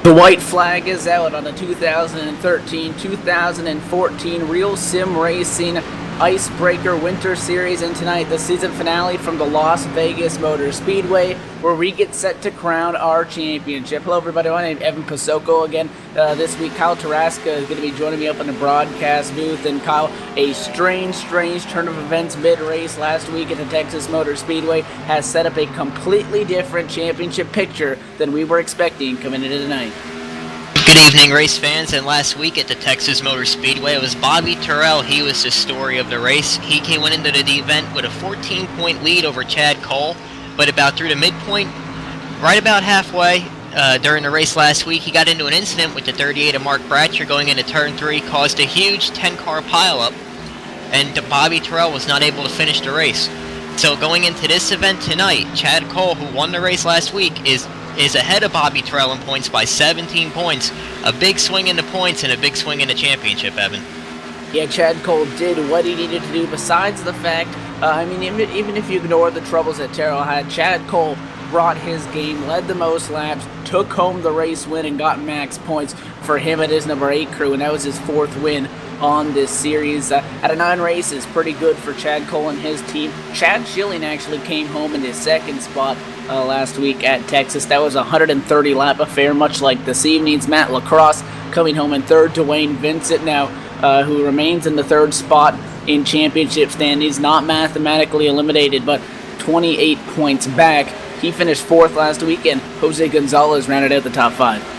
The white flag is out on the 2013-2014 Real Sim Racing Icebreaker Winter Series, and tonight the season finale from the Las Vegas Motor Speedway, where we get set to crown our championship. Hello everybody, my name is Evan Pasoko again. This week Kyle Tarasca is going to be joining me up in the broadcast booth. And Kyle, a strange turn of events mid-race last week at the Texas Motor Speedway has set up a completely different championship picture than we were expecting coming into tonight. Good evening, race fans, and last week at the Texas Motor Speedway, it was Bobby Terrell. He was the story of the race. He went into the event with a 14-point lead over Chad Cole, but about through the midpoint, right about halfway during the race last week, he got into an incident with the 38 of Mark Bratcher going into Turn 3, caused a huge 10-car pileup, and Bobby Terrell was not able to finish the race. So going into this event tonight, Chad Cole, who won the race last week, is ahead of Bobby Terrell in points by 17 points. A big swing in the points and a big swing in the championship, Evan. Yeah, Chad Cole did what he needed to do, besides the fact, even if you ignore the troubles that Terrell had, Chad Cole brought his game, led the most laps, took home the race win, and got max points for him at his number 8 crew, and that was his 4th win on this series. Out of 9 races, pretty good for Chad Cole and his team. Chad Schilling actually came home in his 2nd spot last week at Texas. That was a 130 lap affair, much like this evening's. Matt Lacrosse coming home in 3rd. Dwayne Vincent now, who remains in the 3rd spot in championship standings, not mathematically eliminated, but 28 points back. He finished 4th last weekend. Jose Gonzalez rounded out the top 5.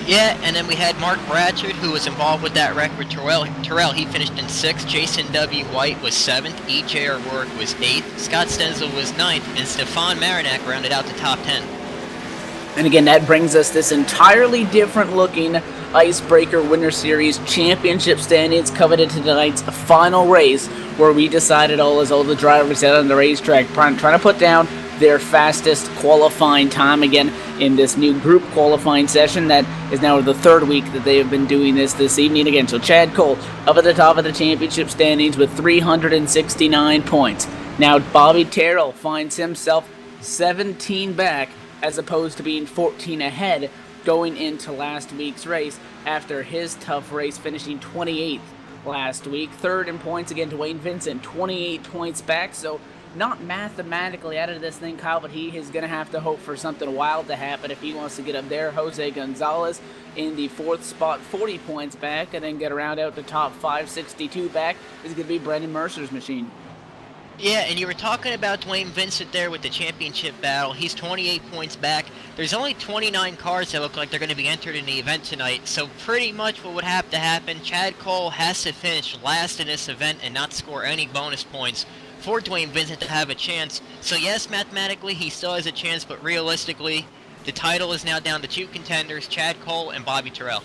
Yeah, and then we had Mark Bratchard, who was involved with that wreck with Terrell. He finished in 6th. Jason W. White was 7th. E.J. O'Rourke was 8th. Scott Stenzel was 9th. And Stefan Marinak rounded out the top 10. And again, that brings us this entirely different looking Icebreaker Winter Series Championship standings coveted to tonight's final race, where we decided all the drivers out on the racetrack trying to put down their fastest qualifying time again in this new group qualifying session that is now the 3rd week that they have been doing this evening again. So Chad Cole up at the top of the championship standings with 369 points. Now Bobby Terrell finds himself 17 back as opposed to being 14 ahead going into last week's race after his tough race, finishing 28th last week. 3rd in points again, Dwayne Vincent, 28 points back. So not mathematically out of this thing, Kyle, but he is going to have to hope for something wild to happen if he wants to get up there. Jose Gonzalez in the 4th spot, 40 points back, and then get around out the top 5, 62 back is going to be Brendan Mercer's machine. Yeah, and you were talking about Dwayne Vincent there with the championship battle. He's 28 points back. There's only 29 cars that look like they're going to be entered in the event tonight, so pretty much what would have to happen, Chad Cole has to finish last in this event and not score any bonus points for Dwayne Vincent to have a chance. So yes, mathematically he still has a chance, but realistically, the title is now down to 2 contenders, Chad Cole and Bobby Terrell.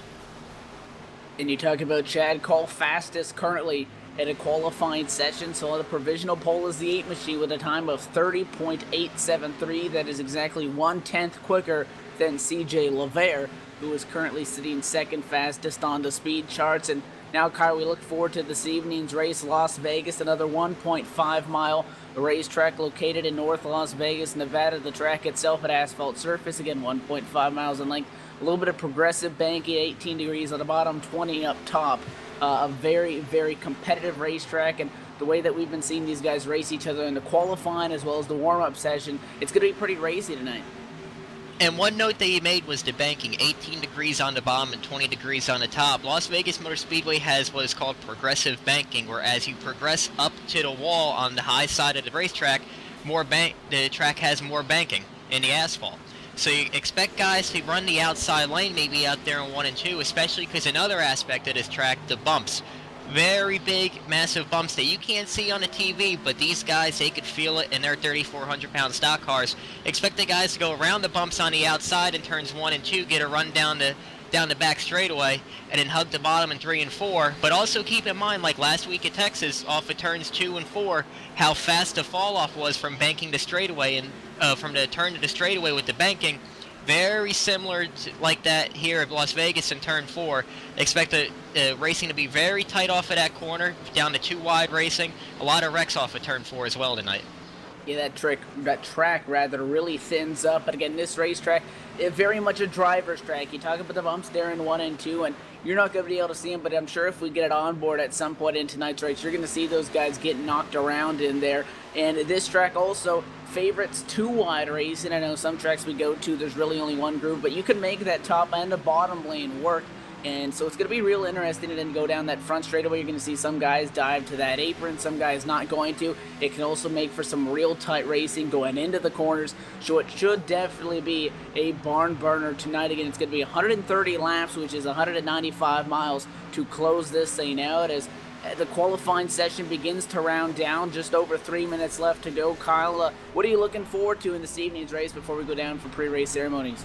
And you talk about Chad Cole, fastest currently at a qualifying session. So on the provisional pole is the 8 machine with a time of 30.873. That is exactly 1/10 quicker than CJ LeVere, who is currently sitting 2nd fastest on the speed charts. And now, Kyle, we look forward to this evening's race, Las Vegas, another 1.5 mile racetrack located in North Las Vegas, Nevada. The track itself at asphalt surface, again 1.5 miles in length. A little bit of progressive banking, 18 degrees on the bottom, 20 up top. A very, very competitive racetrack, and the way that we've been seeing these guys race each other in the qualifying as well as the warm-up session, it's going to be pretty racy tonight. And one note that he made was the banking, 18 degrees on the bottom and 20 degrees on the top. Las Vegas Motor Speedway has what is called progressive banking, where as you progress up to the wall on the high side of the racetrack, the track has more banking in the asphalt. So you expect guys to run the outside lane maybe out there in 1 and 2, especially because another aspect of this track, the bumps. Very big, massive bumps that you can't see on the TV, but these guys, they could feel it in their 3,400-pound stock cars. Expect the guys to go around the bumps on the outside in turns 1 and 2, get a run down the back straightaway, and then hug the bottom in 3 and 4. But also keep in mind, like last week at Texas, off of turns 2 and 4, how fast the fall-off was from banking to straightaway, and from the turn to the straightaway with the banking. Very similar to, like that here at Las Vegas in turn 4. Expect the racing to be very tight off of that corner, down to 2 wide racing. A lot of wrecks off of turn 4 as well tonight. Yeah, that track rather really thins up. But again, this racetrack is very much a driver's track. You talk about the bumps there in 1 and 2, and you're not going to be able to see them. But I'm sure if we get it on board at some point in tonight's race, you're going to see those guys get knocked around in there. And this track also favorites 2-wide racing. I know some tracks we go to, there's really only one groove, but you can make that top and the bottom lane work. And so it's going to be real interesting to then go down that front straightaway. You're going to see some guys dive to that apron, some guys not going to. It can also make for some real tight racing going into the corners. So it should definitely be a barn burner tonight. Again, it's going to be 130 laps, which is 195 miles to close this thing out as the qualifying session begins to round down. Just over 3 minutes left to go. Kyle, what are you looking forward to in this evening's race before we go down for pre-race ceremonies?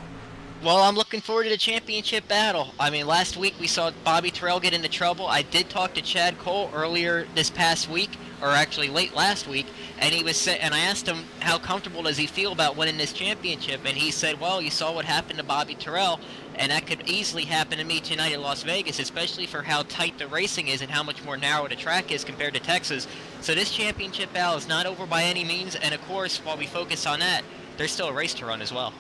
Well, I'm looking forward to the championship battle. I mean, last week we saw Bobby Terrell get into trouble. I did talk to Chad Cole earlier this past week, or actually late last week, and I asked him how comfortable does he feel about winning this championship, and he said, well, you saw what happened to Bobby Terrell, and that could easily happen to me tonight in Las Vegas, especially for how tight the racing is and how much more narrow the track is compared to Texas. So this championship battle is not over by any means, and of course, while we focus on that, there's still a race to run as well.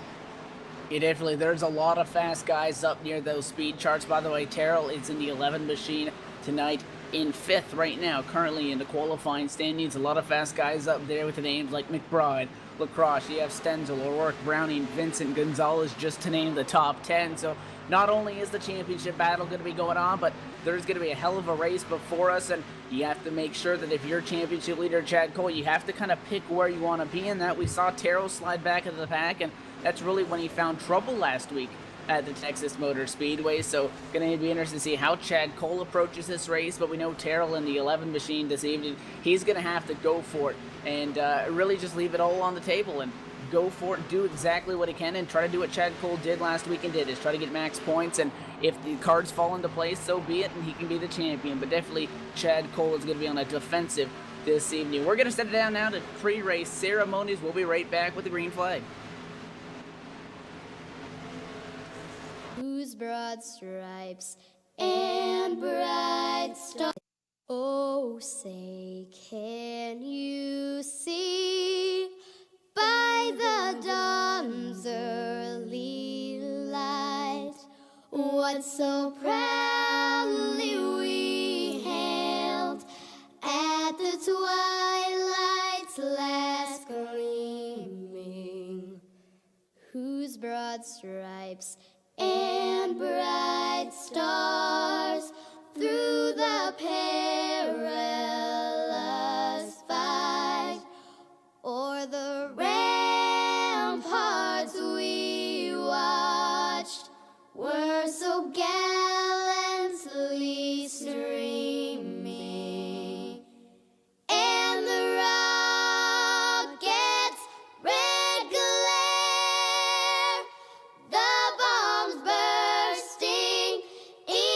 Yeah, definitely. There's a lot of fast guys up near those speed charts. By the way, Terrell is in the 11 machine tonight in 5th right now, currently in the qualifying standings. A lot of fast guys up there with the names like McBride, Lacrosse, you have Stenzel, O'Rourke, Browning, Vincent, Gonzalez, just to name the top 10. So not only is the championship battle going to be going on, but there's going to be a hell of a race before us, and you have to make sure that if you're championship leader Chad Cole, you have to kind of pick where you want to be in that. We saw Terrell slide back into the pack, and that's really when he found trouble last week at the Texas Motor Speedway. So going to be interested to see how Chad Cole approaches this race. But we know Terrell in the 11 machine this evening, he's going to have to go for it and really just leave it all on the table and go for it, do exactly what he can, and try to do what Chad Cole did last week and did, is try to get max points. And if the cards fall into place, so be it, and he can be the champion. But definitely Chad Cole is going to be on a defensive this evening. We're going to set it down now to pre-race ceremonies. We'll be right back with the green flag. Whose broad stripes and bright stars, oh, say, can you see by the dawn's early light what so proudly we hailed at the twilight's last gleaming? Whose broad stripes and bright stars through the perilous fight o'er the ramparts we watched were so gallantly streaming, and the rockets' red glare, the bombs bursting in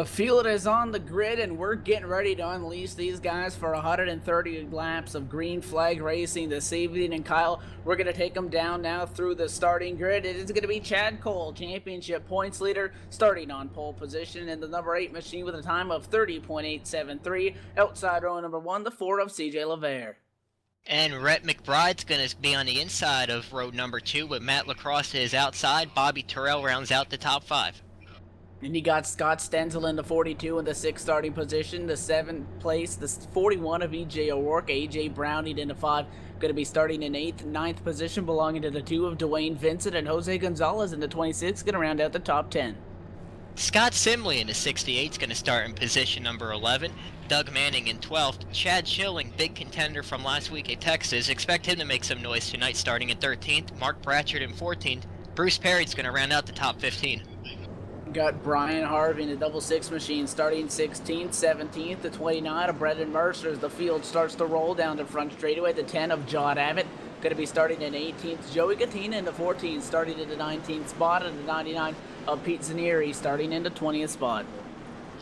The field is on the grid, and we're getting ready to unleash these guys for 130 laps of green flag racing this evening. And Kyle, we're going to take them down now through the starting grid. It is going to be Chad Cole, championship points leader, starting on pole position in the number 8 machine with a time of 30.873. Outside row number 1, the Ford of CJ LeVere. And Rhett McBride's going to be on the inside of row number 2 with Matt Lacrosse is outside. Bobby Terrell rounds out the top 5. And you got Scott Stenzel in the 42 in the 6th starting position. The 7th place, the 41 of EJ O'Rourke. AJ Browning in the 5. Going to be starting in 8th and 9th position, belonging to the 2 of Dwayne Vincent. And Jose Gonzalez in the 26. Going to round out the top 10. Scott Simley in the 68 is going to start in position number 11. Doug Manning in 12th. Chad Schilling, big contender from last week at Texas. Expect him to make some noise tonight starting in 13th. Mark Bratchard in 14th. Bruce Perry's going to round out the top 15. Got Brian Harvey in the double 6 machine starting 16th, 17th, the 29 of Brendan Mercer as the field starts to roll down the front straightaway. The 10 of John Abbott going to be starting in 18th. Joey Katina in the 14th starting in the 19th spot, and the 99 of Pete Zanieri starting in the 20th spot.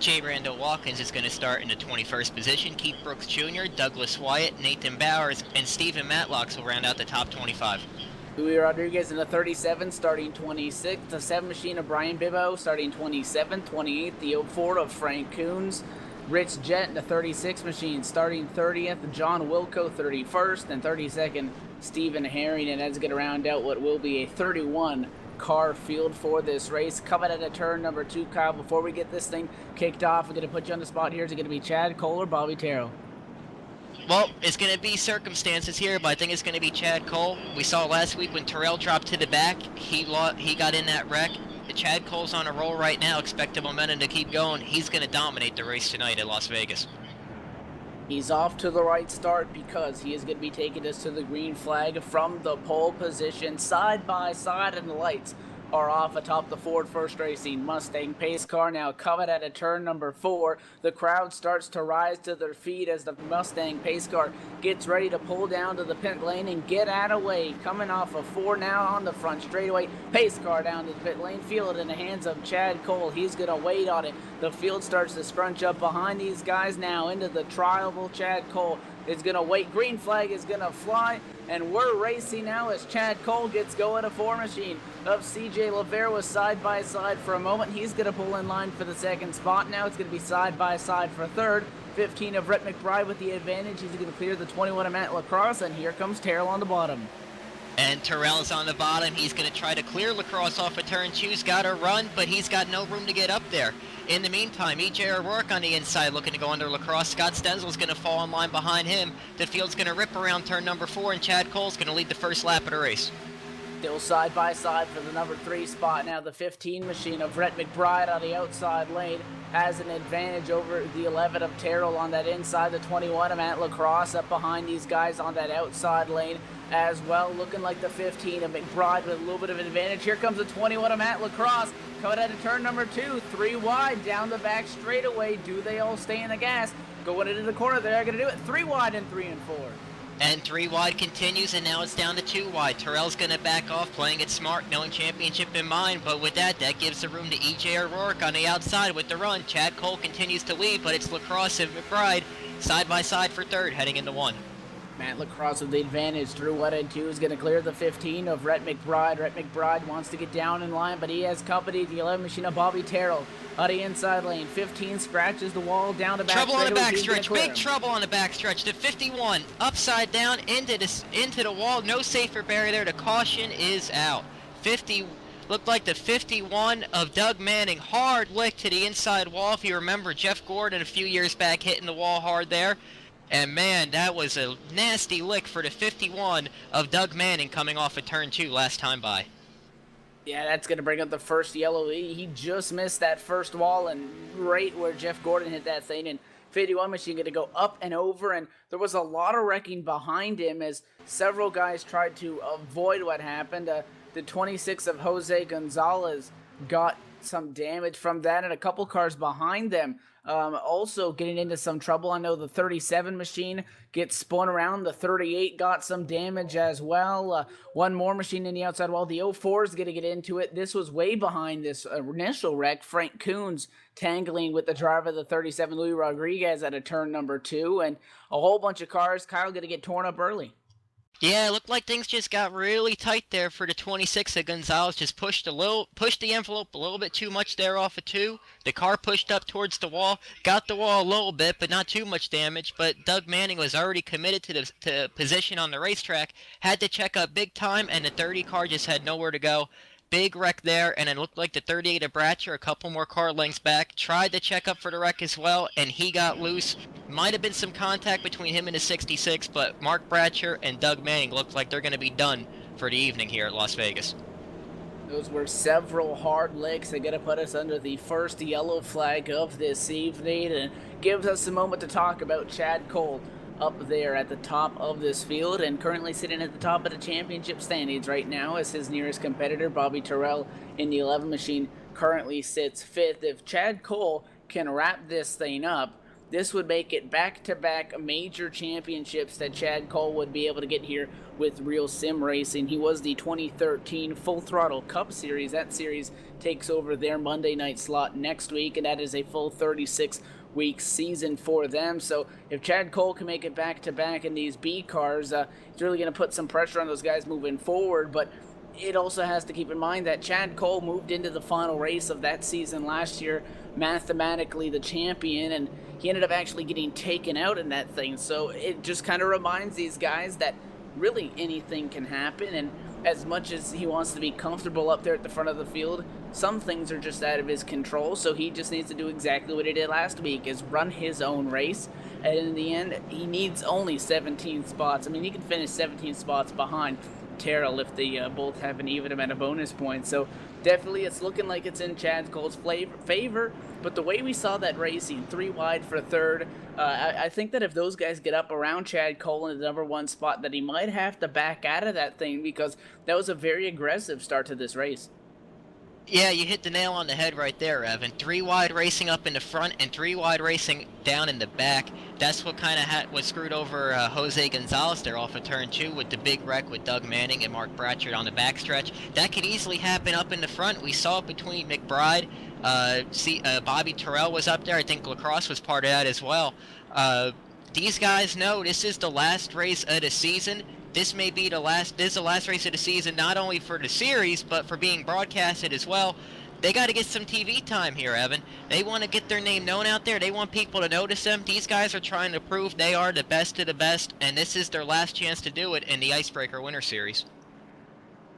Jay Randall Watkins is going to start in the 21st position. Keith Brooks Jr., Douglas Wyatt, Nathan Bowers, and Stephen Matlocks will round out the top 25. Louis Rodriguez in the 37 starting 26th. The 7 machine of Brian Bibbo starting 27th. 28th, the 04 of Frank Coons. Rich Jett in the 36 machine starting 30th. John Wilco 31st. And 32nd, Stephen Herring. And that's going to round out what will be a 31 car field for this race. Coming at a turn number 2, Kyle, before we get this thing kicked off, we're going to put you on the spot here. Is it going to be Chad Cole or Bobby Terrell? Well, it's going to be circumstances here, but I think it's going to be Chad Cole. We saw last week when Terrell dropped to the back, he got in that wreck. Chad Cole's on a roll right now. Expect the momentum to keep going. He's going to dominate the race tonight at Las Vegas. He's off to the right start because he is going to be taking us to the green flag from the pole position, side by side, and the lights are off atop the Ford First Racing Mustang pace car. Now coming at a turn number 4, the crowd starts to rise to their feet as the Mustang pace car gets ready to pull down to the pit lane and get out of way. Coming off of 4 now on the front straightaway, pace car down to the pit lane, field in the hands of Chad Cole. He's going to wait on it. The field starts to scrunch up behind these guys now into the trial. Chad Cole is going to wait. Green flag is going to fly, and we're racing now as Chad Cole gets going. A 4 machine of CJ LeVere was side by side for a moment. He's going to pull in line for the 2nd spot. Now it's going to be side by side for 3rd. 15 of Rhett McBride with the advantage. He's going to clear the 21 of Matt Lacrosse, and here comes Terrell on the bottom. And Terrell's on the bottom. He's going to try to clear Lacrosse off of turn 2. He's got to run, but he's got no room to get up there. In the meantime, EJ O'Rourke on the inside looking to go under Lacrosse. Scott Stenzel's going to fall in line behind him. The field's going to rip around turn number 4, and Chad Cole's going to lead the first lap of the race. Still side by side for the number 3 spot. Now the 15 machine of Rhett McBride on the outside lane has an advantage over the 11 of Terrell on that inside. The 21 of Matt Lacrosse up behind these guys on that outside lane as well. Looking like the 15 of McBride with a little bit of an advantage. Here comes the 21 of Matt Lacrosse coming out of turn number 2. 3 wide down the back straightaway. Do they all stay in the gas? Going into the corner. They're going to do it. 3 wide and 3 and 4. And 3 wide continues, and now it's down to 2 wide. Terrell's going to back off, playing it smart, knowing championship in mind. But with that gives the room to EJ O'Rourke on the outside with the run. Chad Cole continues to lead, but it's Lacrosse and McBride side by side for 3rd, heading into 1. Matt Lacrosse with the advantage through 1 and 2 is going to clear the 15 of Rhett McBride. Rhett McBride wants to get down in line, but he has company. The 11 machine of Bobby Terrell on the inside lane. 15 scratches the wall down the back. Trouble on the backstretch. Big trouble on the backstretch. The 51 upside down into the wall. No safer barrier there. The caution is out. 50 looked like the 51 of Doug Manning. Hard lick to the inside wall. If you remember Jeff Gordon a few years back hitting the wall hard there. And man, that was a nasty lick for the 51 of Doug Manning coming off of turn 2 last time by. Yeah, that's going to bring up the first yellow. He just missed that first wall, and right where Jeff Gordon hit that thing. And 51 machine going to go up and over, and there was a lot of wrecking behind him as several guys tried to avoid what happened. The 26 of Jose Gonzalez got some damage from that, and a couple cars behind them Also getting into some trouble. I know the 37 machine gets spun around. The 38 got some damage as well. One more machine in the outside wall. The 04 is going to get into it. This was way behind this initial wreck. Frank Coons tangling with the driver of the 37, Louis Rodriguez, at a turn number 2. And a whole bunch of cars. Kyle going to get torn up early. Yeah, it looked like things just got really tight there for the 26 of Gonzalez. Just pushed the envelope a little bit too much there off of 2. The car pushed up towards the wall, got the wall a little bit, but not too much damage. But Doug Manning was already committed to position on the racetrack, had to check up big time, and the 30 car just had nowhere to go. Big wreck there, and it looked like the 38 of Bratcher, a couple more car lengths back, tried to check up for the wreck as well, and he got loose. Might have been some contact between him and the 66, but Mark Bratcher and Doug Manning looked like they're going to be done for the evening here at Las Vegas. Those were several hard licks. They're going to put us under the first yellow flag of this evening, and gives us a moment to talk about Chad Cole up there at the top of this field, and currently sitting at the top of the championship standings right now, as his nearest competitor, Bobby Terrell, in the 11 machine, currently sits 5th. If Chad Cole can wrap this thing up, this would make it back-to-back major championships that Chad Cole would be able to get here with Real Sim Racing. He was the 2013 Full Throttle Cup Series. That series takes over their Monday night slot next week, and that is a full 36-week season for them. So if Chad Cole can make it back-to-back in these B cars, it's really going to put some pressure on those guys moving forward. But it also has to keep in mind that Chad Cole moved into the final race of that season last year, mathematically the champion, and he ended up actually getting taken out in that thing. So it just kind of reminds these guys that really anything can happen, and as much as he wants to be comfortable up there at the front of the field, some things are just out of his control. So he just needs to do exactly what he did last week, is run his own race. And in the end, he needs only 17 spots. I mean, he can finish 17 spots behind Terrell if they both have an even amount of bonus points. So definitely it's looking like it's in Chad Cole's favor, but the way we saw that racing, 3 wide for 3rd, I think that if those guys get up around Chad Cole in the number 1 spot, that he might have to back out of that thing, because that was a very aggressive start to this race. Yeah, you hit the nail on the head right there, Evan. 3 wide racing up in the front and 3 wide racing down in the back. That's what kind of was screwed over Jose Gonzalez there off of turn 2 with the big wreck with Doug Manning and Mark Bratcher on the backstretch. That could easily happen up in the front. We saw it between McBride. Bobby Terrell was up there. I think Lacrosse was part of that as well. These guys know this is the last race of the season. This may be the last race of the season, not only for the series, but for being broadcasted as well. They got to get some TV time here, Evan. They want to get their name known out there. They want people to notice them. These guys are trying to prove they are the best of the best, and this is their last chance to do it in the Icebreaker Winter Series.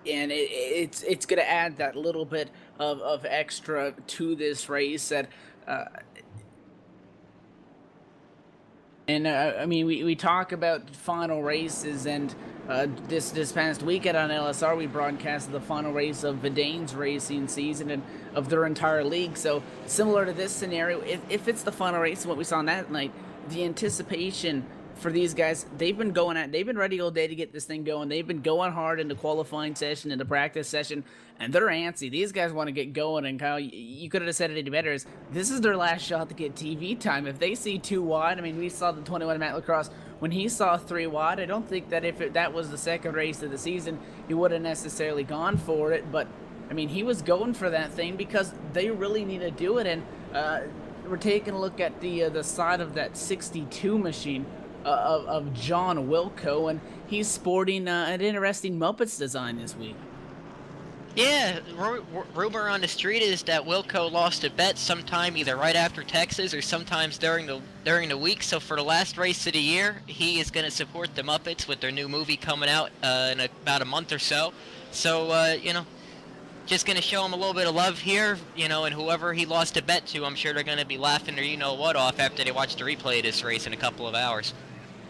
And it's going to add that little bit of extra to this race. That I mean, we talk about final races, and this past weekend on LSR, we broadcasted the final race of Vidane's racing season and of their entire league. So similar to this scenario, if it's the final race, what we saw on that night, the anticipation for these guys, they've been ready all day to get this thing going. They've been going hard in the qualifying session, in the practice session, and they're antsy. These guys want to get going, and Kyle, you could have said it any better. This is their last shot to get TV time. If they see 2 wide, I mean, we saw the 21 Matt Lacrosse, when he saw 3 wide, I don't think that if that was the second race of the season, he would have necessarily gone for it, but I mean, he was going for that thing because they really need to do it. And we're taking a look at the side of that 62 machine of John Wilco, and he's sporting an interesting Muppets design this week. Yeah, rumor on the street is that Wilco lost a bet sometime either right after Texas or sometimes during the week. So for the last race of the year, he is going to support the Muppets with their new movie coming out in about a month or so. So just going to show him a little bit of love here, and whoever he lost a bet to, I'm sure they're going to be laughing their you-know-what off after they watch the replay of this race in a couple of hours.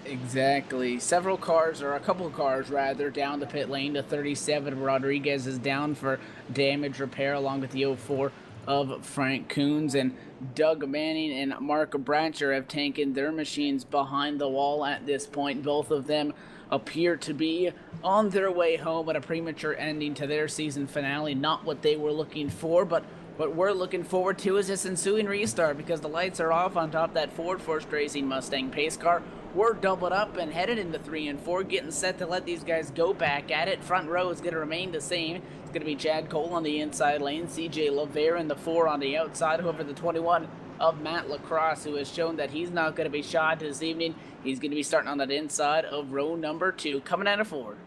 Exactly. Several cars, or a couple of cars rather, down the pit lane. The 37 Rodriguez is down for damage repair, along with the 04 of Frank Coons. And Doug Manning and Mark Bratcher have taken their machines behind the wall at this point. Both of them appear to be on their way home at a premature ending to their season finale. Not what they were looking for, but What we're looking forward to is this ensuing restart because the lights are off on top of that Ford Force Racing Mustang pace car. We're doubled up and headed into 3 and 4, getting set to let these guys go back at it. Front row is going to remain the same. It's going to be Chad Cole on the inside lane, CJ LeVere in the 4 on the outside, however the 21 of Matt Lacrosse, who has shown that he's not going to be shot this evening. He's going to be starting on that inside of row number 2, coming out of Ford.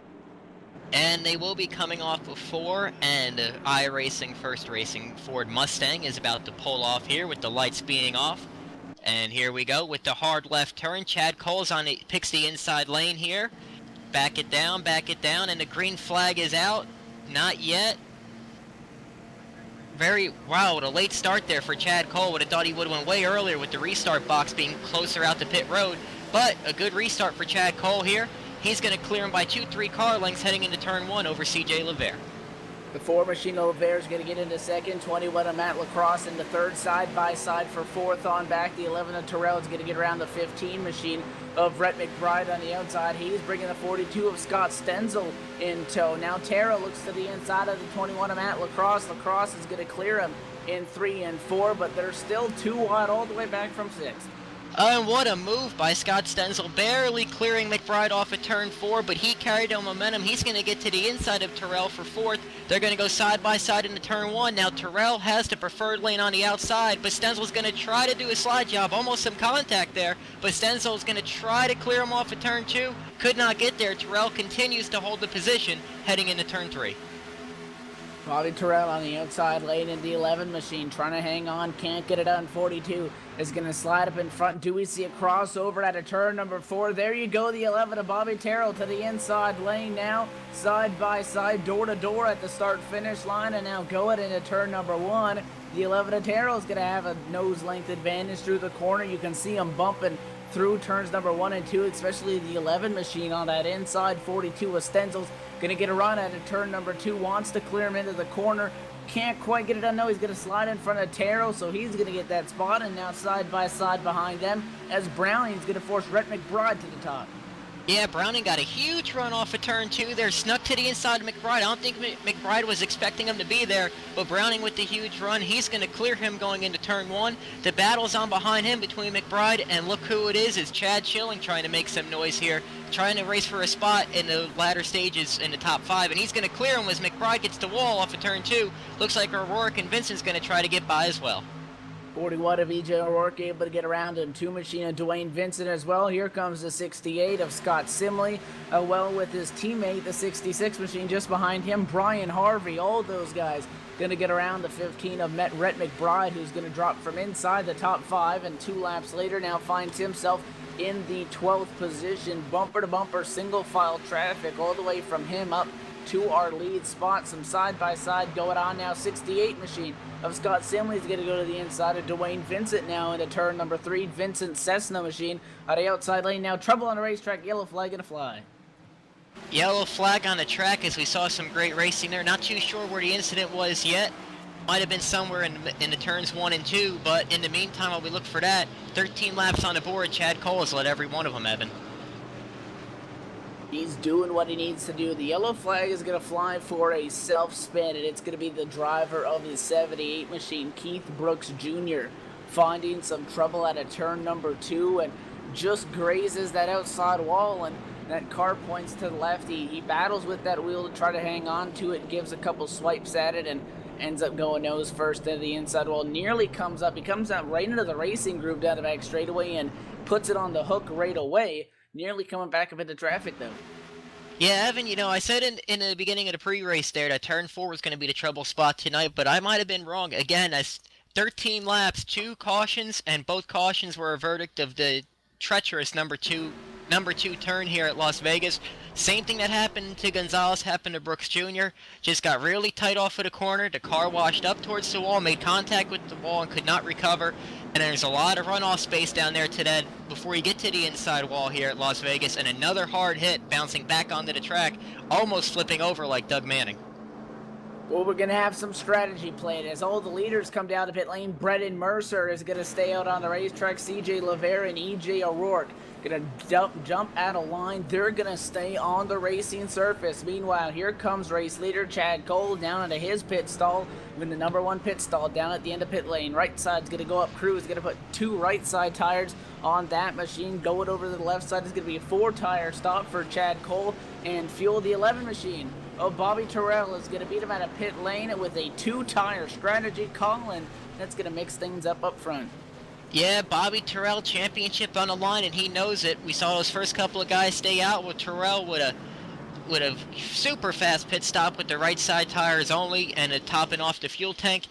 And they will be coming off of 4, and iRacing First Racing Ford Mustang is about to pull off here with the lights being off. And here we go with the hard left turn. Chad Cole's on it, picks the inside lane here. Back it down, and the green flag is out. Not yet. Wow, what a late start there for Chad Cole. Would have thought he would have went way earlier with the restart box being closer out to pit road. But a good restart for Chad Cole here. He's going to clear him by 2-3 car lengths heading into turn 1 over CJ LeVere. The 4 Machine LeVere is going to get into second. 21 of Matt Lacrosse into third, side by side for fourth on back. The 11 of Terrell is going to get around the 15 Machine of Rhett McBride on the outside. He's bringing the 42 of Scott Stenzel in tow. Now Terrell looks to the inside of the 21 of Matt Lacrosse. Lacrosse is going to clear him in 3 and 4, but they're still 2 wide all the way back from 6th. And what a move by Scott Stenzel, barely clearing McBride off at turn 4, but he carried no momentum. He's going to get to the inside of Terrell for 4th. They're going to go side by side into turn 1. Now Terrell has the preferred lane on the outside, but Stenzel's going to try to do a slide job. Almost some contact there, but Stenzel's going to try to clear him off at turn 2. Could not get there. Terrell continues to hold the position heading into turn 3. Bobby Terrell on the outside lane in the 11 Machine, trying to hang on, can't get it on. 42 is going to slide up in front. Do we see a crossover at a turn number 4? There you go, the 11 of Bobby Terrell to the inside lane now, side by side, door to door at the start-finish line, and now going into turn number 1. The 11 of Terrell is going to have a nose length advantage through the corner. You can see him bumping through turns number 1 and 2, especially the 11 Machine on that inside. 42 of Stenzel's going to get a run at a turn number 2, wants to clear him into the corner, can't quite get it done. No, he's going to slide in front of Terrell, so he's going to get that spot, and now side by side behind them as Browning's going to force Rhett McBride to the top. Yeah, Browning got a huge run off of turn 2 there, snuck to the inside of McBride. I don't think McBride was expecting him to be there, but Browning with the huge run, he's going to clear him going into turn 1. The battle's on behind him between McBride, and look who it is Chad Schilling trying to make some noise here, trying to race for a spot in the latter stages in the top 5, and he's going to clear him as McBride gets the wall off of turn 2. Looks like O'Rourke and Vincent's going to try to get by as well. 41 of E.J. O'Rourke able to get around him. 2 Machine of Dwayne Vincent as well. Here comes the 68 of Scott Simley. Well, with his teammate, the 66 Machine, just behind him. Brian Harvey, all those guys going to get around the 15 of Rhett McBride, who's going to drop from inside the top 5, and 2 laps later now finds himself in the 12th position. Bumper to bumper, single file traffic all the way from him up to our lead spot. Some side-by-side going on now. 68 Machine of Scott Simley is going to go to the inside of Dwayne Vincent now into turn number 3. Vincent Cessna Machine on the outside lane now. Trouble on the racetrack. Yellow flag going to fly. Yellow flag on the track as we saw some great racing there. Not too sure where the incident was yet. Might have been somewhere in the turns 1 and 2, but in the meantime, while we look for that, 13 laps on the board. Chad Cole has led every one of them, Evan. He's doing what he needs to do. The yellow flag is going to fly for a self-spin, and it's going to be the driver of the 78 Machine, Keith Brooks Jr., finding some trouble at a turn number 2 and just grazes that outside wall, and that car points to the left. He battles with that wheel to try to hang on to it, gives a couple swipes at it, and ends up going nose first into the inside wall. Nearly comes up. He comes out right into the racing groove down the back straightaway and puts it on the hook right away. Nearly coming back up into traffic, though. Yeah, Evan, I said in the beginning of the pre-race there that turn 4 was going to be the trouble spot tonight, but I might have been wrong. Again, as 13 laps, 2 cautions, and both cautions were a verdict of the treacherous number two turn here at Las Vegas. Same thing that happened to Gonzalez happened to Brooks Jr. Just got really tight off of the corner. The car washed up towards the wall, made contact with the wall, and could not recover. And there's a lot of runoff space down there to that before you get to the inside wall here at Las Vegas. And another hard hit bouncing back onto the track, almost flipping over like Doug Manning. Well, we're going to have some strategy played as all the leaders come down to pit lane. Brendan Mercer is going to stay out on the racetrack. CJ Lavere and EJ O'Rourke going to jump out of line. They're going to stay on the racing surface. Meanwhile, here comes race leader Chad Cole down into his pit stall. With the number 1 pit stall down at the end of pit lane. Right side's going to go up. Crew is going to put 2 right side tires on that machine. Going over to the left side is going to be a 4-tire stop for Chad Cole and fuel the 11 machine. Bobby Terrell is going to beat him out of pit lane with a 2-tire strategy. Colin, that's going to mix things up front. Yeah, Bobby Terrell, championship on the line, and he knows it. We saw those first couple of guys stay out with Terrell with a super fast pit stop with the right side tires only and topping off the fuel tank.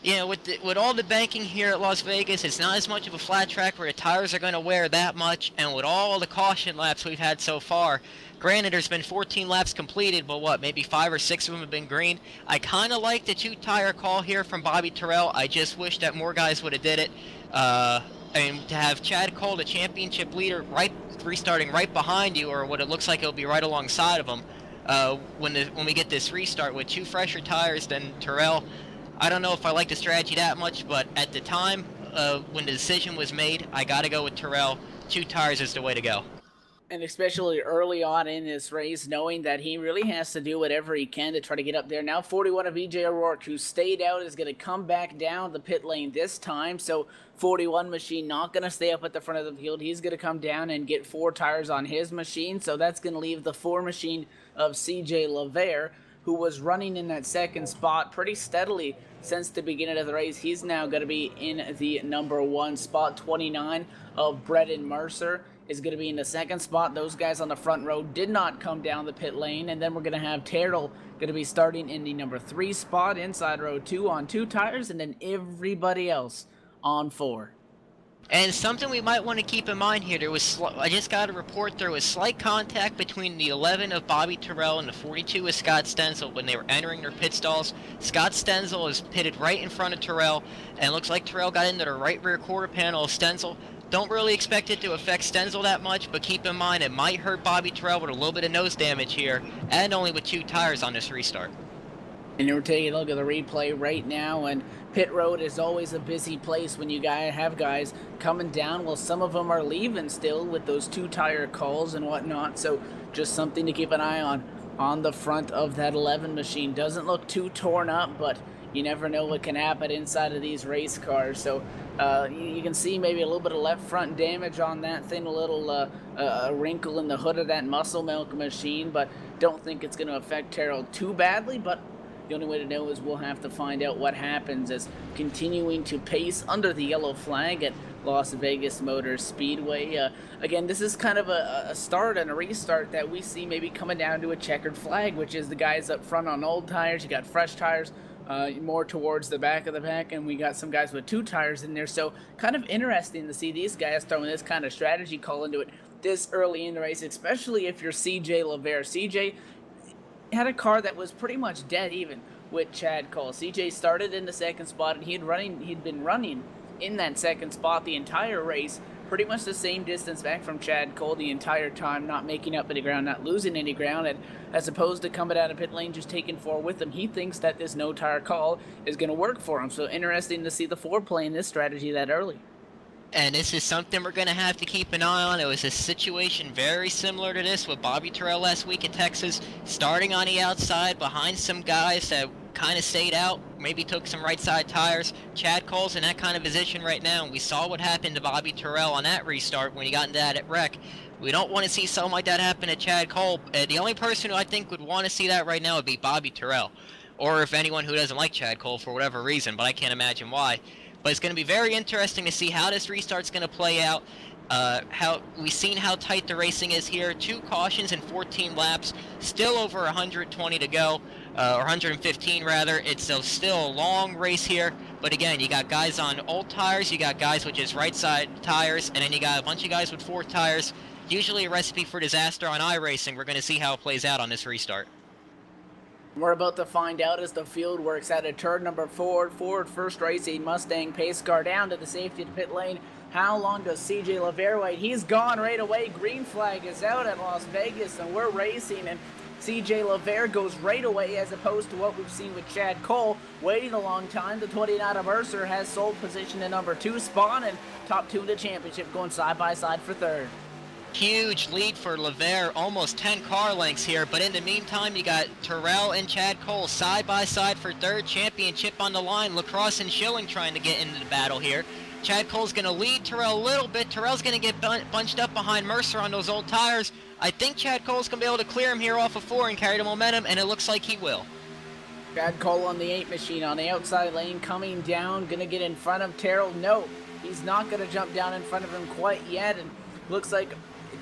You know, with all the banking here at Las Vegas, it's not as much of a flat track where the tires are going to wear that much, and with all the caution laps we've had so far, granted there's been 14 laps completed, but what, maybe 5 or 6 of them have been green. I kind of like the 2-tire call here from Bobby Terrell. I just wish that more guys would have did it. And to have Chad Cole, the championship leader, restarting right behind you, or what it looks like it'll be right alongside of him, when we get this restart with 2 fresher tires than Terrell. I don't know if I like the strategy that much, but at the time when the decision was made, I got to go with Terrell. 2 tires is the way to go. And especially early on in this race, knowing that he really has to do whatever he can to try to get up there. Now 41 of EJ O'Rourke, who stayed out, is going to come back down the pit lane this time. So 41 machine not going to stay up at the front of the field. He's going to come down and get 4 tires on his machine. So that's going to leave the 4 machine of CJ Lavere, who was running in that second spot pretty steadily since the beginning of the race. He's now going to be in the number 1 spot. 29 of Brendan Mercer is going to be in the second spot. Those guys on the front row did not come down the pit lane. And then we're going to have Terrell going to be starting in the number 3 spot, inside row 2 on 2 tires, and then everybody else on 4. And something we might want to keep in mind here, I just got a report there was slight contact between the 11 of Bobby Terrell and the 42 of Scott Stenzel when they were entering their pit stalls. Scott Stenzel is pitted right in front of Terrell, and it looks like Terrell got into the right rear quarter panel of Stenzel. Don't really expect it to affect Stenzel that much, but keep in mind it might hurt Bobby Terrell with a little bit of nose damage here, and only with 2 tires on this restart. And we're taking a look at the replay right now, and pit road is always a busy place when you have guys coming down. Well, some of them are leaving still with those 2-tire calls and whatnot, so just something to keep an eye on the front of that 11 machine. Doesn't look too torn up, but you never know what can happen inside of these race cars. So you can see maybe a little bit of left front damage on that thing, a little wrinkle in the hood of that muscle milk machine, but don't think it's going to affect Terrell too badly. But the only way to know is we'll have to find out what happens as continuing to pace under the yellow flag at Las Vegas Motor Speedway. Again, this is kind of a start and a restart that we see maybe coming down to a checkered flag, which is the guys up front on old tires. You got fresh tires more towards the back of the pack, and we got some guys with 2 tires in there. So kind of interesting to see these guys throwing this kind of strategy call into it this early in the race, especially if you're CJ Lavere. CJ had a car that was pretty much dead even with Chad Cole. CJ started in the second spot, and he'd been running in that second spot the entire race, pretty much the same distance back from Chad Cole the entire time, not making up any ground, not losing any ground, and as opposed to coming out of pit lane just taking 4 with him, he thinks that this no-tire call is going to work for him. So interesting to see the 4 playing this strategy that early. And this is something we're going to have to keep an eye on. It was a situation very similar to this with Bobby Terrell last week at Texas, starting on the outside behind some guys that kind of stayed out, maybe took some right side tires. Chad Cole's in that kind of position right now, and we saw what happened to Bobby Terrell on that restart when he got into that wreck. We don't want to see something like that happen to Chad Cole. The only person who I think would want to see that right now would be Bobby Terrell, or if anyone who doesn't like Chad Cole for whatever reason, but I can't imagine why. But it's going to be very interesting to see how this restart's going to play out. How we've seen how tight the racing is here. 2 cautions in 14 laps, still over 120 to go, or 115 rather. It's still a long race here. But again, you got guys on old tires, you got guys with just right side tires, and then you got a bunch of guys with 4 tires. Usually a recipe for disaster on iRacing. We're going to see how it plays out on this restart. We're about to find out as the field works out of turn number 4. Ford first racing Mustang pace car down to the safety to pit lane. How long does CJ Lavere wait? He's gone right away. Green flag is out at Las Vegas, and we're racing. And CJ LeVere goes right away, as opposed to what we've seen with Chad Cole waiting a long time. The 29 of Mercer has sole position in number 2 spot, and top 2 of the championship going side by side for 3rd. Huge lead for LeVere, almost 10 car lengths here, but in the meantime you got Terrell and Chad Cole side by side for 3rd, championship on the line. Lacrosse and Schilling trying to get into the battle here. Chad Cole's going to lead Terrell a little bit. Terrell's going to get bunched up behind Mercer on those old tires. I think Chad Cole's going to be able to clear him here off of 4 and carry the momentum, and it looks like he will. Chad Cole on the 8 machine on the outside lane, coming down, going to get in front of Terrell. No, he's not going to jump down in front of him quite yet, and looks like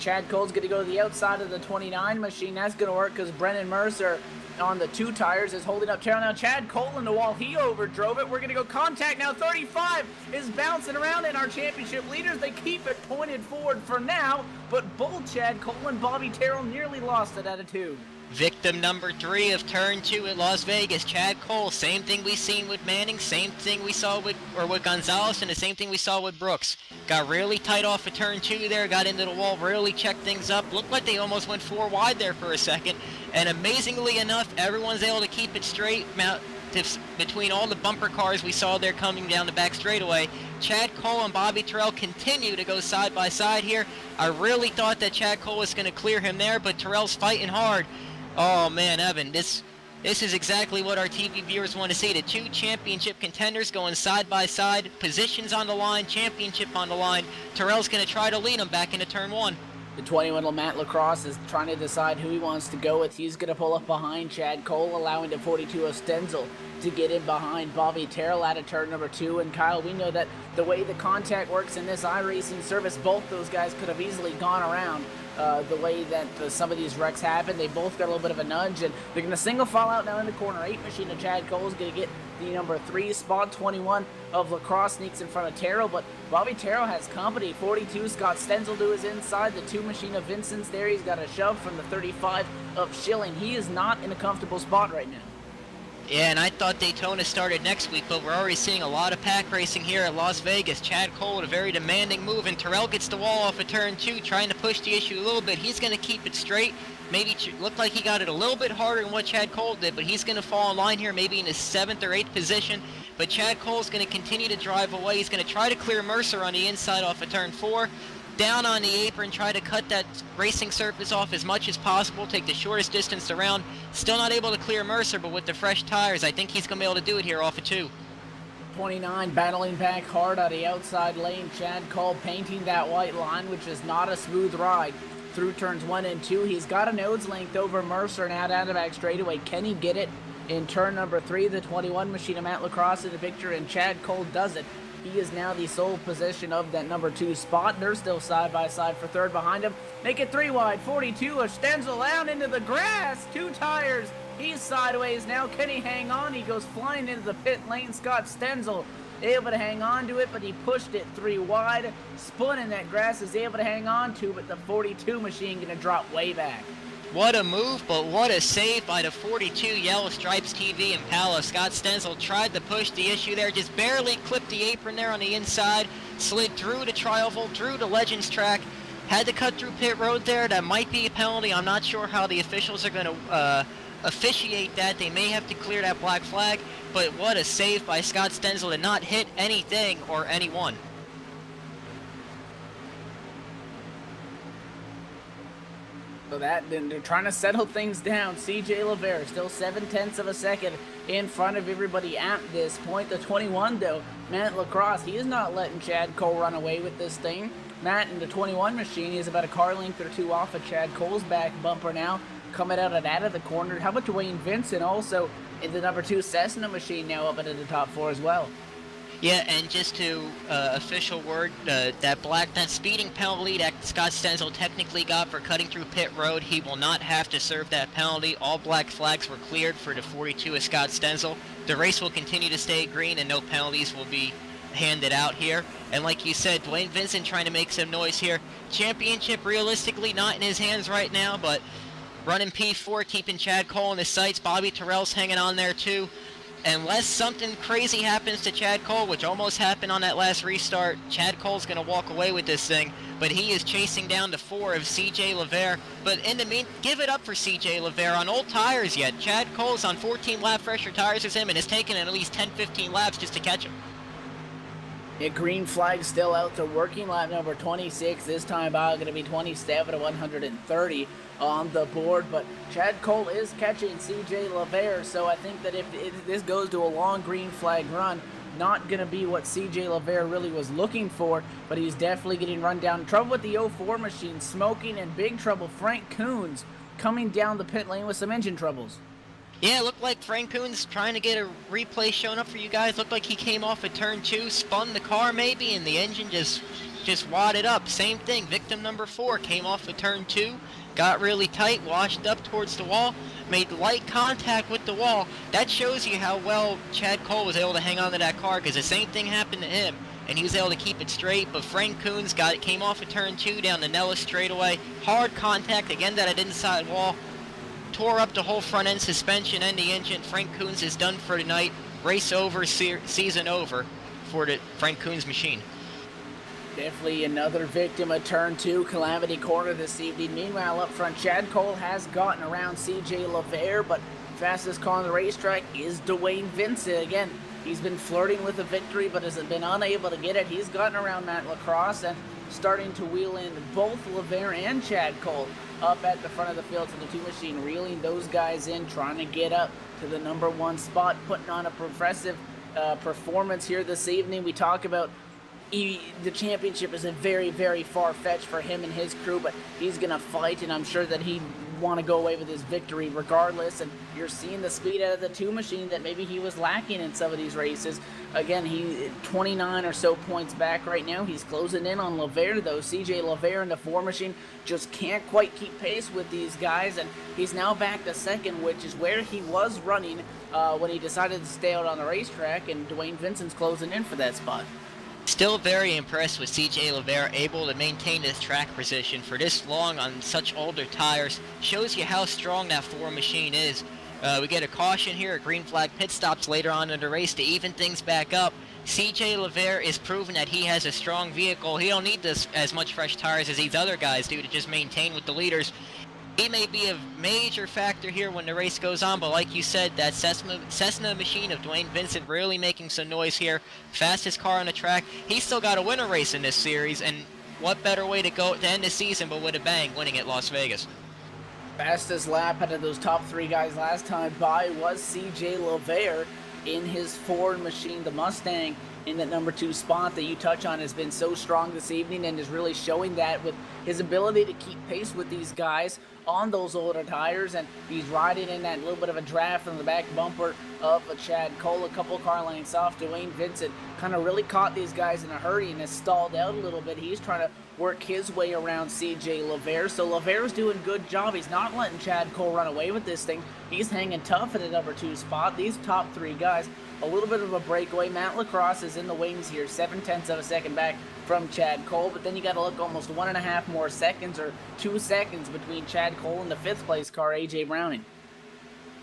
Chad Cole's going to go to the outside of the 29 machine. That's going to work because Brennan Mercer on the 2 tires is holding up Terrell. Now Chad Cole in the wall, he overdrove it. We're going to go contact now. 35 is bouncing around, and our championship leaders, they keep it pointed forward for now, but both Chad Cole and Bobby Terrell nearly lost it at a 2. Victim number 3 of turn 2 at Las Vegas, Chad Cole. Same thing we seen with Manning, same thing we saw with Gonzalez, and the same thing we saw with Brooks. Got really tight off of turn 2 there, got into the wall, really checked things up. Looked like they almost went 4 wide there for a second. And amazingly enough, everyone's able to keep it straight between all the bumper cars we saw there coming down the back straightaway. Chad Cole and Bobby Terrell continue to go side by side here. I really thought that Chad Cole was going to clear him there, but Terrell's fighting hard. Oh man, Evan, this is exactly what our TV viewers want to see. The 2 championship contenders going side by side, positions on the line, championship on the line. Terrell's going to try to lead him back into turn 1. The 21 Matt Lacrosse is trying to decide who he wants to go with. He's going to pull up behind Chad Cole, allowing the 42 of Stenzel to get in behind Bobby Terrell out of turn number 2. And Kyle, we know that the way the contact works in this iRacing service, both those guys could have easily gone around the way that some of these wrecks happen. They both got a little bit of a nudge, and they're going to single file out now in the corner. 8 machine of Chad Cole is going to get the number 3 spot. 21 of Lacrosse sneaks in front of Terrell, but Bobby Terrell has company. 42 Scott Stenzel to his inside. The 2 machine of Vincent's there. He's got a shove from the 35 of Schilling. He is not in a comfortable spot right now. Yeah, and I thought Daytona started next week, but we're already seeing a lot of pack racing here at Las Vegas. Chad Cole with a very demanding move, and Terrell gets the wall off of turn 2, trying to push the issue a little bit. He's going to keep it straight. Maybe looked like he got it a little bit harder than what Chad Cole did, but he's going to fall in line here, maybe in his 7th or 8th position. But Chad Cole's going to continue to drive away. He's going to try to clear Mercer on the inside off of turn 4. Down on the apron, try to cut that racing surface off as much as possible, take the shortest distance around. Still not able to clear Mercer, but with the fresh tires, I think he's going to be able to do it here off of 2. 29 battling back hard on the outside lane. Chad Cole painting that white line, which is not a smooth ride through turns 1 and 2. He's got a nose length over Mercer and out of the back straightaway. Can he get it in turn number 3? The 21 machine of Matt Lacrosse in the picture, and Chad Cole does it. He is now the sole possession of that number 2 spot. They're still side by side for 3rd behind him. Make it 3 wide. 42 of Stenzel out into the grass. 2 tires. He's sideways now. Can he hang on? He goes flying into the pit lane. Scott Stenzel able to hang on to it, but he pushed it 3 wide. Spun in that grass, is able to hang on to, but the 42 machine going to drop way back. What a move, but what a save by the 42 Yellow Stripes TV Impala. Scott Stenzel tried to push the issue there, just barely clipped the apron there on the inside, slid through the Trioval, through the Legends track, had to cut through pit road there. That might be a penalty. I'm not sure how the officials are going to officiate that. They may have to clear that black flag, but what a save by Scott Stenzel to not hit anything or anyone. So that, then they're trying to settle things down. CJ LeVere still 0.7 of a second in front of everybody at this point. The 21, though, Matt Lacrosse, he is not letting Chad Cole run away with this thing. Matt in the 21 machine, he's about a car length or 2 off of Chad Cole's back bumper now, coming out of the corner. How about Wayne Vincent also in the number 2 Cessna machine now up into the top 4 as well? Yeah, and just to official word, that speeding penalty that Scott Stenzel technically got for cutting through pit road, he will not have to serve that penalty. All black flags were cleared for the 42 of Scott Stenzel. The race will continue to stay green and no penalties will be handed out here. And like you said, Dwayne Vincent trying to make some noise here. Championship realistically not in his hands right now, but running P4, keeping Chad Cole in his sights. Bobby Terrell's hanging on there too. unless something crazy happens to Chad Cole, which almost happened on that last restart, Chad Cole's going to walk away with this thing. But he is chasing down the 4 of CJ LeVere. But in the give it up for CJ LeVere on old tires yet. Chad Cole's on 14-lap fresher tires as him, and it's taken at least 10-15 laps just to catch him. Yeah, green flag still out to working lap number 26. This time out going to be 27 to 130 on the board. But Chad Cole is catching CJ LeVere, so I think that if this goes to a long green flag run, not going to be what CJ LeVere really was looking for, but he's definitely getting run down. Trouble with the 04 machine, smoking, and big trouble. Frank Coons coming down the pit lane with some engine troubles. Yeah, it looked like Frank Coons trying to get a replay shown up for you guys. Looked like he came off of turn 2, spun the car maybe, and the engine just wadded up. Same thing, victim number 4 came off of turn 2, got really tight, washed up towards the wall, made light contact with the wall. That shows you how well Chad Cole was able to hang on to that car, because the same thing happened to him, and he was able to keep it straight. But Frank Coons came off of turn 2 down the Nellis straightaway, hard contact again, that inside wall. Tore up the whole front end suspension and the engine. Frank Coons is done for tonight. Race over, season over for the Frank Coons machine. Definitely another victim of turn 2, Calamity Corner this evening. Meanwhile, up front, Chad Cole has gotten around CJ LeVere, but fastest car on the racetrack is Dwayne Vincent. Again, he's been flirting with a victory, but has been unable to get it. He's gotten around Matt Lacrosse and starting to wheel in both LeVere and Chad Cole up at the front of the field to the 2 machine, reeling those guys in, trying to get up to the number 1 spot, putting on a impressive performance here this evening. We talk about the championship is a very, very far-fetched for him and his crew, but he's going to fight, and I'm sure that he want to go away with his victory regardless. And you're seeing the speed out of the 2 machine that maybe he was lacking in some of these races. Again, he 29 or so points back right now. He's closing in on LeVere, though. CJ LeVere in the 4 machine just can't quite keep pace with these guys, and he's now back to second, which is where he was running when he decided to stay out on the racetrack, and Dwayne Vincent's closing in for that spot. Still very impressed with CJ LeVere, able to maintain this track position for this long on such older tires. Shows you how strong that 4 machine is. We get a caution here, a green flag pit stops later on in the race to even things back up. CJ LeVere is proving that he has a strong vehicle. He don't need as much fresh tires as these other guys do to just maintain with the leaders. He may be a major factor here when the race goes on, but like you said, that Cessna machine of Dwayne Vincent really making some noise here. Fastest car on the track. He's still got a winner race in this series, and what better way to end the season but with a bang, winning at Las Vegas. Fastest lap out of those top 3 guys last time by was CJ LeVere in his Ford machine, the Mustang, in that number 2 spot that you touch on has been so strong this evening and is really showing that with his ability to keep pace with these guys on those older tires, and he's riding in that little bit of a draft from the back bumper of a Chad Cole, a couple car lengths off. Dwayne Vincent kind of really caught these guys in a hurry and has stalled out a little bit. He's trying to work his way around CJ LeVere, so LeVere's doing a good job. He's not letting Chad Cole run away with this thing. He's hanging tough at the number 2 spot. These top 3 guys, a little bit of a breakaway. Matt Lacrosse is in the wings here, 0.7 of a second back from Chad Cole, but then you got to look almost 1.5 more seconds or 2 seconds between Chad Cole and the 5th place car, AJ Browning.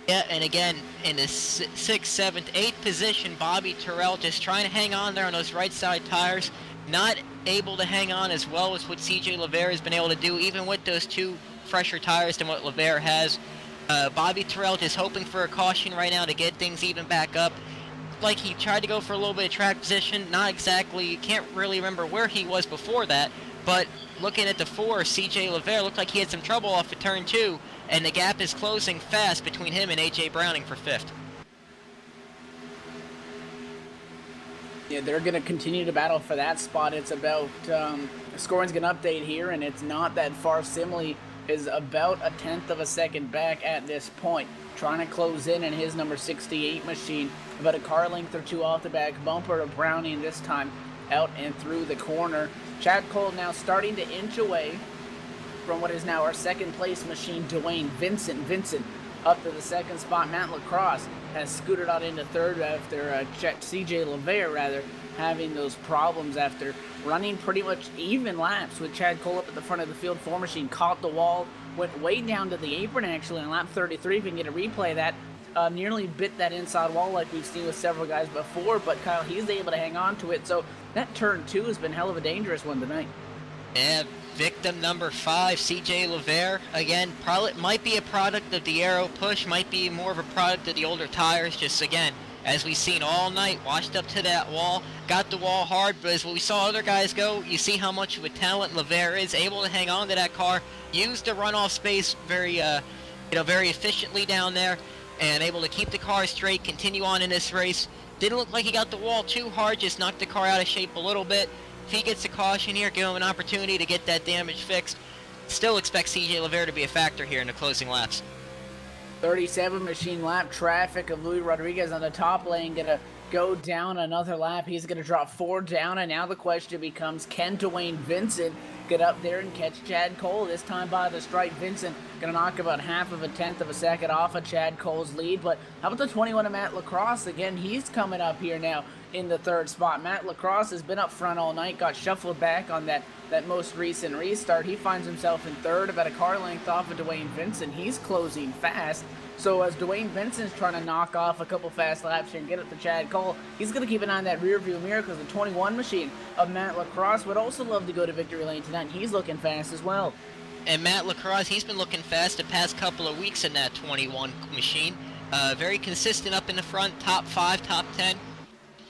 Yeah, and again, in the 6th, 7th, 8th position, Bobby Terrell just trying to hang on there on those right side tires. Not able to hang on as well as what CJ LeVere has been able to do, even with those 2 fresher tires than what LeVere has. Bobby Terrell just hoping for a caution right now to get things even back up. Like he tried to go for a little bit of track position, not exactly, can't really remember where he was before that, but looking at the 4, CJ LeVere looked like he had some trouble off of turn 2, and the gap is closing fast between him and AJ Browning for 5th. Yeah, they're going to continue to battle for that spot. It's about, scoring's going to update here, and it's not that far. Simile is about 1/10 of a second back at this point, trying to close in his number 68 machine, about a car length or 2 off the back bumper of Browning, this time out and through the corner. Chad Cole now starting to inch away from what is now our 2nd place machine, Dwayne Vincent. Vincent up to the 2nd spot. Matt Lacrosse has scooted out into 3rd after CJ LeVere having those problems after running pretty much even laps with Chad Cole up at the front of the field. 4 machine caught the wall, went way down to the apron actually on lap 33. If we can get a replay of that, nearly bit that inside wall like we've seen with several guys before, but Kyle, he's able to hang on to it. So that turn 2 has been hell of a dangerous one tonight. Yeah, victim number 5, CJ Levere. Again, probably might be a product of the aero push, might be more of a product of the older tires. Just again, as we've seen all night, washed up to that wall, got the wall hard, but as we saw other guys go, you see how much of a talent Levere is, able to hang on to that car, use the runoff space very efficiently down there, and able to keep the car straight, continue on in this race. Didn't look like he got the wall too hard, just knocked the car out of shape a little bit. If he gets a caution here, give him an opportunity to get that damage fixed. Still expect CJ Levere to be a factor here in the closing laps. 37 machine lap traffic of Luis Rodriguez on the top lane, gonna go down another lap. He's gonna drop 4 down, and now the question becomes, can Dwayne Vincent get up there and catch Chad Cole? This time by the stripe, Vincent gonna knock about half of a tenth of a second off of Chad Cole's lead. But how about the 21 of Matt Lacrosse? Again, he's coming up here now in the 3rd spot. Matt Lacrosse has been up front all night, got shuffled back on that most recent restart. He finds himself in 3rd, about a car length off of Dwayne Vincent. He's closing fast. So as Dwayne Vincent's trying to knock off a couple fast laps here and get up to Chad Cole, he's going to keep an eye on that rear view mirror, because the 21 machine of Matt Lacrosse would also love to go to victory lane tonight. He's looking fast as well. And Matt Lacrosse, he's been looking fast the past couple of weeks in that 21 machine. Very consistent up in the front, top 5, top 10.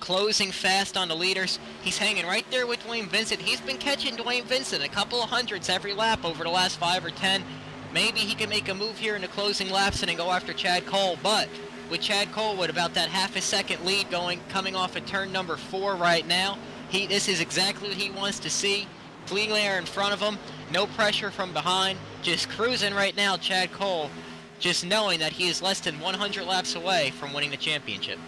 Closing fast on the leaders. He's hanging right there with Dwayne Vincent. He's been catching Dwayne Vincent a couple of hundreds every lap over the last 5 or 10. Maybe he can make a move here in the closing laps and then go after Chad Cole, but with Chad Cole with about that half a second lead coming off of turn number 4 right now, this is exactly what he wants to see. Clean air in front of him, no pressure from behind, just cruising right now, Chad Cole, just knowing that he is less than 100 laps away from winning the championship.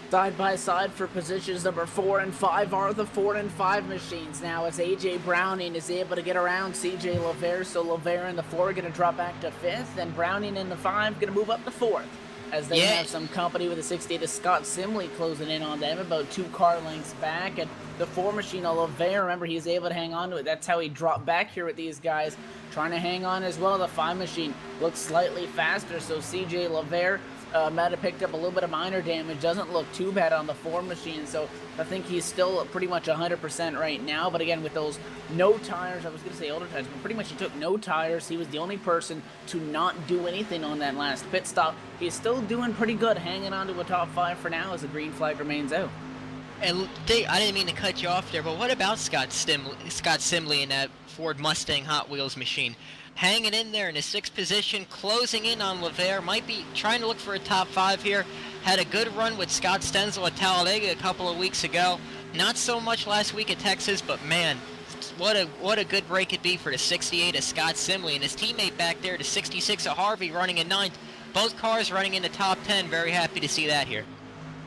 Side by side for positions number 4 and 5 are the 4 and 5 machines. Now as AJ Browning is able to get around CJ Levere, so Levere in the 4 going to drop back to 5th, and Browning in the 5 going to move up to 4th. As they have some company with the 68 of Scott Simley closing in on them, about 2 car lengths back. And the 4 machine of Levere, remember, he's able to hang on to it. That's how he dropped back here with these guys, trying to hang on as well. The 5 machine looks slightly faster, so CJ Levere might have picked up a little bit of minor damage. Doesn't look too bad on the 4 machine, so I think he's still pretty much 100% right now. But again, with those no tires, I was going to say older tires, but pretty much he took no tires. He was the only person to not do anything on that last pit stop. He's still doing pretty good, hanging on to a top 5 for now as the green flag remains out. And I didn't mean to cut you off there, but what about Scott Simley in that Ford Mustang Hot Wheels machine? Hanging in there in the 6th position, closing in on Levere, might be trying to look for a top 5 here. Had a good run with Scott Stenzel at Talladega a couple of weeks ago. Not so much last week at Texas, but man, what a good break it'd be for the 68 of Scott Simley and his teammate back there, the 66 of Harvey, running in 9th. Both cars running in the top 10. Very happy to see that here.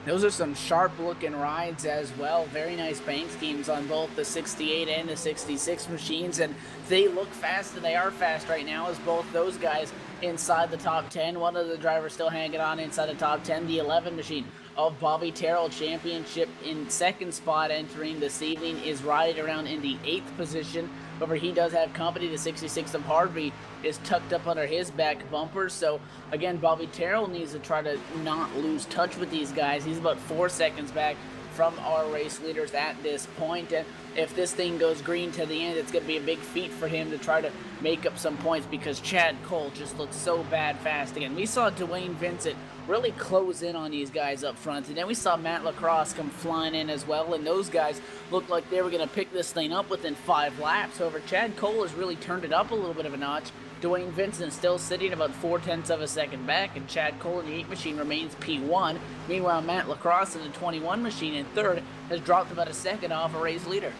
Those are some sharp-looking rides as well. Very nice bank schemes on both the 68 and the 66 machines, and they look fast, and they are fast right now as both those guys inside the top 10. One of the drivers still hanging on inside the top 10. The 11 machine of Bobby Terrell, championship in 2nd spot entering this evening, is riding around in the 8th position. However, he does have company. The 66 of Harvey is tucked up under his back bumper. So, again, Bobby Terrell needs to try to not lose touch with these guys. He's about 4 seconds back from our race leaders at this point. And if this thing goes green to the end, it's going to be a big feat for him to try to make up some points, because Chad Cole just looks so bad fast again. We saw Dwayne Vincent really close in on these guys up front, and then we saw Matt Lacrosse come flying in as well, and those guys looked like they were going to pick this thing up within 5 laps. However, Chad Cole has really turned it up a little bit of a notch. Dwayne Vincent still sitting about 0.4 of a second back, and Chad Cole in the 8 machine remains P1. Meanwhile, Matt Lacrosse in the 21 machine in 3rd has dropped about a second off a race leader.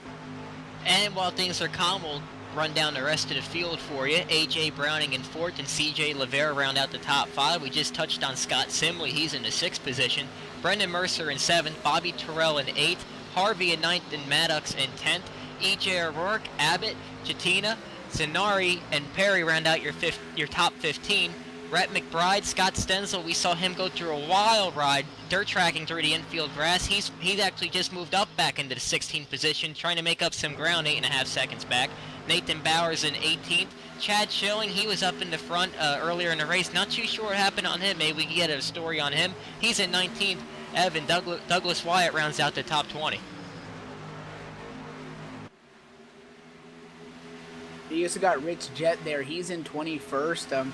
And while things are calm, we'll run down the rest of the field for you. AJ Browning in 4th and CJ Levere round out the top 5. We just touched on Scott Simley. He's in the 6th position. Brendan Mercer in 7th. Bobby Terrell in 8th. Harvey in 9th and Maddox in 10th. EJ O'Rourke, Abbott, Chatina, Zanari, and Perry round out your top 15. Rhett McBride, Scott Stenzel, we saw him go through a wild ride, dirt tracking through the infield grass. He's actually just moved up back into the 16th position, trying to make up some ground, 8.5 seconds back. Nathan Bowers in 18th. Chad Schilling, he was up in the front earlier in the race. Not too sure what happened on him. Maybe we can get a story on him. He's in 19th. Evan Douglas Wyatt rounds out the top 20. You also got Rich Jett there. He's in 21st.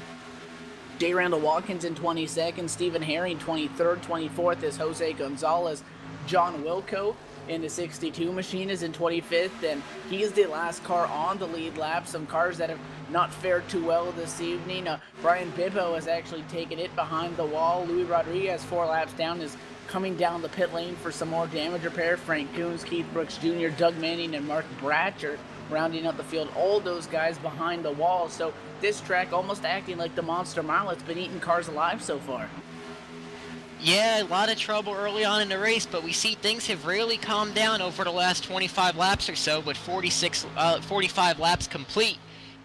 J. Randall Watkins in 22nd. Stephen Herring 23rd. 24th is Jose Gonzalez. John Wilco in the 62 machine is in 25th, and he is the last car on the lead lap. Some cars that have not fared too well this evening. Brian Bibbo has actually taken it behind the wall. Louis Rodriguez, 4 laps down, is coming down the pit lane for some more damage repair. Frank Coons, Keith Brooks Jr., Doug Manning, and Mark Bratcher rounding out the field. All those guys behind the wall. So this track almost acting like the Monster Mile. It's been eating cars alive so far. Yeah, a lot of trouble early on in the race, but we see things have really calmed down over the last 25 laps or so, with 45 laps complete.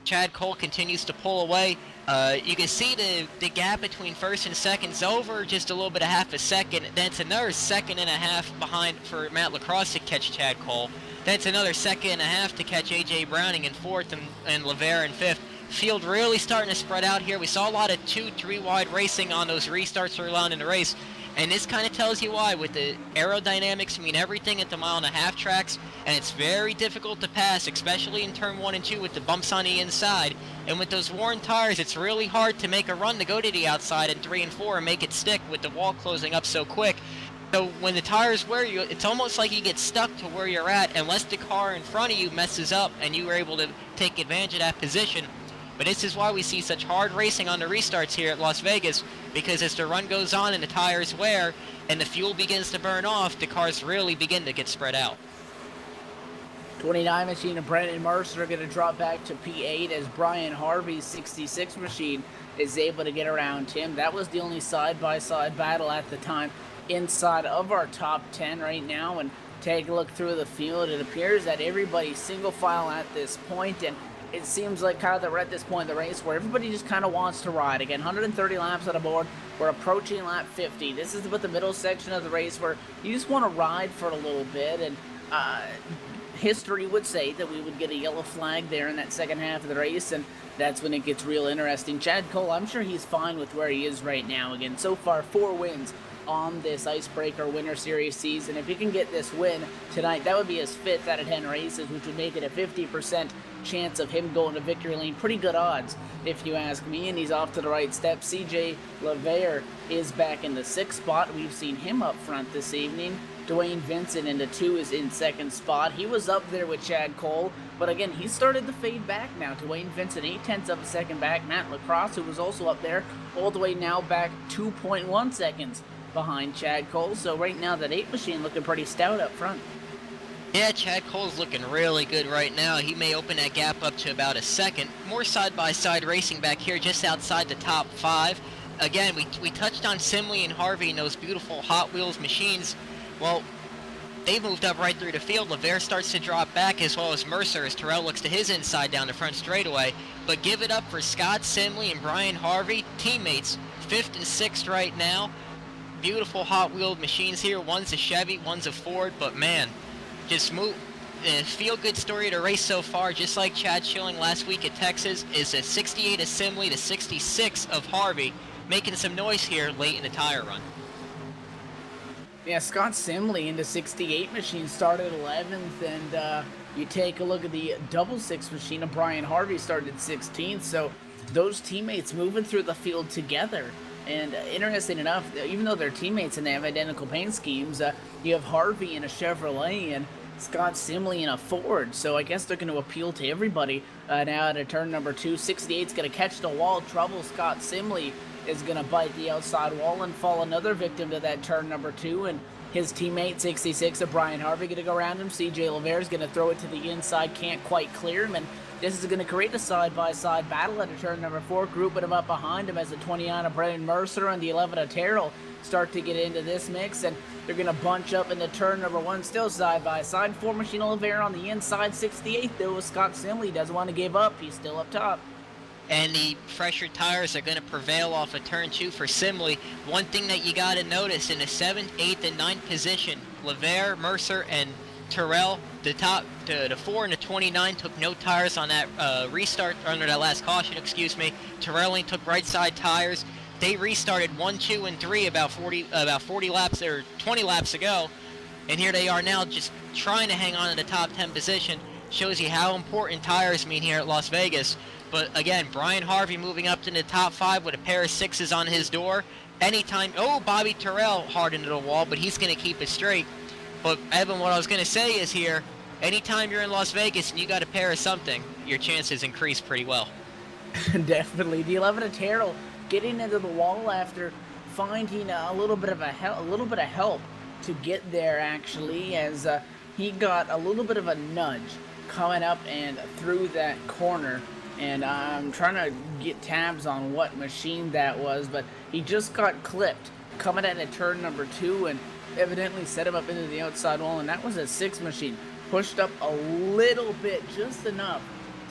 Chad Cole continues to pull away. You can see the gap between first and second's over just a little bit of half a second. Then it's another second and a half behind for Matt Lacrosse to catch Chad Cole. Then it's another second and a half to catch A.J. Browning in 4th and LeVere in 5th. Field really starting to spread out here. We saw a lot of 2-3 wide racing on those restarts early on in the race, and this kind of tells you why. With the aerodynamics, I mean everything at the 1.5 tracks, and it's very difficult to pass, especially in turn 1 and 2 with the bumps on the inside. And with those worn tires, it's really hard to make a run to go to the outside in 3 and 4 and make it stick with the wall closing up so quick. So when the tires wear you, it's almost like you get stuck to where you're at unless the car in front of you messes up and you were able to take advantage of that position. But this is why we see such hard racing on the restarts here at Las Vegas, because as the run goes on and the tires wear and the fuel begins to burn off, the cars really begin to get spread out. 29 machine of Brandon Mercer are going to drop back to P8 as Brian Harvey's 66 machine is able to get around him. That was the only side-by-side battle at the time inside of our top 10 right now. And take a look through the field. It appears that everybody's single file at this point, and it seems like kind of that we're at this point in the race where everybody just kind of wants to ride. Again, 130 laps on the board. We're approaching lap 50. This is about the middle section of the race where you just want to ride for a little bit. And history would say that we would get a yellow flag there in that second half of the race, and that's when it gets real interesting. Chad Cole, I'm sure he's fine with where he is right now. Again, so far 4 wins on this Icebreaker Winter Series season. If he can get this win tonight, that would be his 5th out of 10 races, which would make it a 50% chance of him going to victory lane. Pretty good odds, if you ask me, and he's off to the right step. CJ LeVere is back in the 6th spot. We've seen him up front this evening. Dwayne Vincent in the 2 is in 2nd spot. He was up there with Chad Cole, but again, he started to fade back now. Dwayne Vincent, 0.8 of a second back. Matt Lacrosse, who was also up there, all the way now back 2.1 seconds behind Chad Cole. So right now, that 8 machine looking pretty stout up front. Yeah, Chad Cole's looking really good right now. He may open that gap up to about a second. More side-by-side racing back here just outside the top 5. Again, we touched on Simley and Harvey and those beautiful Hot Wheels machines. Well, they moved up right through the field. LeVere starts to drop back, as well as Mercer, as Terrell looks to his inside down the front straightaway. But give it up for Scott Simley and Brian Harvey, teammates, 5th and 6th right now. Beautiful Hot Wheel machines here. One's a Chevy, one's a Ford, but man, just move. Feel-good story of the race so far, just like Chad Schilling last week at Texas, is a 68 of Simley to 66 of Harvey, making some noise here late in the tire run. Yeah, Scott Simley in the 68 machine started 11th, and you take a look at the double 6 machine of Brian Harvey started 16th, so those teammates moving through the field together. And interesting enough, even though they're teammates and they have identical paint schemes, you have Harvey in a Chevrolet and Scott Simley in a Ford. So I guess they're going to appeal to everybody now at turn number 2. 68's going to catch the wall, trouble Scott Simley is going to bite the outside wall and fall another victim to that turn number 2. And his teammate, 66 of Brian Harvey, going to go around him. CJ LeVere is going to throw it to the inside, can't quite clear him. And this is going to create a side-by-side battle at turn number 4, grouping him up behind him as the 29 of Brendan Mercer and the 11 of Terrell start to get into this mix. And they're going to bunch up into turn number 1, still side-by-side. 4 machine LeVere on the inside. 68, though, with Scott Simley. Doesn't want to give up. He's still up top. and the fresher tires are going to prevail off of turn 2 for Simley. One thing that you got to notice, in the 7th, 8th, and 9th position, Levere, Mercer, and Terrell, the 4 and the 29 took no tires on that restart, under that last caution, excuse me. Terrell only took right side tires. They restarted 1, 2, and 3 about 40 laps, or 20 laps ago, and here they are now just trying to hang on to the top 10 position. Shows you how important tires mean here at Las Vegas. But again, Brian Harvey moving up to the top 5 with a pair of 6s on his door. Anytime, Bobby Terrell hard into the wall, but he's going to keep it straight. But Evan, what I was going to say is here, anytime you're in Las Vegas and you got a pair of something, your chances increase pretty well. Definitely. The 11 of Terrell getting into the wall after finding a little bit of help to get there, actually, as he got a little bit of a nudge coming up and through that corner. And I'm trying to get tabs on what machine that was, but he just got clipped coming at a turn number 2 and evidently set him up into the outside wall, and that was a 6 machine. Pushed up a little bit, just enough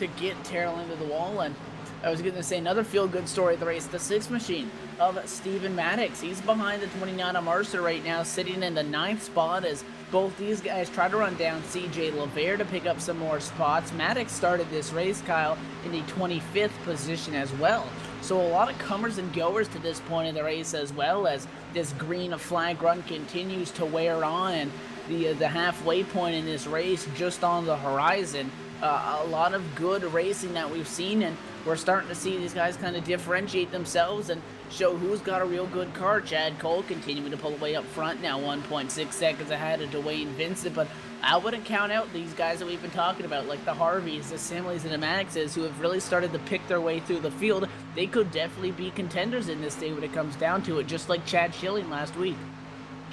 to get Terrell into the wall. And I was going to say another feel-good story of the race, the 6 machine of Stephen Maddox. He's behind the 29 of Mercer right now, sitting in the 9th spot as both these guys try to run down CJ Levere to pick up some more spots. Maddox started this race, Kyle, in the 25th position as well. So a lot of comers and goers to this point in the race, as well as this green flag run continues to wear on, and the halfway point in this race just on the horizon. A lot of good racing that we've seen, and we're starting to see these guys kind of differentiate themselves and show who's got a real good car. Chad Cole continuing to pull away up front now, 1.6 seconds ahead of Dwayne Vincent, but I wouldn't count out these guys that we've been talking about, like the Harveys, the Simleys, and the Maddoxes, who have really started to pick their way through the field. They could definitely be contenders in this day when it comes down to it, just like Chad Schilling last week.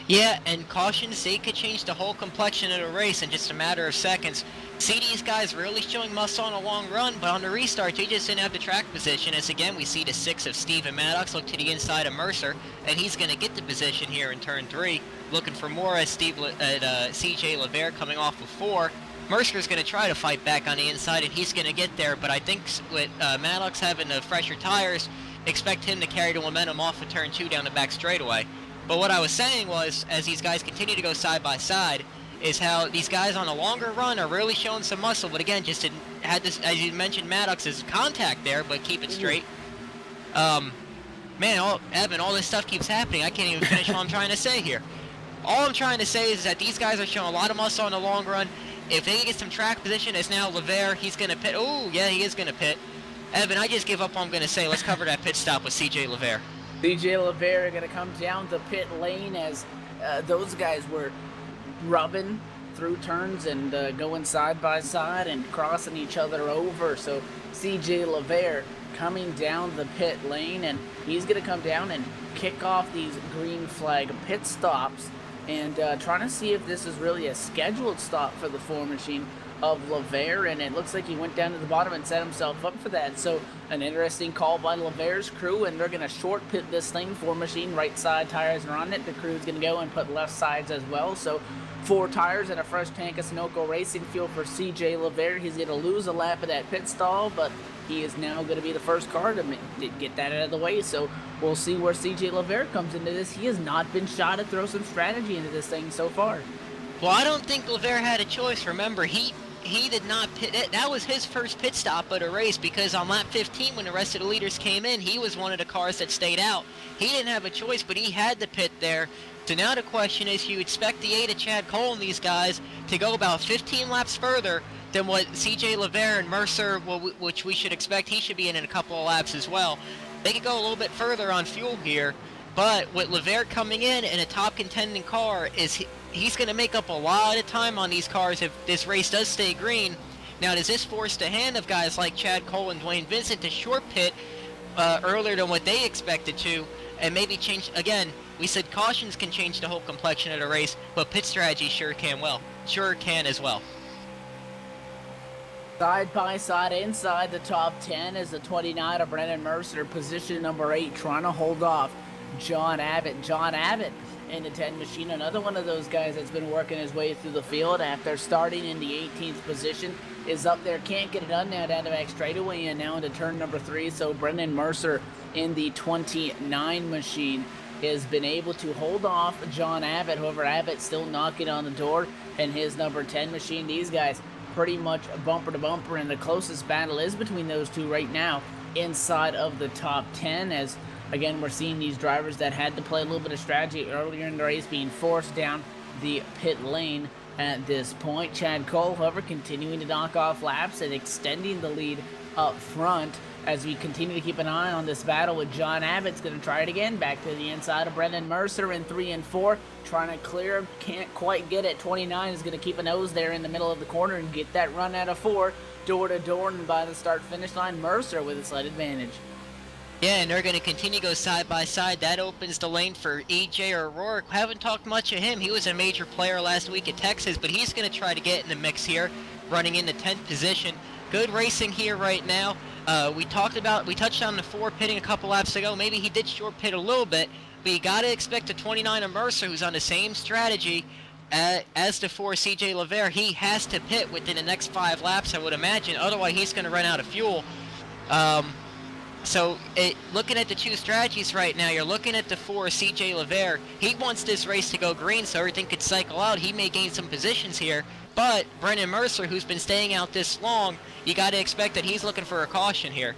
Yeah, and cautions, they could change the whole complexion of the race in just a matter of seconds. See these guys really showing muscle on a long run, but on the restart, they just didn't have the track position. As again, we see the 6 of Stephen Maddox look to the inside of Mercer, and he's going to get the position here in turn 3. Looking for more as CJ Levere coming off of 4. Mercer's going to try to fight back on the inside, and he's going to get there, but I think with Maddox having the fresher tires, expect him to carry the momentum off of turn 2 down the back straightaway. But what I was saying was, as these guys continue to go side by side, is how these guys on a longer run are really showing some muscle. But again, just had this, as you mentioned, Maddox's contact there, but keep it straight. Man, Evan, all this stuff keeps happening. I can't even finish what I'm trying to say here. All I'm trying to say is that these guys are showing a lot of muscle on the long run. If they get some track position, it's now Levere. He's going to pit. Oh, yeah, he is going to pit. Evan, I just give up what I'm going to say. Let's cover that pit stop with CJ Levere. CJ Levere are going to come down the pit lane as those guys were rubbing through turns and going side by side and crossing each other over. So CJ Levere coming down the pit lane, and he's going to come down and kick off these green flag pit stops and trying to see if this is really a scheduled stop for the 4 machine of Levere, and it looks like he went down to the bottom and set himself up for that. So an interesting call by Levere's crew, and they're going to short pit this thing. 4 machine, right side tires are on it. The crew's going to go and put left sides as well. So 4 tires and a fresh tank of Sunoco racing fuel for CJ Levere. He's going to lose a lap of that pit stall, but he is now going to be the first car to get that out of the way. So we'll see where CJ Levere comes into this. He has not been shy to throw some strategy into this thing so far. Well, I don't think Levere had a choice. Remember, he did not pit. That was his first pit stop of the race, because on lap 15, when the rest of the leaders came in, he was one of the cars that stayed out. He didn't have a choice, but he had to pit there. So now the question is, you expect the 8 of Chad Cole and these guys to go about 15 laps further than what CJ Levere and Mercer, which we should expect he should be in a couple of laps as well. They could go a little bit further on fuel here, but with Levere coming in a top contending car, he's going to make up a lot of time on these cars if this race does stay green. Now, does this force the hand of guys like Chad Cole and Dwayne Vincent to short pit earlier than what they expected to, and maybe change, again, we said cautions can change the whole complexion of the race, but pit strategy sure can as well. Side by side inside the top 10 is the 29 of Brennan Mercer, position number 8, trying to hold off John Abbott. John Abbott in the 10 machine, another one of those guys that's been working his way through the field after starting in the 18th position, is up there. Can't get it done now down the back straightaway and now into turn number 3. So Brendan Mercer in the 29 machine has been able to hold off John Abbott. However, Abbott still knocking on the door in his number 10 machine. These guys pretty much bumper to bumper, and the closest battle is between those two right now inside of the top 10, as again we're seeing these drivers that had to play a little bit of strategy earlier in the race being forced down the pit lane at this point. Chad Cole, however, continuing to knock off laps and extending the lead up front as we continue to keep an eye on this battle with John Abbott's going to try it again. Back to the inside of Brendan Mercer in 3 and 4. Trying to clear, can't quite get it. 29 is going to keep a nose there in the middle of the corner and get that run out of 4. Door to door, and by the start-finish line, Mercer with a slight advantage. Yeah, and they're going to continue to go side by side. That opens the lane for EJ O'Rourke. Haven't talked much of him. He was a major player last week at Texas, but he's going to try to get in the mix here, running in the 10th position. Good racing here right now. We touched on the 4 pitting a couple laps ago. Maybe he did short pit a little bit, but you got to expect a 29 of Mercer, who's on the same strategy as the 4 CJ LeVere. He has to pit within the next 5 laps, I would imagine. Otherwise, he's going to run out of fuel. So, looking at the 2 strategies right now, you're looking at the 4 CJ LeVere. He wants this race to go green so everything could cycle out. He may gain some positions here. But Brendan Mercer, who's been staying out this long, you got to expect that he's looking for a caution here.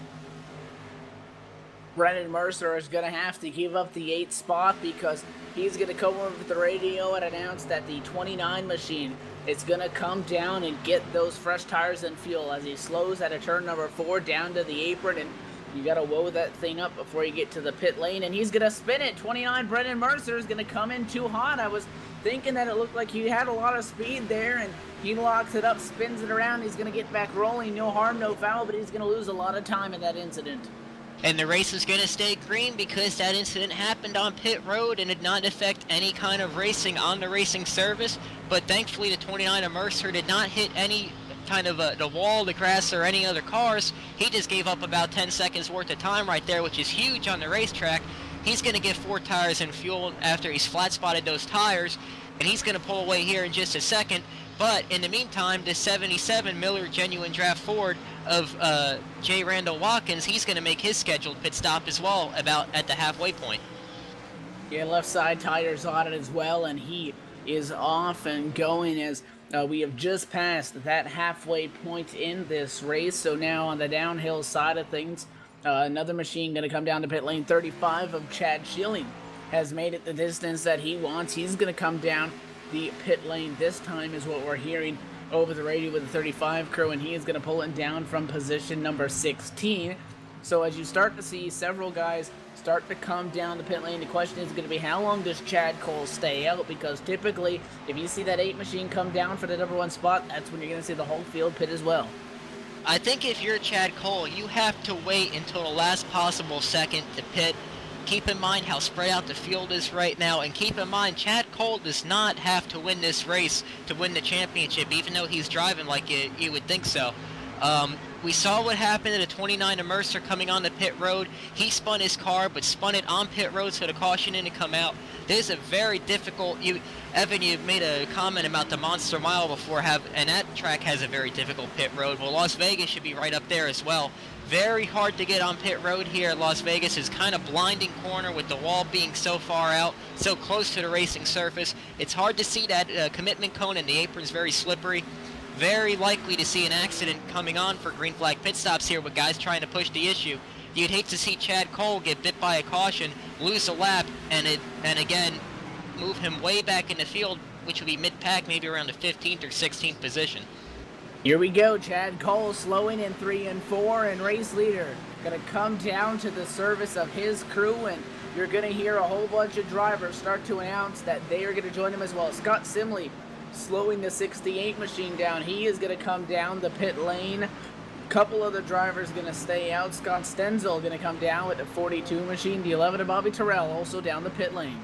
Brendan Mercer is going to have to give up the 8th spot because he's going to come over to the radio and announce that the 29 machine is going to come down and get those fresh tires and fuel as he slows at a turn number 4 down to the apron, and you got to woe that thing up before you get to the pit lane, and he's going to spin it. 29 Brendan Mercer is going to come in too hot. I was thinking that it looked like he had a lot of speed there, and he locks it up, spins it around. He's going to get back rolling. No harm, no foul, but he's going to lose a lot of time in that incident. And the race is going to stay green because that incident happened on pit road and did not affect any kind of racing on the racing service. But thankfully, the 29 of Mercer did not hit any kind of the wall, the grass, or any other cars. He just gave up about 10 seconds worth of time right there, which is huge on the racetrack. He's going to get 4 tires and fuel after he's flat spotted those tires, and he's going to pull away here in just a second. But in the meantime, the 77 Miller Genuine Draft Ford of J. Randall Watkins, he's going to make his scheduled pit stop as well, about at the halfway point. Yeah, left side tires on it as well, and he is off and going as we have just passed that halfway point in this race. So now on the downhill side of things, another machine going to come down to pit lane. 35 of Chad Schilling has made it the distance that he wants. He's going to come down the pit lane this time is what we're hearing over the radio with the 35 crew, and he is going to pull it down from position number 16. So as you start to see several guys start to come down the pit lane, the question is going to be how long does Chad Cole stay out, because typically if you see that 8 machine come down for the number 1 spot, that's when you're going to see the whole field pit as well. I think if you're Chad Cole, you have to wait until the last possible second to pit. Keep in mind how spread out the field is right now, and keep in mind Chad Cole does not have to win this race to win the championship, even though he's driving like you would think so. We saw what happened to the 29 of Mercer coming on the pit road. He spun his car, but spun it on pit road so the caution didn't come out. This is a very difficult... Evan, you made a comment about the Monster Mile before, and that track has a very difficult pit road. Well, Las Vegas should be right up there as well. Very hard to get on pit road here. Las Vegas is kind of blinding corner with the wall being so far out, so close to the racing surface. It's hard to see that commitment cone, and the apron's very slippery. Very likely to see an accident coming on for green flag pit stops here with guys trying to push the issue. You'd hate to see Chad Cole get bit by a caution, lose a lap, and again move him way back in the field, which would be mid-pack, maybe around the 15th or 16th position. Here we go, Chad Cole slowing in 3 and 4, and race leader going to come down to the service of his crew, and you're going to hear a whole bunch of drivers start to announce that they are going to join him as well. Scott Simley slowing the 68 machine down. He is going to come down the pit lane. Couple other drivers going to stay out. Scott Stenzel going to come down with the 42 machine. The 11 of Bobby Terrell also down the pit lane.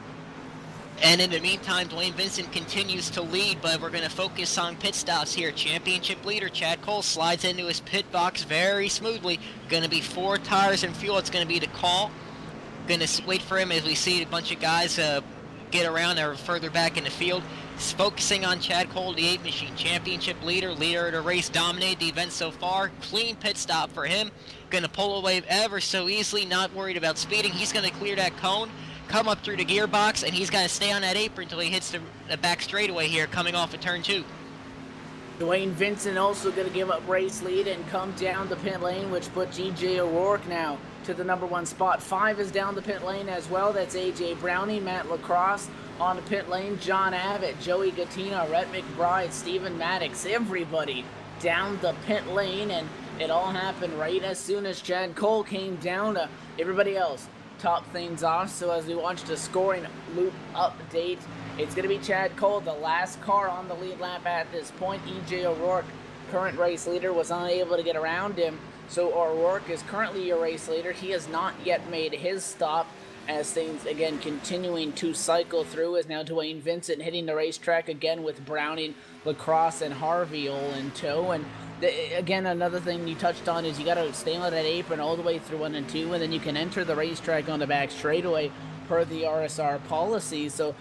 And in the meantime, Dwayne Vincent continues to lead, but we're going to focus on pit stops here. Championship leader Chad Cole slides into his pit box very smoothly. Going to be 4 tires and fuel. It's going to be the call. Going to wait for him as we see a bunch of guys get around that are further back in the field. Focusing on Chad Cole, the 8 Machine Championship leader of the race, dominated the event so far. Clean pit stop for him. Gonna pull away ever so easily, not worried about speeding. He's gonna clear that cone, come up through the gearbox, and he's gotta stay on that apron until he hits the back straightaway here, coming off of turn 2. Dwayne Vincent also going to give up race lead and come down the pit lane, which puts EJ O'Rourke now to the number 1 spot. 5 is down the pit lane as well. That's AJ Browning, Matt Lacrosse on the pit lane, John Abbott, Joey Gattina, Rhett McBride, Stephen Maddox, everybody down the pit lane, and it all happened right as soon as Chad Cole came down to everybody else top things off. So as we watch the scoring loop update, it's going to be Chad Cole, the last car on the lead lap at this point. EJ O'Rourke, current race leader, was unable to get around him. So O'Rourke is currently your race leader. He has not yet made his stop as things, again, continuing to cycle through. Is now Dwayne Vincent hitting the racetrack again with Browning, Lacrosse, and Harvey all in tow. And again, another thing you touched on is you got to stay on that apron all the way through 1 and 2, and then you can enter the racetrack on the back straightaway per the RSR policy. So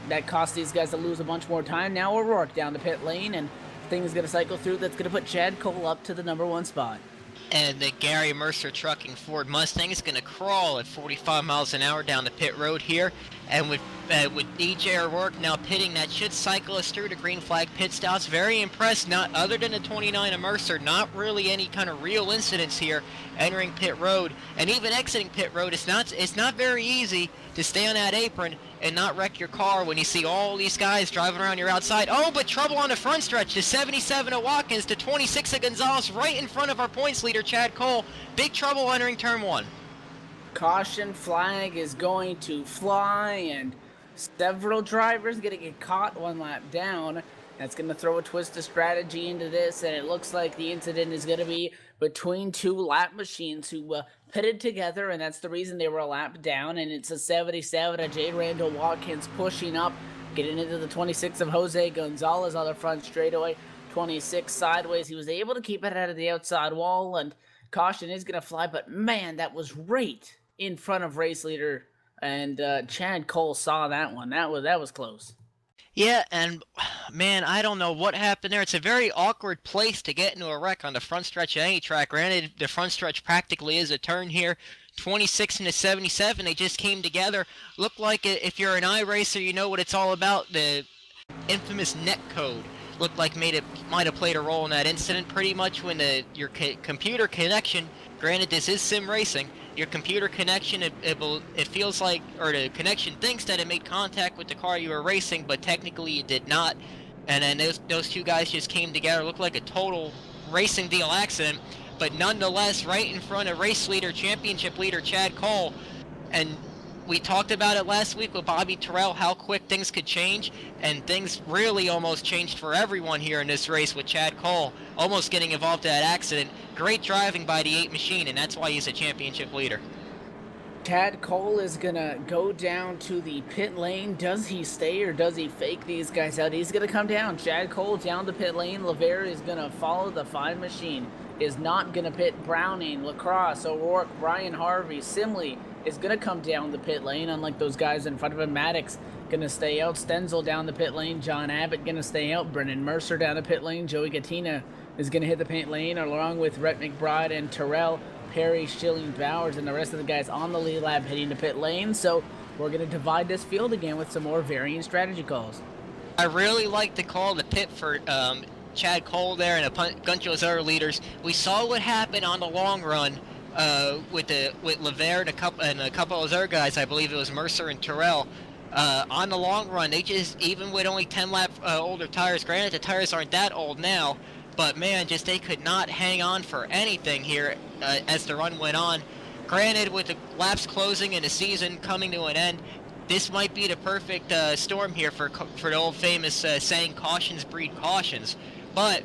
that cost these guys to lose a bunch more time. Now O'Rourke down the pit lane, and things going to cycle through. That's going to put Chad Cole up to the number 1 spot. And the Gary Mercer Trucking Ford Mustang is going to crawl at 45 miles an hour down the pit road here. And with EJ O'Rourke now pitting, that should cycle us through the green flag pit stops. Very impressed, not other than the 29 of Mercer, not really any kind of real incidents here entering pit road. And even exiting pit road, it's not very easy to stay on that apron and not wreck your car when you see all these guys driving around your outside. Oh, but trouble on the front stretch. The 77 of Watkins, the 26 of Gonzalez, right in front of our points leader, Chad Cole. Big trouble entering turn 1. Caution flag is going to fly, and several drivers going to get caught 1 lap down. That's going to throw a twist of strategy into this, and it looks like the incident is going to be between 2 lap machines who pitted together, and that's the reason they were a lap down. And it's a 77 of J. Randall Watkins pushing up, getting into the 26 of Jose Gonzalez on the front straightaway. 26 sideways. He was able to keep it out of the outside wall, and caution is going to fly, but man, that was right in front of race leader, and Chad Cole saw that one. That was close. Yeah, and man, I don't know what happened there. It's a very awkward place to get into a wreck on the front stretch of any track. Granted, the front stretch practically is a turn here. 26 and a 77, they just came together. Looked like if you're an iRacer, you know what it's all about. The infamous net code looked like might have played a role in that incident. Pretty much when your computer connection, granted this is sim racing, your computer connection, it feels like, or the connection thinks that it made contact with the car you were racing, but technically it did not. And then those 2 guys just came together. Looked like a total racing deal accident, but nonetheless, right in front of race leader, championship leader Chad Cole. And we talked about it last week with Bobby Terrell, how quick things could change, and things really almost changed for everyone here in this race with Chad Cole almost getting involved in that accident. Great driving by the 8 Machine, and that's why he's a championship leader. Chad Cole is going to go down to the pit lane. Does he stay or does he fake these guys out? He's going to come down. Chad Cole down the pit lane. Lavere is going to follow the 5 Machine. Is not going to pit. Browning, Lacrosse, O'Rourke, Brian Harvey, Simley is going to come down the pit lane, unlike those guys in front of him. Maddox going to stay out. Stenzel down the pit lane. John Abbott going to stay out. Brennan Mercer down the pit lane. Joey Gattina is going to hit the pit lane, along with Rhett McBride and Terrell, Perry, Schilling, Bowers, and the rest of the guys on the lead lap hitting the pit lane. So we're going to divide this field again with some more varying strategy calls. I really like the call to pit for Chad Cole there and a bunch of those other leaders. We saw what happened on the long run with Lavere and a couple of those other guys. I believe it was Mercer and Terrell. On the long run, they just, even with only 10 lap older tires, granted the tires aren't that old now, but man, just they could not hang on for anything here as the run went on. Granted, with the laps closing and the season coming to an end, this might be the perfect storm here for the old famous saying, cautions breed cautions. But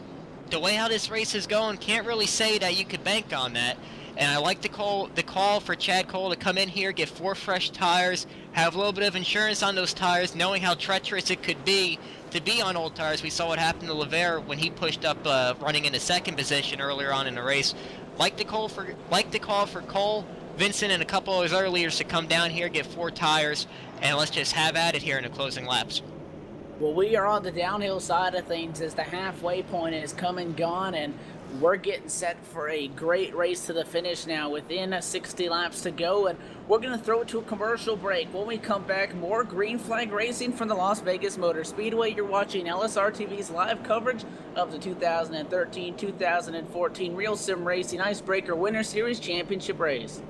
the way how this race is going, can't really say that you could bank on that. And I like the call for Chad Cole to come in here, get 4 fresh tires, have a little bit of insurance on those tires, knowing how treacherous it could be to be on old tires. We saw what happened to Lavere when he pushed up running in the 2nd position earlier on in the race. Like the call for Cole, Vincent, and a couple of his other leaders to come down here, get 4 tires, and let's just have at it here in the closing laps. Well, we are on the downhill side of things as the halfway point is come and gone, and we're getting set for a great race to the finish now. Within 60 laps to go, and we're going to throw it to a commercial break. When we come back, more green flag racing from the Las Vegas Motor Speedway. You're watching LSRTV's live coverage of the 2013-2014 Real Sim Racing Icebreaker Winter Series Championship race.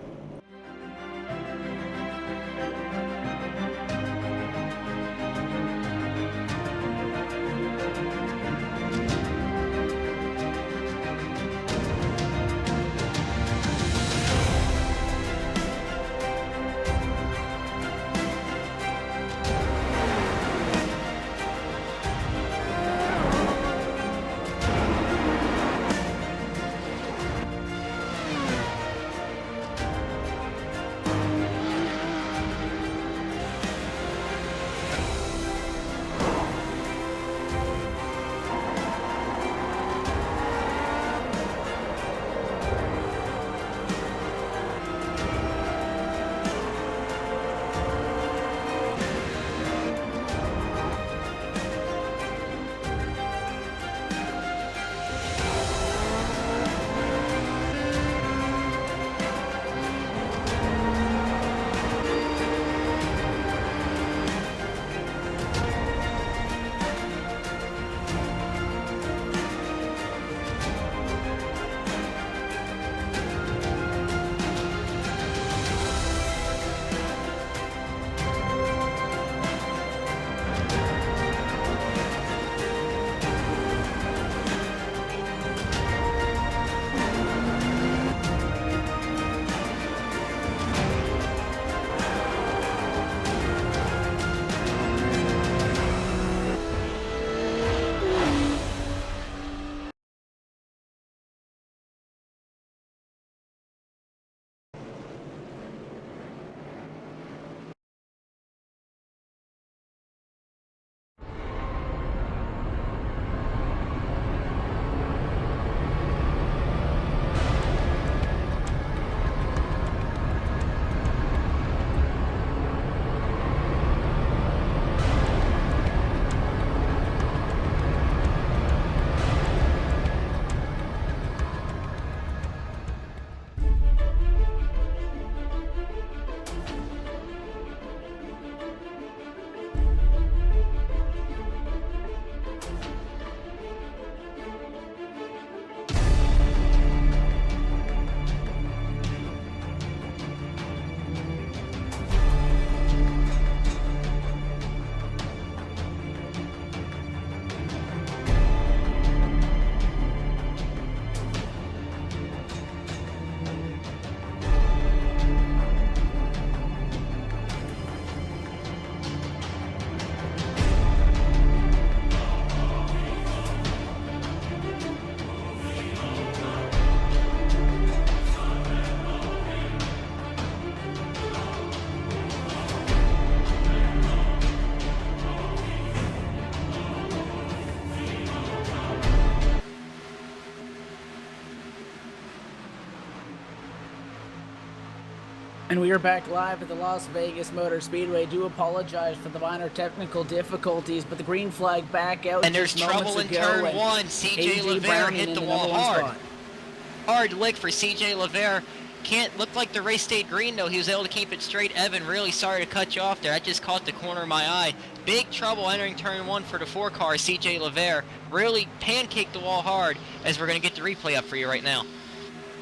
And we are back live at the Las Vegas Motor Speedway. Do apologize for the minor technical difficulties, but the green flag back out. And there's trouble in turn one. CJ Lavere hit the wall hard. Hard lick for CJ Lavere. Can't look like the race stayed green though. He was able to keep it straight. Evan, really sorry to cut you off there. I just caught the corner of my eye. Big trouble entering turn one for the 4 car, CJ Lavere. Really pancaked the wall hard, as we're going to get the replay up for you right now.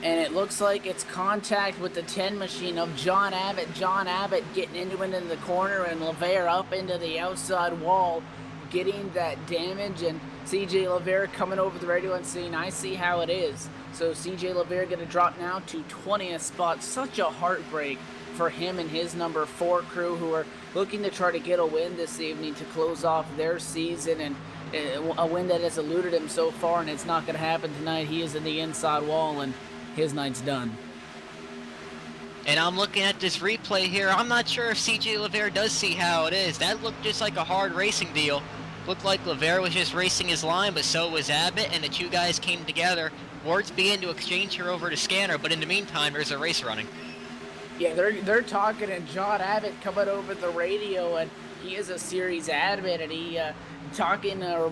And it looks like it's contact with the 10 machine of John Abbott. John Abbott getting into it in the corner, and Lavere up into the outside wall, getting that damage. And CJ Lavere coming over the radio and saying, "I see how it is." So CJ Lavere going to drop now to 20th spot. Such a heartbreak for him and his number 4 crew, who are looking to try to get a win this evening to close off their season, and a win that has eluded him so far, and it's not going to happen tonight. He is in the inside wall, and his night's done. And I'm looking at this replay here. I'm not sure if CJ Lavere does see how it is. That looked just like a hard racing deal. Looked like Lavere was just racing his line, but so was Abbott, and the two guys came together. Words began to exchange here over the scanner, but in the meantime, there's a race running. Yeah, they're talking, and John Abbott coming over the radio, and he is a series admin, and he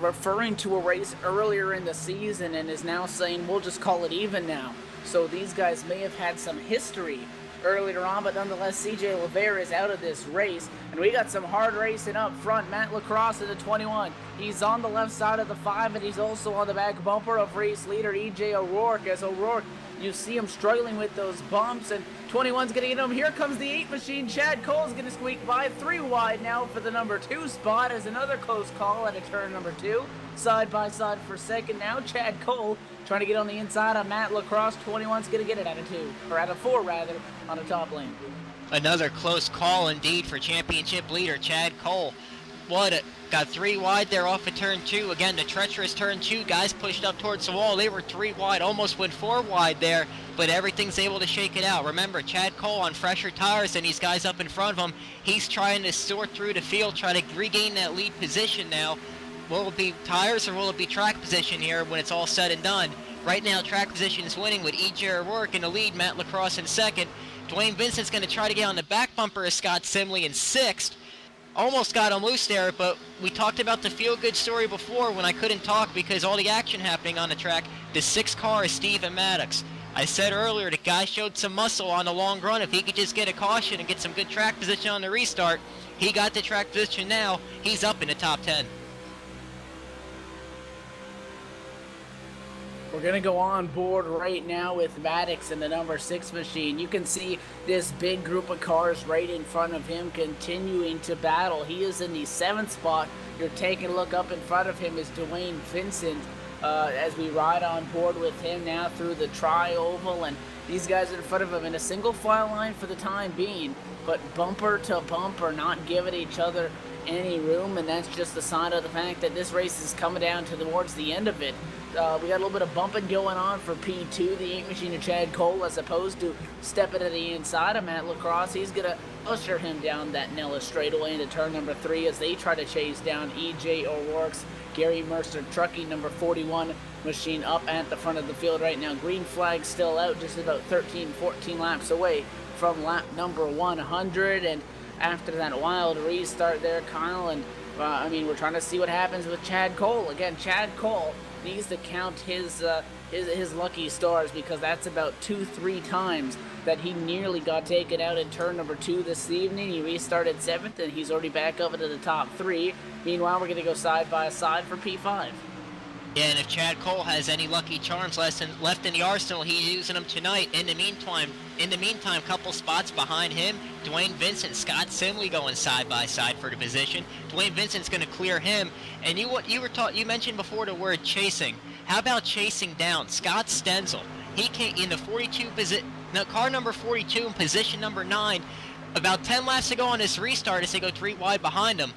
referring to a race earlier in the season and is now saying we'll just call it even now. So these guys may have had some history earlier on, but nonetheless, CJ Levere is out of this race, and we got some hard racing up front. Matt Lacrosse in the 21. He's on the left side of the 5, and he's also on the back bumper of race leader EJ O'Rourke, as O'Rourke, you see him struggling with those bumps, and 21's going to get him. Here comes the 8 machine. Chad Cole's going to squeak by. 3 wide now for the number 2 spot, as another close call at a turn number 2. Side by side for second now. Chad Cole trying to get on the inside of Matt Lacrosse. 21's going to get it out of 2, or out of 4 rather, on the top lane. Another close call indeed for championship leader Chad Cole. Got 3 wide there off of turn 2. Again, the treacherous turn 2. Guys pushed up towards the wall. They were 3 wide, almost went 4 wide there, but everything's able to shake it out. Remember, Chad Cole on fresher tires than these guys up in front of him. He's trying to sort through the field, try to regain that lead position now. Will it be tires or will it be track position here when it's all said and done? Right now, track position is winning with E.J. O'Rourke in the lead, Matt Lacrosse in second. Dwayne Vincent's going to try to get on the back bumper of Scott Simley in 6th. Almost got him loose there, but we talked about the feel-good story before when I couldn't talk because all the action happening on the track. The 6th car is Steven Maddox. I said earlier the guy showed some muscle on the long run. If he could just get a caution and get some good track position on the restart, he got the track position now. He's up in the top 10. We're going to go on board right now with Maddox in the number 6 machine. You can see this big group of cars right in front of him continuing to battle. He is in the 7th spot. You're taking a look up in front of him is Dwayne Vincent as we ride on board with him now through the tri-oval. And these guys in front of him in a single file line for the time being, but bumper to bumper, not giving each other any room, and that's just a sign of the fact that this race is coming down towards the end of it. We got a little bit of bumping going on for P2, the 8 machine of Chad Cole, as opposed to stepping to the inside of Matt Lacrosse. He's going to usher him down that Nellis straightaway into turn number 3 as they try to chase down E.J. O'Rourke's Gary Mercer Trucking number 41 machine up at the front of the field right now. Green flag still out, just about 13-14 laps away from lap number 100, and after that wild restart there, Kyle, and we're trying to see what happens with Chad Cole. Again, Chad Cole needs to count his lucky stars, because that's about 2-3 times that he nearly got taken out in turn number 2 this evening. He restarted 7th, and he's already back up into the top 3. Meanwhile, we're going to go side by side for P5. Yeah, and if Chad Cole has any lucky charms left in the arsenal, he's using them tonight. In the meantime, couple spots behind him, Dwayne Vincent, Scott Simley going side by side for the position. Dwayne Vincent's going to clear him. And you mentioned before the word chasing. How about chasing down Scott Stenzel? He came in the 42 position, car number 42 in position number 9. About 10 laps to go on this restart as they go 3 wide behind him.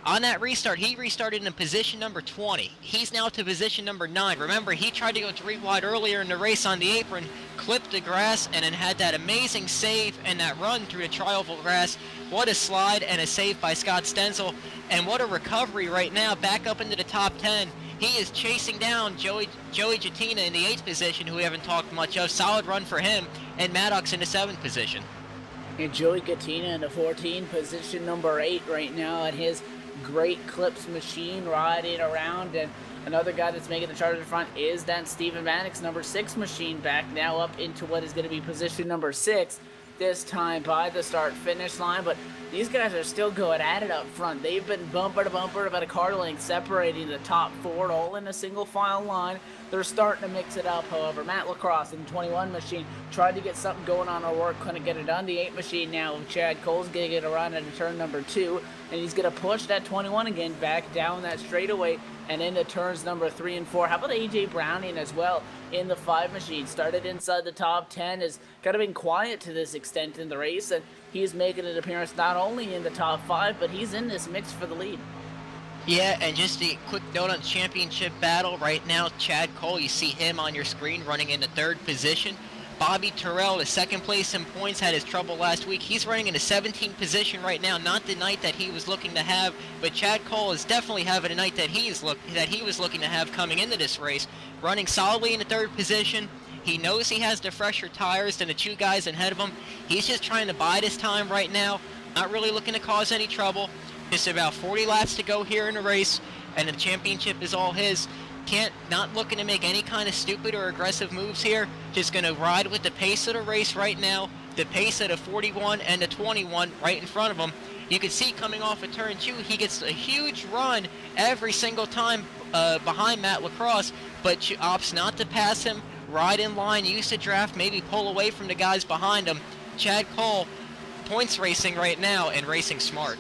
On that restart, he restarted in position number 20. He's now to position number 9. Remember, he tried to go 3 wide earlier in the race on the apron, clipped the grass, and then had that amazing save and that run through the tri-oval grass. What a slide and a save by Scott Stenzel. And what a recovery right now, back up into the top 10. He is chasing down Joey Jatina in the 8th position, who we haven't talked much of. Solid run for him, and Maddox in the 7th position. And Joey Katina in the 14, position number 8 right now at his great clips machine riding around. And another guy that's making the charge in front is that Steven Maddox number 6 machine, back now up into what is going to be position number 6 this time by the start finish line. But these guys are still going at it up front. They've been bumper to bumper, about a car length separating the top 4, all in a single file line. They're starting to mix it up, however. Matt Lacrosse in the 21 machine tried to get something going on our work, couldn't get it done. The 8 machine now, Chad Cole's going to get a run at turn number 2, and he's going to push that 21 again back down that straightaway and into turns number 3 and 4. How about AJ Browning as well in the 5 machine? Started inside the top 10, has kind of been quiet to this extent in the race, and he's making an appearance not only in the top 5, but he's in this mix for the lead. Yeah, and just a quick note on championship battle right now, Chad Cole, you see him on your screen running in the 3rd position. Bobby Terrell, the 2nd place in points, had his trouble last week. He's running in the 17th position right now, not the night that he was looking to have, but Chad Cole is definitely having a night that he was looking to have coming into this race. Running solidly in the 3rd position. He knows he has the fresher tires than the 2 guys ahead of him. He's just trying to bide his time right now, not really looking to cause any trouble. Just about 40 laps to go here in the race, and the championship is all his. Not looking to make any kind of stupid or aggressive moves here. Just going to ride with the pace of the race right now. The pace of the 41 and the 21 right in front of him. You can see coming off of turn 2, he gets a huge run every single time behind Matt Lacrosse, but opts not to pass him, ride in line, use the draft, maybe pull away from the guys behind him. Chad Cole, points racing right now and racing smart.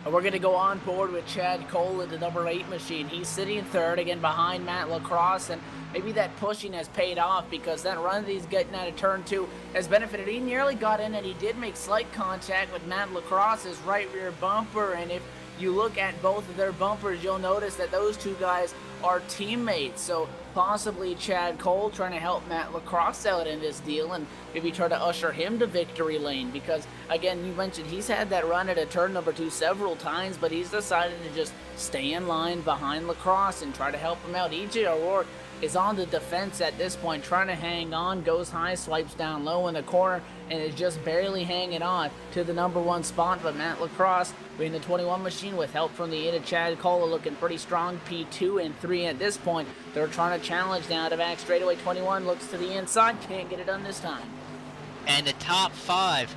We're going to go on board with Chad Cole in the number 8 machine. He's sitting third, again behind Matt Lacrosse, and maybe that pushing has paid off because that run that he's getting out of turn 2 has benefited. He nearly got in, and he did make slight contact with Matt Lacrosse's right rear bumper, and if you look at both of their bumpers, you'll notice that those two guys are teammates. So possibly Chad Cole trying to help Matt Lacrosse out in this deal and maybe try to usher him to victory lane, because again, you mentioned he's had that run at a turn number 2 several times, but he's decided to just stay in line behind Lacrosse and try to help him out. EJ O'Rourke is on the defense at this point, trying to hang on, goes high, swipes down low in the corner, and is just barely hanging on to the number 1 spot. But Matt Lacrosse, being the 21 machine with help from the 8 of Chad Cole, looking pretty strong, P2 and 3 at this point. They're trying to challenge now to back straightaway. 21 looks to the inside, can't get it done this time. And the top 5,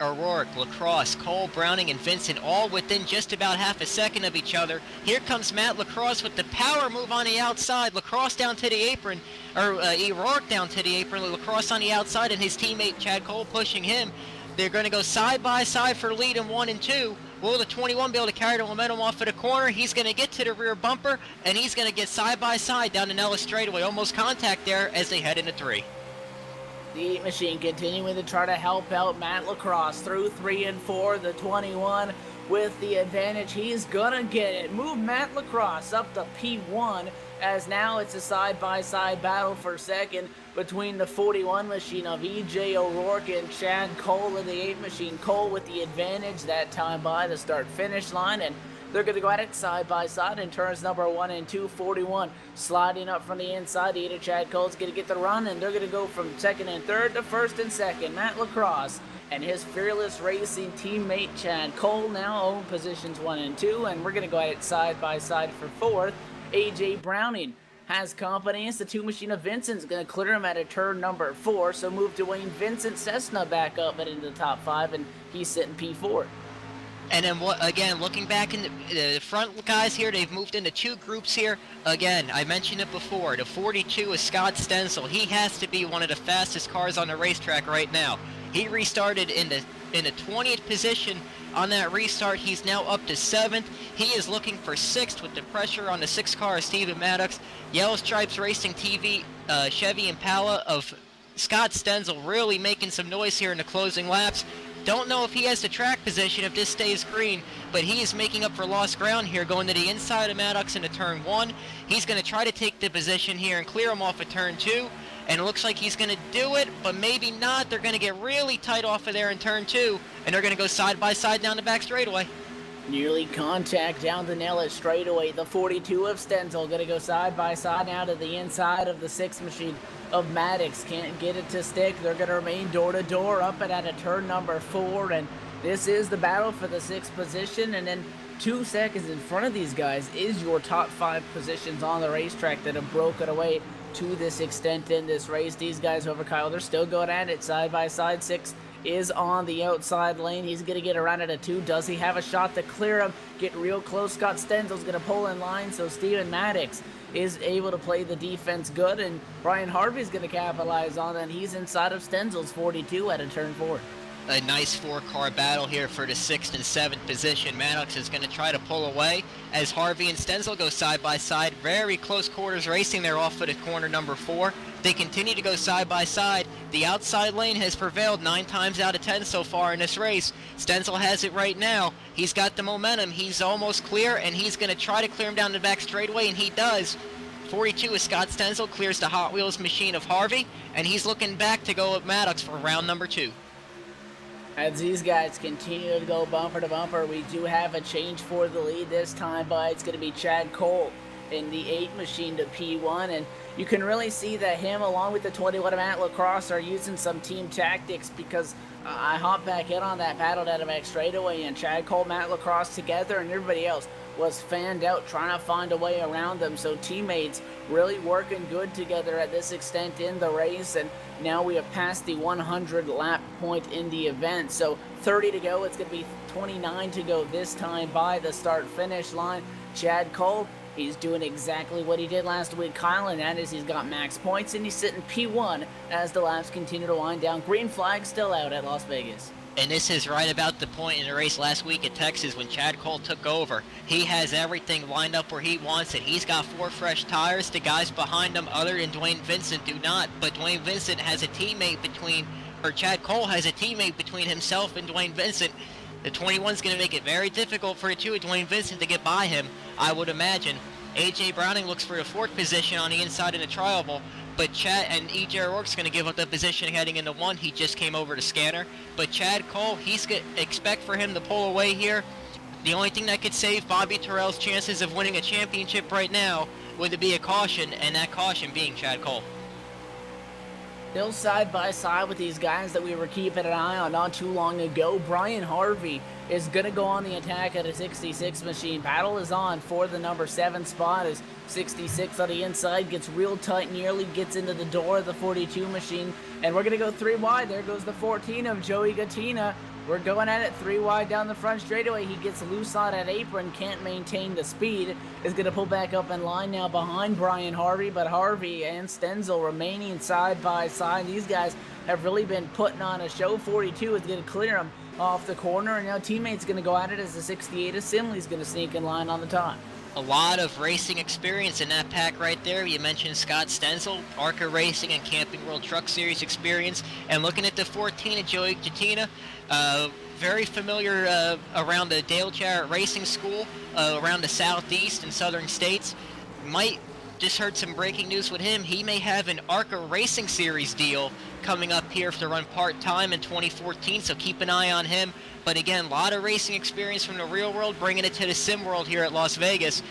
O'Rourke, Lacrosse, Cole, Browning, and Vincent, all within just about half a second of each other. Here comes Matt Lacrosse with the power move on the outside. Lacrosse down to the apron, or O'Rourke down to the apron. Lacrosse on the outside, and his teammate Chad Cole pushing him. They're going to go side by side for lead in 1 and 2. Will the 21 be able to carry the momentum off of the corner? He's going to get to the rear bumper, and he's going to get side by side down the Nellis straightaway. Almost contact there as they head into 3. The 8 machine continuing to try to help out Matt Lacrosse through 3 and 4. The 21 with the advantage. He's gonna get it. Move Matt Lacrosse up to P1, as now it's a side-by-side battle for second between the 41 machine of EJ O'Rourke and Chad Cole in the 8 machine. Cole with the advantage that time by the start-finish line, and they're going to go at it side by side in turns number 1 and 2. 41 sliding up from the inside. The 8 of Chad Cole's going to get the run, and they're going to go from second and third to first and second. Matt Lacrosse and his Fearless Racing teammate Chad Cole now own positions 1 and 2, and we're going to go at it side by side for fourth. AJ Browning has company. It's the 2 machine of Vincent's going to clear him at a turn number 4, so move Dwayne Vincent Cessna back up and into the top 5, and he's sitting P4. And then, again, looking back in the front guys here, they've moved into 2 groups here. Again, I mentioned it before, the 42 is Scott Stenzel. He has to be one of the fastest cars on the racetrack right now. He restarted in the 20th position on that restart. He's now up to 7th. He is looking for 6th with the pressure on the 6th car of Steven Maddox. Yellow Stripes Racing TV, Chevy Impala of Scott Stenzel really making some noise here in the closing laps. Don't know if he has the track position if this stays green, but he is making up for lost ground here, going to the inside of Maddox into turn 1. He's going to try to take the position here and clear him off of turn 2, and it looks like he's going to do it, but maybe not. They're going to get really tight off of there in turn 2, and they're going to go side by side down the back straightaway. Nearly contact down the Nellis straightaway. The 42 of Stenzel going to go side by side now to the inside of the 6 machine of Maddox. Can't get it to stick. They're going to remain door to door up and at a turn number 4, and this is the battle for the 6th position. And then 2 seconds in front of these guys is your top 5 positions on the racetrack that have broken away to this extent in this race. These guys over Kyle, they're still going at it side by side. 6 is on the outside lane. He's going to get around at a 2. Does he have a shot to clear him? Get real close. Scott Stenzel's going to pull in line, so Steven Maddox is able to play the defense good, and Brian Harvey's going to capitalize on it. He's inside of Stenzel's 42 at a turn 4. A nice 4-car battle here for the 6th and 7th position. Maddox is going to try to pull away as Harvey and Stenzel go side by side. Very close quarters racing there off of the corner number 4. They continue to go side by side. The outside lane has prevailed 9 times out of 10 so far in this race. Stenzel has it right now. He's got the momentum. He's almost clear, and he's going to try to clear him down the back straightaway, and he does. 42 is Scott Stenzel, clears the Hot Wheels machine of Harvey, and he's looking back to go at Maddox for round number 2. As these guys continue to go bumper to bumper, we do have a change for the lead this time, but it's going to be Chad Cole in the 8 machine to P1, and you can really see that him along with the 21 Matt Lacrosse are using some team tactics, because I hopped back in on that paddle out of back straightaway, and Chad Cole, Matt Lacrosse together, and everybody else was fanned out trying to find a way around them. So teammates really working good together at this extent in the race, and now we have passed the 100 lap point in the event. So 30 to go. It's going to be 29 to go this time by the start finish line. Chad Cole, he's doing exactly what he did last week, Kyle, and that is he's got max points, and he's sitting P1 as the laps continue to wind down. Green flag still out at Las Vegas. And this is right about the point in the race last week at Texas when Chad Cole took over. He has everything lined up where he wants it. He's got 4 fresh tires. The guys behind him, other than Dwayne Vincent, do not. But Dwayne Vincent has a teammate Chad Cole has a teammate between himself and Dwayne Vincent. The 21's going to make it very difficult for the two of Dwayne Vincent to get by him, I would imagine. AJ Browning looks for the 4th position on the inside in the tri-oval, but Chad and EJ O'Rourke's going to give up the position heading into 1. He just came over to Scanner. But Chad Cole, he's going to expect for him to pull away here. The only thing that could save Bobby Terrell's chances of winning a championship right now would be a caution, and that caution being Chad Cole. Still side by side with these guys that we were keeping an eye on not too long ago. Brian Harvey is going to go on the attack at a 66 machine. Battle is on for the number 7 spot as 66 on the inside gets real tight, nearly gets into the door of the 42 machine. And we're going to go 3 wide. There goes the 14 of Joey Gattina. We're going at it 3 wide down the front straightaway. He gets loose on that apron, can't maintain the speed. Is going to pull back up in line now behind Brian Harvey, but Harvey and Stenzel remaining side by side. These guys have really been putting on a show. 42 is going to clear him off the corner, and now teammates going to go at it as the 68 of Simley's going to sneak in line on the top. A lot of racing experience in that pack right there. You mentioned Scott Stenzel, ARCA Racing and Camping World Truck Series experience. And looking at the 14 of Joey Gattina, very familiar around the Dale Jarrett Racing School, around the southeast and southern states. Just heard some breaking news with him. He may have an ARCA Racing Series deal coming up here to run part-time in 2014, so keep an eye on him. But again, a lot of racing experience from the real world, bringing it to the sim world here at Las Vegas.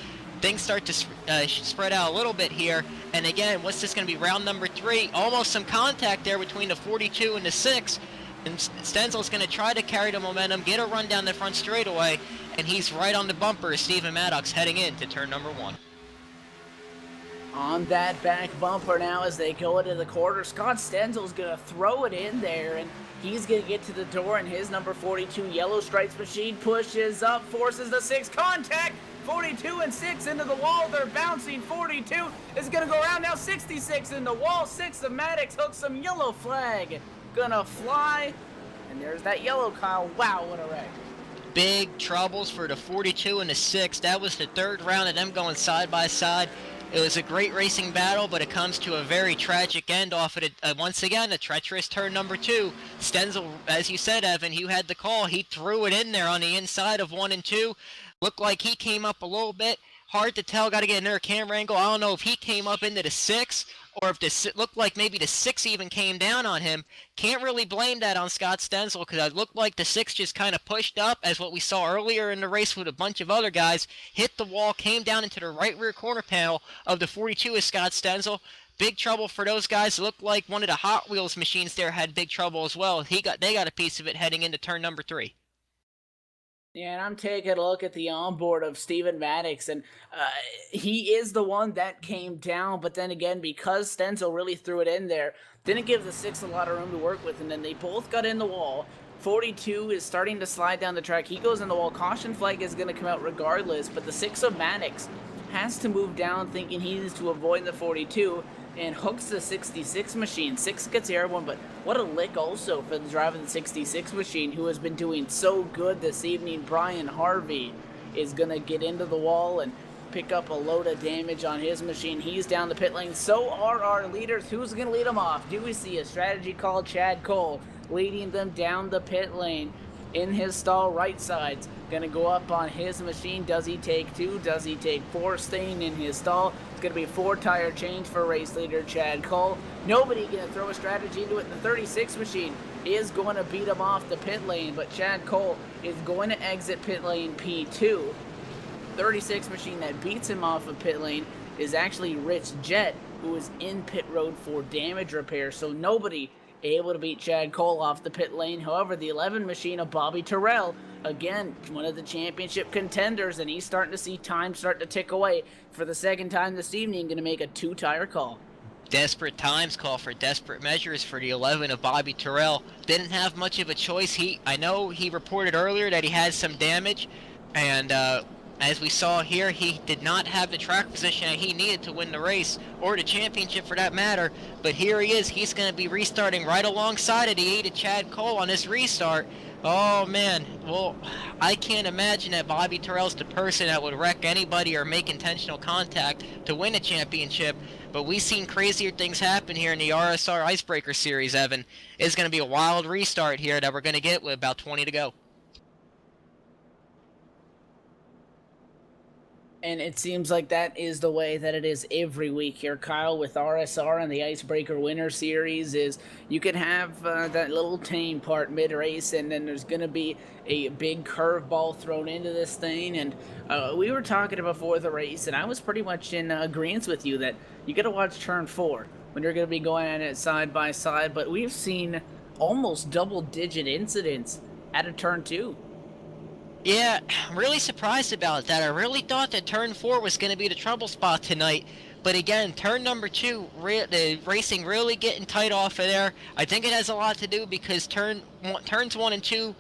Things start to spread out a little bit here. And again, what's this going to be, round number 3? Almost some contact there between the 42 and the 6. And Stenzel's going to try to carry the momentum, get a run down the front straightaway, and he's right on the bumper as Stephen Maddox heading into turn number 1. On that back bumper now as they go into the quarter, Scott Stenzel's going to throw it in there, and he's going to get to the door, and his number 42 Yellow Stripes machine pushes up, forces the 6 contact. 42 and 6 into the wall. They're bouncing. 42 is going to go around now. 66 in the wall. 6 of Maddox hooks some yellow flag. Gonna fly. And there's that yellow, Kyle. Wow, what a wreck. Big troubles for the 42 and the 6. That was the 3rd round of them going side by side. It was a great racing battle, but it comes to a very tragic end off of it. Once again, a treacherous turn number 2. Stenzel, as you said, Evan, you had the call. He threw it in there on the inside of 1 and 2. Looked like he came up a little bit. Hard to tell. Got to get another camera angle. I don't know if he came up into the 6 or if it looked like maybe the 6 even came down on him. Can't really blame that on Scott Stenzel because it looked like the 6 just kind of pushed up, as what we saw earlier in the race with a bunch of other guys, hit the wall, came down into the right rear corner panel of the 42 of Scott Stenzel. Big trouble for those guys. It looked like one of the Hot Wheels machines there had big trouble as well. They got a piece of it heading into turn number 3. Yeah, and I'm taking a look at the onboard of Stephen Maddox, and he is the one that came down, but then again, because Stenzel really threw it in there, didn't give the 6 a lot of room to work with, and then they both got in the wall. 42 is starting to slide down the track. He goes in the wall. Caution flag is going to come out regardless, but the 6 of Maddox has to move down thinking he needs to avoid the 42, and hooks the 66 machine. 6 gets airborne, but what a lick also for the driver of the 66 machine, who has been doing so good this evening. Brian Harvey is going to get into the wall and pick up a load of damage on his machine. He's down the pit lane. So are our leaders. Who's going to lead them off? Do we see a strategy called Chad Cole leading them down the pit lane in his stall right sides? Going to go up on his machine. Does he take 2? Does he take 4? Staying in his stall. It's going to be a 4-tire change for race leader Chad Cole. Nobody going to throw a strategy into it. The 36 machine is going to beat him off the pit lane, but Chad Cole is going to exit pit lane P2. 36 machine that beats him off of pit lane is actually Rich Jet, who is in pit road for damage repair, so nobody able to beat Chad Cole off the pit lane. However, the 11 machine of Bobby Terrell, again, one of the championship contenders, and he's starting to see time start to tick away. For the second time this evening, going to make a 2-tire call. Desperate times call for desperate measures for the 11 of Bobby Terrell. Didn't have much of a choice. I know he reported earlier that he had some damage, and as we saw here, he did not have the track position that he needed to win the race, or the championship for that matter, but here he is. He's going to be restarting right alongside of the 8 of Chad Cole on this restart. Oh man, well, I can't imagine that Bobby Terrell's the person that would wreck anybody or make intentional contact to win a championship, but we've seen crazier things happen here in the RSR Icebreaker series, Evan. It's going to be a wild restart here that we're going to get with about 20 to go. And it seems like that is the way that it is every week here, Kyle, with RSR and the Icebreaker Winter Series. Is you can have that little tame part mid-race, and then there's going to be a big curveball thrown into this thing. And we were talking before the race, and I was pretty much in agreement with you that you got to watch turn 4 when you're going to be going at it side by side. But we've seen almost double-digit incidents at a turn 2. Yeah, I'm really surprised about that. I really thought that turn 4 was going to be the trouble spot tonight. But again, turn number 2, the racing really getting tight off of there. I think it has a lot to do because turns 1 and 2,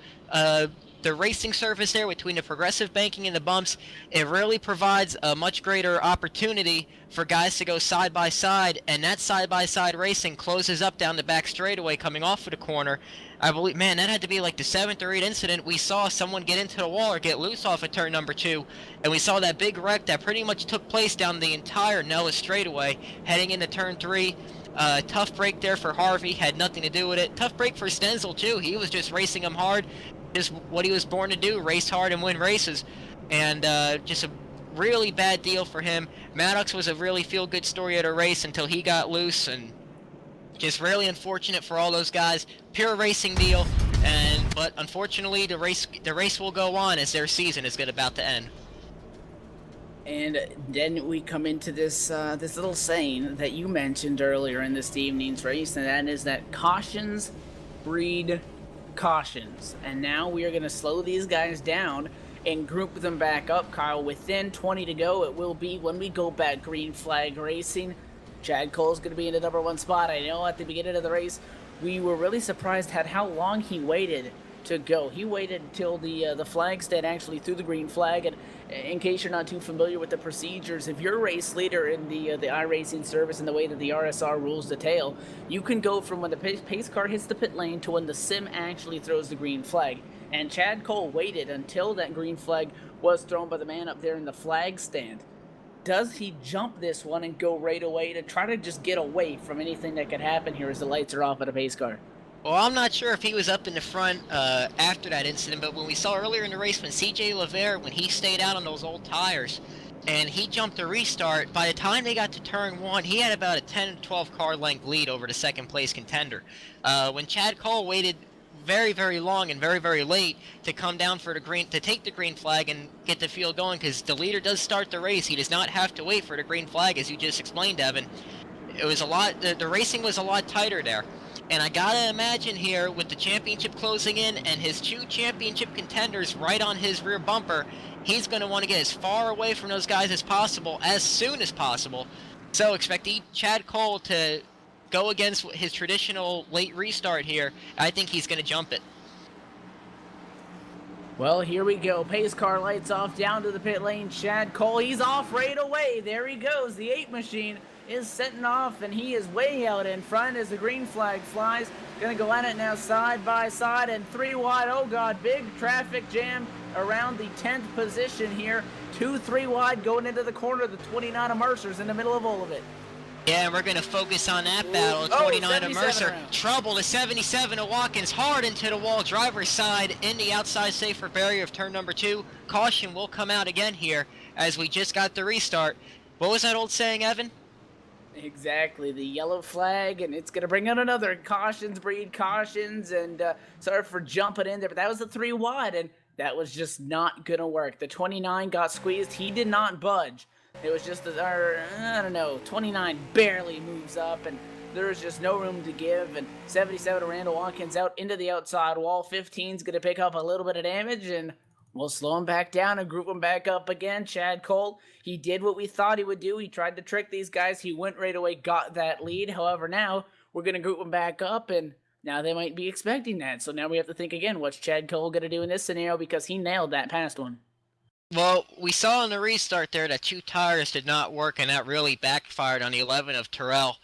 the racing surface there between the progressive banking and the bumps, it really provides a much greater opportunity for guys to go side by side, and that side by side racing closes up down the back straightaway coming off of the corner. I believe, man, that had to be like the 7th or 8th incident we saw someone get into the wall or get loose off of turn number 2, and we saw that big wreck that pretty much took place down the entire Nellis straightaway heading into turn 3. Tough break there for Harvey, had nothing to do with it. Tough break for Stenzel too. He was just racing him hard, just what he was born to do, race hard and win races. And just a really bad deal for him. Maddox was a really feel-good story at a race until he got loose, and just really unfortunate for all those guys. Pure racing deal, but unfortunately the race will go on as their season is about to end. And then we come into this this little saying that you mentioned earlier in this evening's race, and that is that cautions breed cautions. And now we are going to slow these guys down and group them back up, Kyle. Within 20 to go, it will be when we go back green flag racing. Chad Cole's going to be in the number 1 spot. I know at the beginning of the race, we were really surprised at how long he waited to go. He waited until the flag stand actually threw the green flag. And in case you're not too familiar with the procedures, if you're race leader in the iRacing service and the way that the RSR rules detail, you can go from when the pace car hits the pit lane to when the sim actually throws the green flag. And Chad Cole waited until that green flag was thrown by the man up there in the flag stand. Does he jump this one and go right away to try to just get away from anything that could happen here as the lights are off at a pace car? Well, I'm not sure if he was up in the front after that incident, but when we saw earlier in the race when CJ Lavere, when he stayed out on those old tires and he jumped the restart, by the time they got to turn 1, he had about a 10 to 12 car length lead over the second place contender. When Chad Cole waited very, very long and very, very late to come down for to take the green flag and get the field going, because the leader does start the race. He does not have to wait for the green flag, as you just explained, Evan. It was a lot. The racing was a lot tighter there. And I gotta imagine here, with the championship closing in and his 2 championship contenders right on his rear bumper, he's going to want to get as far away from those guys as possible, as soon as possible. So expect Chad Cole to go against his traditional late restart here. I think he's going to jump it. Well, here we go. Pace car lights off down to the pit lane. Chad Cole, he's off right away. There he goes. The 8 machine is setting off, and he is way out in front as the green flag flies. Gonna go at it now side by side and 3 wide. Oh God, big traffic jam around the 10th position here. 2-3 wide going into the corner. The 29 of Mercer's in the middle of all of it. Yeah, and we're going to focus on that battle. 29 of Mercer. Around. Trouble to 77 of Watkins. Hard into the wall. Driver's side in the outside safer barrier of turn number 2. Caution will come out again here as we just got the restart. What was that old saying, Evan? Exactly, the yellow flag, and it's going to bring out another cautions breed cautions, and sorry for jumping in there, but that was the 3 wide, and that was just not gonna work. The 29 got squeezed. He did not budge. It was just, I don't know, 29 barely moves up, and there was just no room to give. And 77 Randall Watkins out into the outside wall. 15's gonna pick up a little bit of damage, and we'll slow him back down and group him back up again. Chad Cole, he did what we thought he would do. He tried to trick these guys. He went right away, got that lead. However, now we're gonna group him back up, and now they might be expecting that. So now we have to think again, what's Chad Cole going to do in this scenario, because he nailed that past one. Well, we saw in the restart there that 2 tires did not work, and that really backfired on the 11 of Terrell.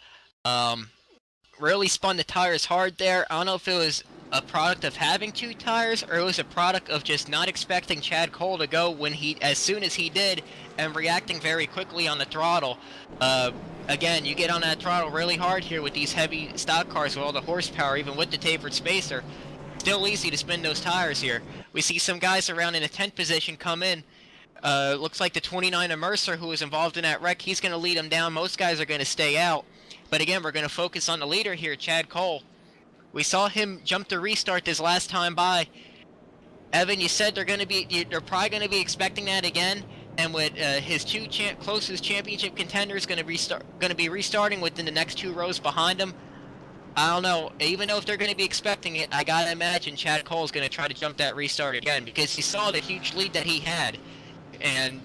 Really spun the tires hard there. I don't know if it was a product of having 2 tires, or it was a product of just not expecting Chad Cole to go as soon as he did, and reacting very quickly on the throttle. Again, you get on that throttle really hard here with these heavy stock cars with all the horsepower, even with the tapered spacer. Still easy to spin those tires here. We see some guys around in a 10th position come in. Looks like the 29 of Mercer, who was involved in that wreck, he's going to lead them down. Most guys are going to stay out. But again, we're going to focus on the leader here, Chad Cole. We saw him jump to restart this last time by. Evan, you said they're probably going to be expecting that again. And with his 2 closest championship contenders going to be restarting within the next 2 rows behind him, I don't know. Even though if they're going to be expecting it, I gotta imagine Chad Cole's going to try to jump that restart again, because he saw the huge lead that he had, and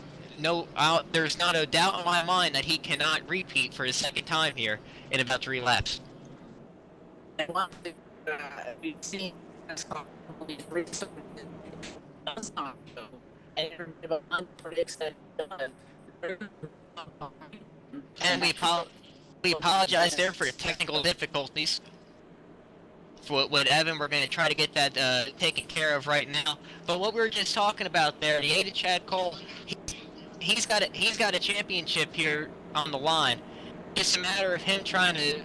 there's not a doubt in my mind that he cannot repeat for his 2nd time here in about 3 laps. And one thing we've seen does not go, and everyone predicts that and we apologize there for the technical difficulties. With Evan, we're going to try to get that taken care of right now. But what we were just talking about there, the 8 of Chad Cole, he's got a championship here on the line. It's a matter of him trying to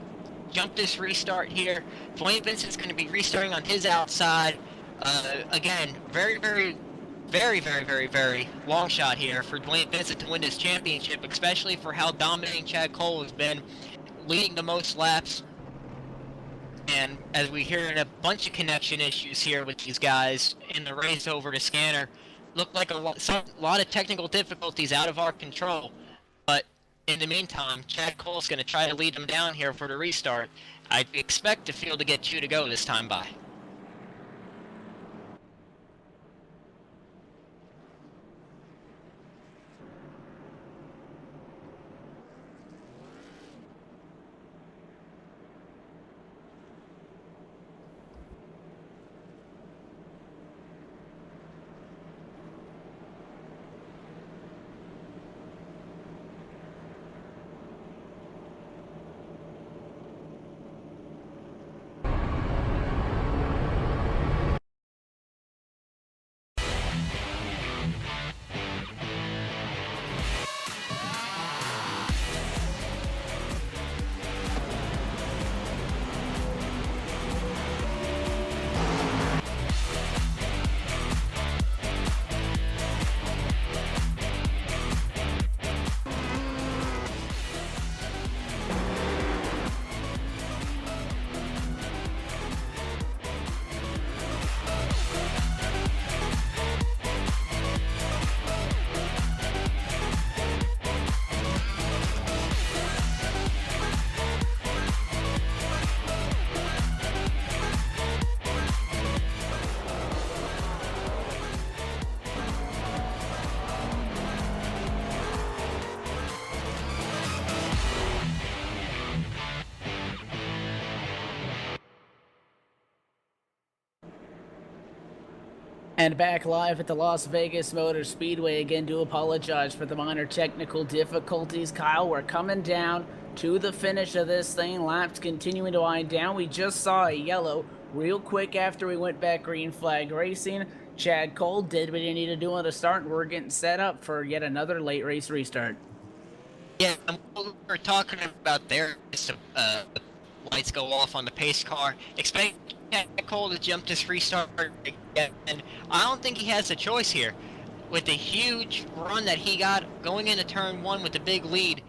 jump this restart here. Dwayne Vincent's going to be restarting on his outside. Again, very, very, very, very, very, very long shot here for Dwayne Vincent to win this championship, especially for how dominating Chad Cole has been, leading the most laps. And as we hear a bunch of connection issues here with these guys in the race over to Scanner, look like a lot of technical difficulties out of our control. But in the meantime, Chad Cole's going to try to lead them down here for the restart. I expect the field to get 2 to go this time by. And back live at the Las Vegas Motor Speedway. Again, do apologize for the minor technical difficulties. Kyle, we're coming down to the finish of this thing. Laps continuing to wind down. We just saw a yellow real quick after we went back green flag racing. Chad Cole did what he needed to do on the start, and we're getting set up for yet another late race restart. Yeah, what we're talking about there is the lights go off on the pace car. Expect Chad Cole to jump this restart again, and I don't think he has a choice here. With the huge run that he got going into turn 1 with the big lead,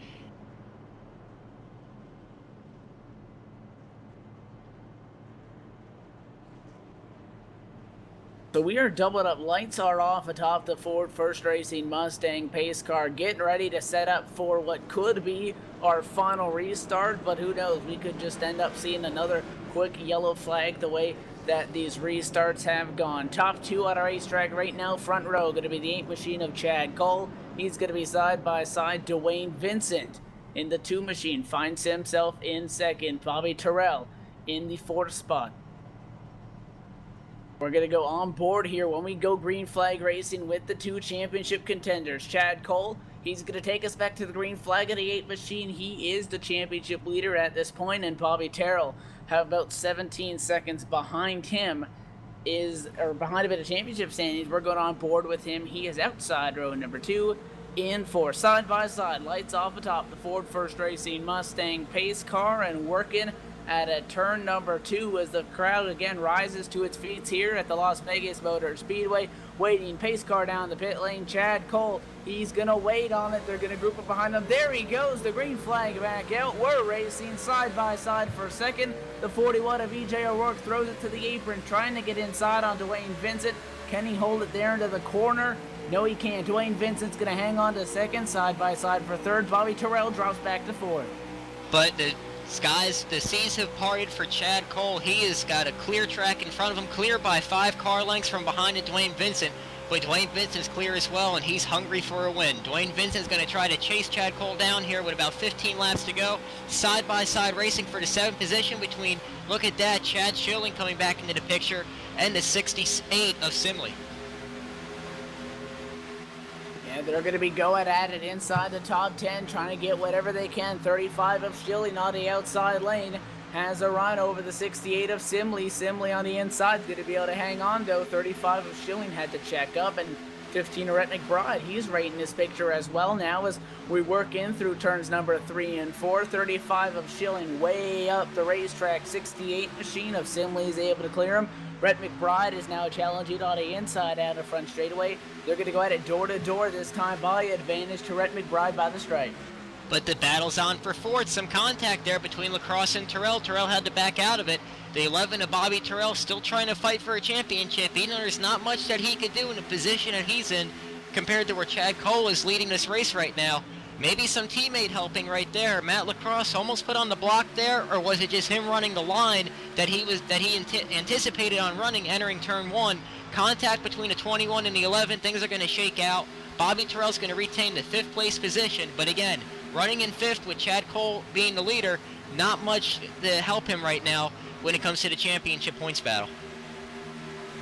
So we are doubling up. Lights are off atop the Ford First Racing Mustang pace car, getting ready to set up for what could be our final restart, but who knows, we could just end up seeing another quick yellow flag the way that these restarts have gone. Top two on our racetrack right now, front row, going to be the 8 machine of Chad Cole. He's going to be side by side Dwayne Vincent. In the 2 machine, finds himself in second. Bobby Terrell in the 4th spot. We're going to go on board here when we go green flag racing with the 2 championship contenders. Chad Cole, he's going to take us back to the green flag of the 8 machine. He is the championship leader at this point, and Bobby Terrell, have about 17 seconds behind him, behind him at a championship standings. We're going on board with him. He is outside row number 2. In 4, side by side, lights off atop the Ford First Racing Mustang pace car, and working at a turn number 2 as the crowd again rises to its feet here at the Las Vegas Motor Speedway. Waiting, pace car down the pit lane. Chad Cole, he's going to wait on it. They're going to group up behind him. There he goes, the green flag back out. We're racing side by side for a second. The 41 of EJ O'Rourke throws it to the apron, trying to get inside on Dwayne Vincent. Can he hold it there into the corner? No, he can't. Dwayne Vincent's going to hang on to second, side by side for third. Bobby Terrell drops back to fourth. But the seas have parted for Chad Cole. He has got a clear track in front of him, clear by 5 car lengths from behind Dwayne Vincent. But Dwayne Vincent's clear as well, and he's hungry for a win. Dwayne Vincent's going to try to chase Chad Cole down here with about 15 laps to go. Side-by-side racing for the 7th position between, look at that, Chad Schilling coming back into the picture, and the 68 of Simley. Yeah, they're going to be going at it inside the top 10, trying to get whatever they can. 35 of Schilling on the outside lane has a run over the 68 of Simley. Simley on the inside is going to be able to hang on, though. 35 of Schilling had to check up, and 15 of Rhett McBride, he's right in this picture as well now as we work in through turns number 3 and 4. 35 of Schilling way up the racetrack. 68 machine of Simley is able to clear him. Rhett McBride is now challenging on the inside out of front straightaway. They're going to go at it door to door this time by advantage to Rhett McBride by the stripe. But the battle's on for fourth. Some contact there between Lacrosse and Terrell. Terrell had to back out of it. The 11 of Bobby Terrell still trying to fight for a championship. Even though there's not much that he could do in the position that he's in compared to where Chad Cole is leading this race right now. Maybe some teammate helping right there. Matt Lacrosse almost put on the block there, or was it just him running the line that he anticipated on running entering turn 1? Contact between the 21 and the 11, things are going to shake out. Bobby Terrell's going to retain the 5th place position, but again, running in 5th with Chad Cole being the leader, not much to help him right now when it comes to the championship points battle.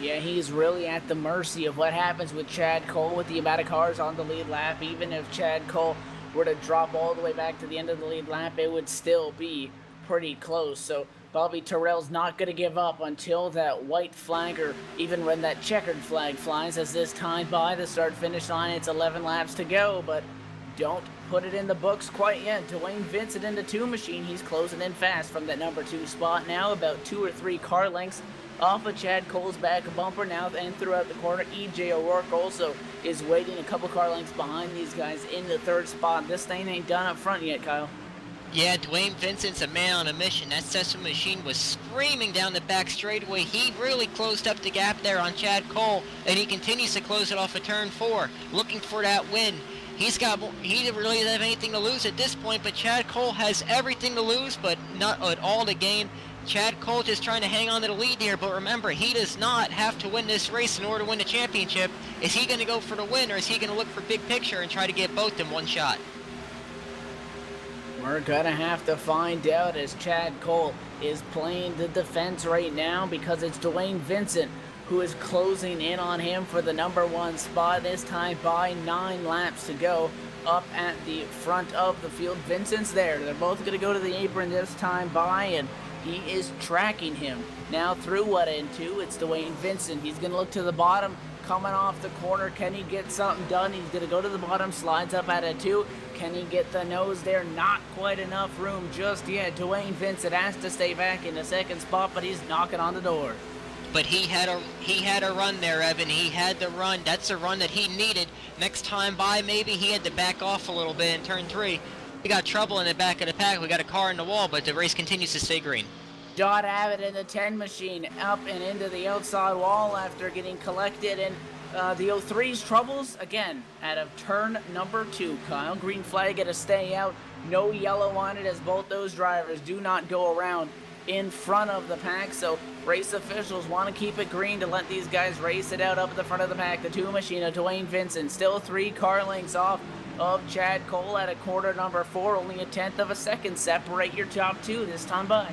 Yeah, he's really at the mercy of what happens with Chad Cole with the amount of cars on the lead lap. Even if Chad Cole were to drop all the way back to the end of the lead lap, it would still be pretty close. So Bobby Terrell's not going to give up until that white flag, or even when that checkered flag flies, as this time by the start-finish line. It's 11 laps to go, but don't put it in the books quite yet. Dwayne Vincent in the 2 machine. He's closing in fast from that number 2 spot now, about 2 or 3 car lengths off of Chad Cole's back bumper now and throughout the corner. EJ O'Rourke also is waiting a couple car lengths behind these guys in the 3rd spot. This thing ain't done up front yet, Kyle. Yeah, Dwayne Vincent's a man on a mission. That Sesame machine was screaming down the back straightaway. He really closed up the gap there on Chad Cole, and he continues to close it off of turn 4, looking for that win. He really doesn't have anything to lose at this point, but Chad Cole has everything to lose, but not at all to gain. Chad Cole just trying to hang on to the lead here, but remember, he does not have to win this race in order to win the championship. Is he going to go for the win, or is he going to look for big picture and try to get both in one shot? We're going to have to find out, as Chad Cole is playing the defense right now, because it's Dwayne Vincent who is closing in on him for the number 1 spot. This time by 9 laps to go up at the front of the field. Vincent's there. They're both going to go to the apron this time by, and he is tracking him. Now through what into? It's Dwayne Vincent. He's going to look to the bottom, coming off the corner. Can he get something done? He's going to go to the bottom, slides up at a 2. Can he get the nose there? Not quite enough room just yet. Dwayne Vincent has to stay back in the 2nd spot, but he's knocking on the door. But he had a run there, Evan. He had the run. That's the run that he needed. Next time by, maybe he had to back off a little bit in turn 3. We got trouble in the back of the pack. We got a car in the wall, but the race continues to stay green. Dot Abbott in the 10 machine up and into the outside wall after getting collected, and the 03's troubles again out of turn number 2. Kyle, green flag to stay out, no yellow on it, as both those drivers do not go around in front of the pack, so race officials want to keep it green to let these guys race it out up at the front of the pack. The 2 machine of Dwayne Vincent still 3 car lengths off of Chad Cole at a quarter number 4, only a tenth of a second separate your top 2 this time by.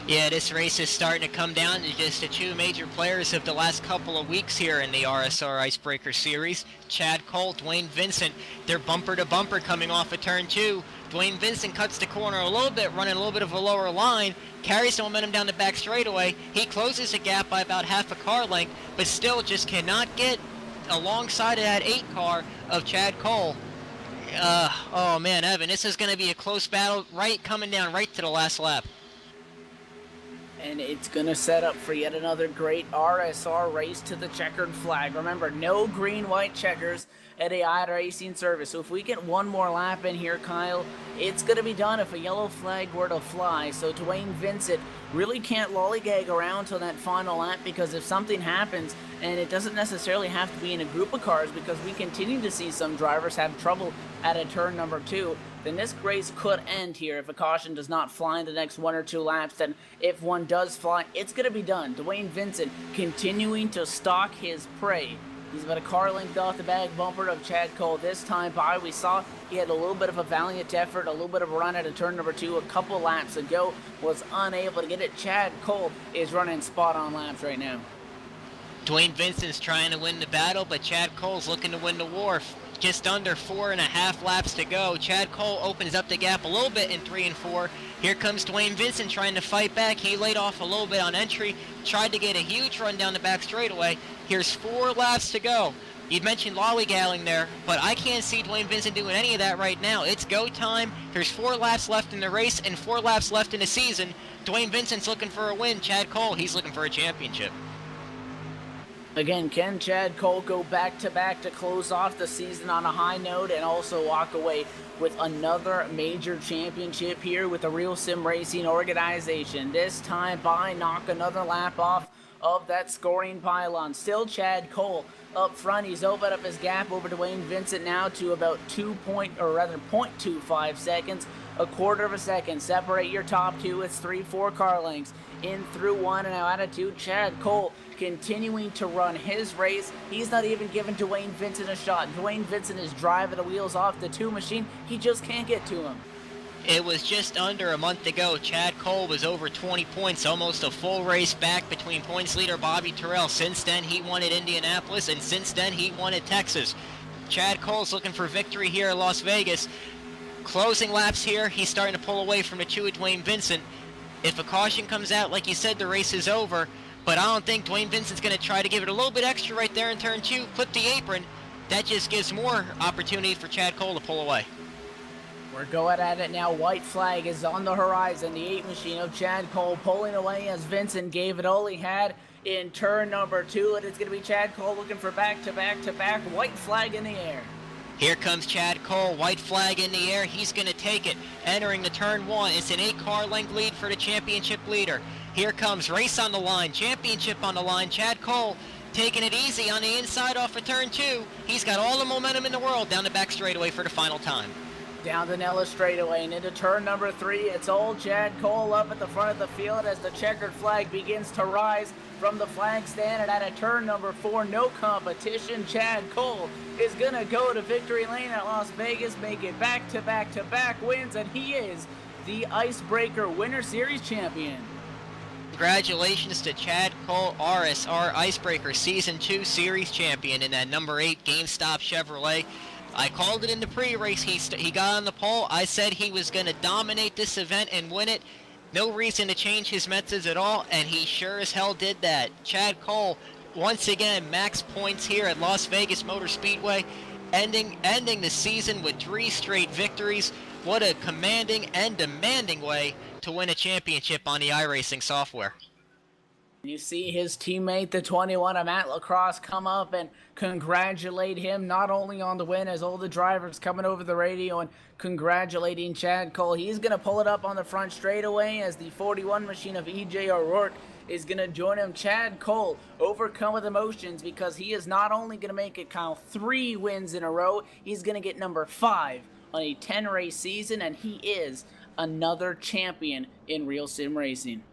Yeah, this race is starting to come down to just the 2 major players of the last couple of weeks here in the RSR Icebreaker Series. Chad Cole, Dwayne Vincent, they're bumper to bumper coming off of turn 2. Dwayne Vincent cuts the corner a little bit, running a little bit of a lower line, carries the momentum down the back straightaway. He closes the gap by about half a car length, but still just cannot get alongside of that 8 car of Chad Cole. Oh man, Evan, this is going to be a close battle, coming down right to the last lap. And it's going to set up for yet another great RSR race to the checkered flag. Remember, no green-white checkers at a iRacing service. So if we get one more lap in here, Kyle, it's going to be done if a yellow flag were to fly. So Dwayne Vincent really can't lollygag around till that final lap, because if something happens, and it doesn't necessarily have to be in a group of cars, because we continue to see some drivers have trouble at a turn number 2, then this race could end here if a caution does not fly in the next 1 or 2 laps. Then if one does fly, it's going to be done. Dwayne Vincent continuing to stalk his prey. He's about a car length off the back bumper of Chad Cole this time by. We saw he had a little bit of a valiant effort, a little bit of a run at a turn number 2 a couple laps ago, was unable to get it. Chad Cole is running spot on laps right now. Dwayne Vincent's trying to win the battle, but Chad Cole's looking to win the war. Just under 4.5 laps to go. Chad Cole opens up the gap a little bit in 3 and 4. Here comes Dwayne Vincent trying to fight back. He laid off a little bit on entry, tried to get a huge run down the back straightaway. Here's 4 laps to go. You mentioned lollygagging there, but I can't see Dwayne Vincent doing any of that right now. It's go time. There's 4 laps left in the race and 4 laps left in the season. Dwayne Vincent's looking for a win. Chad Cole, he's looking for a championship. Again, can Chad Cole go back-to-back to close off the season on a high note and also walk away with another major championship here with the Real Sim Racing organization? This time by knock another lap off of that scoring pylon. Still Chad Cole up front. He's opened up his gap over Dwayne Vincent now to about 0.25 seconds. A quarter of a second. Separate your top 2. It's 3-4 car lengths in through 1, and now out of 2. Chad Cole continuing to run his race. He's not even giving Dwayne Vincent a shot. Dwayne Vincent is driving the wheels off the 2 machine. He just can't get to him. It was just under a month ago. Chad Cole was over 20 points, almost a full race back between points leader Bobby Terrell. Since then, he won at Indianapolis, and since then, he won at Texas. Chad Cole's looking for victory here in Las Vegas. Closing laps here, he's starting to pull away from the 2 of Dwayne Vincent. If a caution comes out, like you said, the race is over. But I don't think Dwayne Vincent's going to try to give it a little bit extra right there in turn 2, clip the apron. That just gives more opportunity for Chad Cole to pull away. We're going at it now. White flag is on the horizon. The 8 machine of Chad Cole pulling away as Vincent gave it all he had in turn number 2. And it's going to be Chad Cole looking for back-to-back-to-back. White flag in the air. Here comes Chad Cole, white flag in the air. He's going to take it. Entering the turn 1, it's an 8-car length lead for the championship leader. Here comes race on the line, championship on the line. Chad Cole taking it easy on the inside off of turn 2. He's got all the momentum in the world down the back straightaway for the final time. Down the Nella straightaway and into turn number 3. It's old Chad Cole up at the front of the field as the checkered flag begins to rise from the flag stand. And at a turn number 4, no competition. Chad Cole is going to go to victory lane at Las Vegas, make it back-to-back-to-back wins, and he is the Icebreaker Winter Series champion. Congratulations to Chad Cole, RSR Icebreaker Season 2 Series champion in that number 8 GameStop Chevrolet. I called it in the pre-race. He got on the pole. I said he was going to dominate this event and win it. No reason to change his methods at all, and he sure as hell did that. Chad Cole, once again, max points here at Las Vegas Motor Speedway, ending the season with 3 straight victories. What a commanding and demanding way to win a championship on the iRacing software. You see his teammate, the 21 of Matt Lacrosse, come up and congratulate him not only on the win, as all the drivers coming over the radio and congratulating Chad Cole. He's going to pull it up on the front straightaway as the 41 machine of EJ O'Rourke is going to join him. Chad Cole overcome with emotions because he is not only going to make it count 3 wins in a row, he's going to get number 5 on a 10-race season, and he is another champion in Real Sim Racing.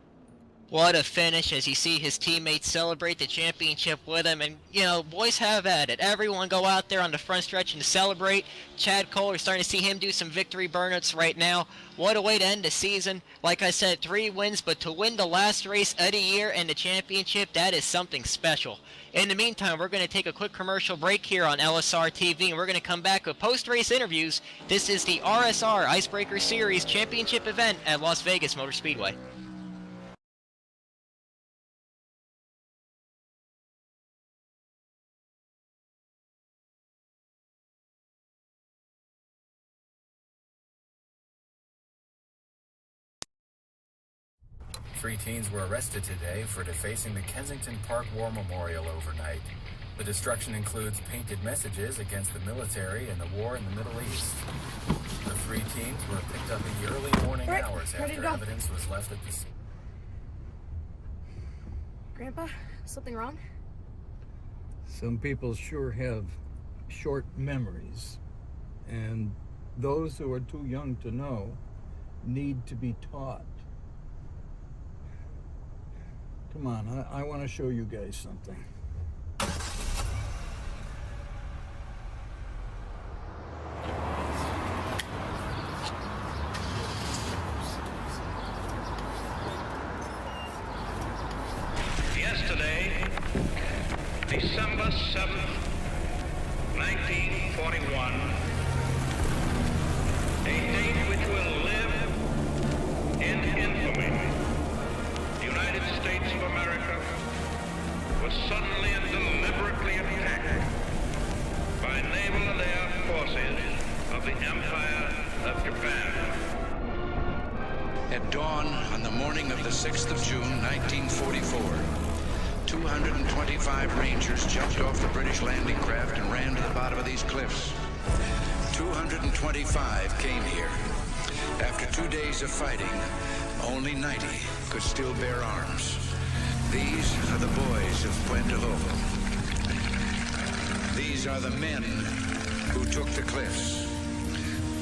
What a finish as you see his teammates celebrate the championship with him. And, you know, boys, have at it. Everyone go out there on the front stretch and celebrate. Chad Cole, we're starting to see him do some victory burnouts right now. What a way to end the season. Like I said, 3 wins, but to win the last race of the year and the championship, that is something special. In the meantime, we're going to take a quick commercial break here on LSRTV, and we're going to come back with post-race interviews. This is the RSR Icebreaker Series Championship event at Las Vegas Motor Speedway. Three teens were arrested today for defacing the Kensington Park War Memorial overnight. The destruction includes painted messages against the military and the war in the Middle East. The 3 teens were picked up in the early morning hours after evidence was left at the scene. Grandpa, something wrong? Some people sure have short memories, and those who are too young to know need to be taught. Come on, I want to show you guys something. Yesterday, December 7th, 1941, a date which will live in infamy. The United States of America was suddenly and deliberately attacked by naval and air forces of the Empire of Japan. At dawn on the morning of the 6th of June, 1944, 225 Rangers jumped off the British landing craft and ran to the bottom of these cliffs. 225 came here. After 2 days of fighting, only 90 could still bear arms. These are the boys of Puente Loco. These are the men who took the cliffs.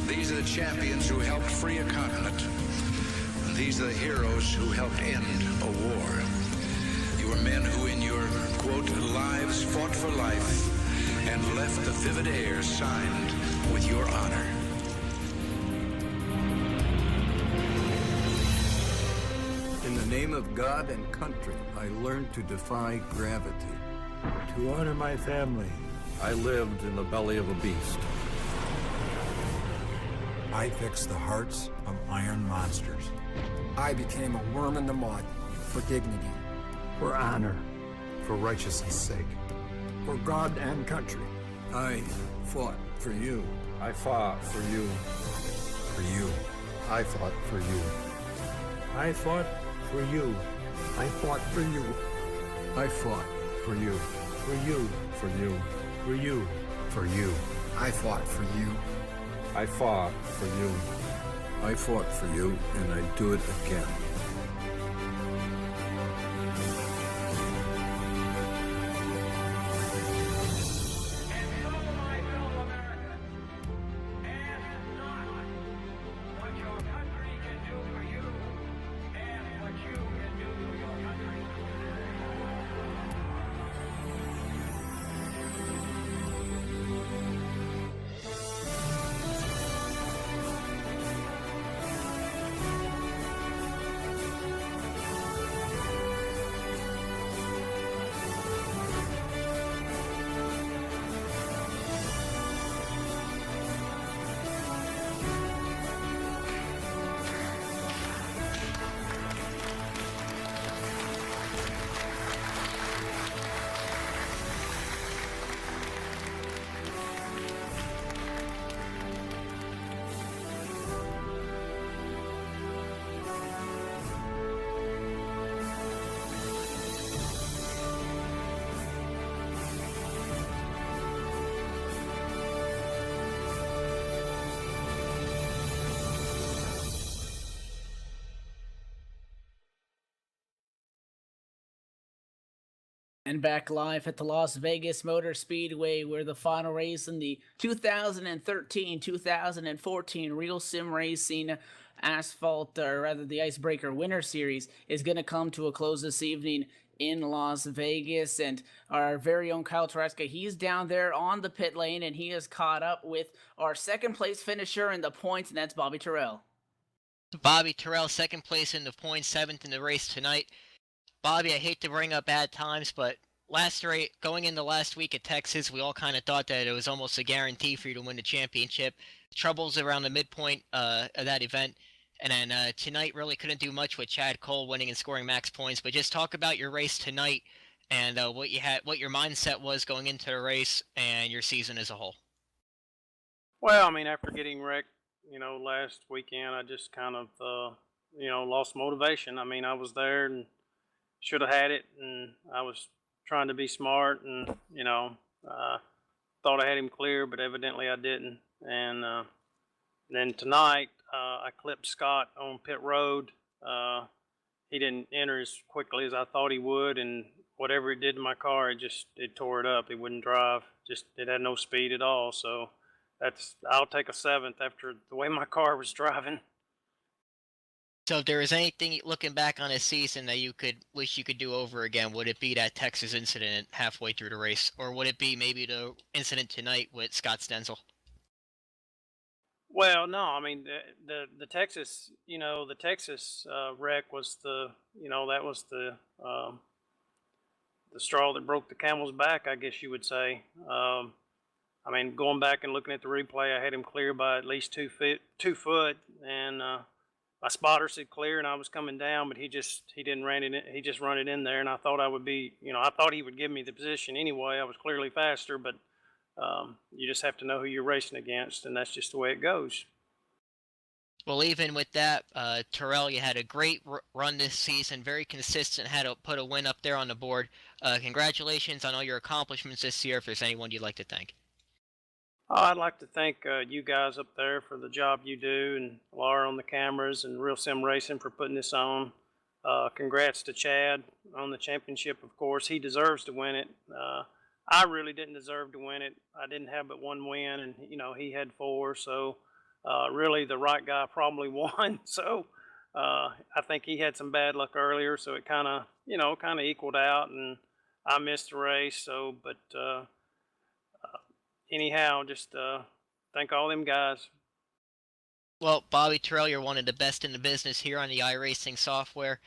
These are the champions who helped free a continent. And these are the heroes who helped end a war. You are men who in your, quote, lives fought for life and left the vivid air signed with your honor. In the name of God and country, I learned to defy gravity. To honor my family, I lived in the belly of a beast. I fixed the hearts of iron monsters. I became a worm in the mud for dignity. For honor. For righteousness' sake. For God and country. I fought for you. I fought for you. For you. I fought for you. I fought for you. I fought for you. I fought for you. For you. For you. For you. For you. I fought for you. I fought for you. I fought for you, and I'd do it again. And back live at the Las Vegas Motor Speedway, where the final race in the 2013-2014 Real Sim Racing Asphalt, or rather the Icebreaker Winter Series, is going to come to a close this evening in Las Vegas. And our very own Kyle Traska, he's down there on the pit lane, and he is caught up with our second place finisher in the points, and that's Bobby Terrell. Bobby Terrell, second place in the points, seventh in the race tonight. Bobby, I hate to bring up bad times, but going into last week at Texas, we all kind of thought that it was almost a guarantee for you to win the championship. Troubles around the midpoint of that event, and then tonight really couldn't do much with Chad Cole winning and scoring max points. But just talk about your race tonight and what your mindset was going into the race and your season as a whole. Well, I mean, after getting wrecked, last weekend, I just kind of, lost motivation. I mean, I was there and should have had it, and I was trying to be smart, and thought I had him clear, but evidently I didn't. And then tonight I clipped Scott on pit road. He didn't enter as quickly as I thought he would, and whatever it did to my car, it tore it up. It wouldn't drive. It had no speed at all. So I'll take a 7th after the way my car was driving. So if there was anything looking back on a season that you could wish you could do over again, would it be that Texas incident halfway through the race, or would it be maybe the incident tonight with Scott Stenzel? Well, no, I mean the Texas, wreck was that was the straw that broke the camel's back, I guess you would say. I mean, going back and looking at the replay, I had him clear by at least 2 foot, and my spotter said clear, and I was coming down, but he didn't run it in. He just run it in there, and I thought I would be, I thought he would give me the position anyway. I was clearly faster, but you just have to know who you're racing against, and that's just the way it goes. Well, even with that, Terrell, you had a great run this season, very consistent, had to put a win up there on the board. Congratulations on all your accomplishments this year, if there's anyone you'd like to thank. I'd like to thank you guys up there for the job you do, and Laura on the cameras, and Real Sim Racing for putting this on. Congrats to Chad on the championship, of course. He deserves to win it. I really didn't deserve to win it. I didn't have but one win, and he had 4, so really the right guy probably won. So I think he had some bad luck earlier, so it kind of equaled out, and I missed the race. So, but anyhow, just thank all them guys. Well, Bobby Terrell, you're one of the best in the business here on the iRacing software.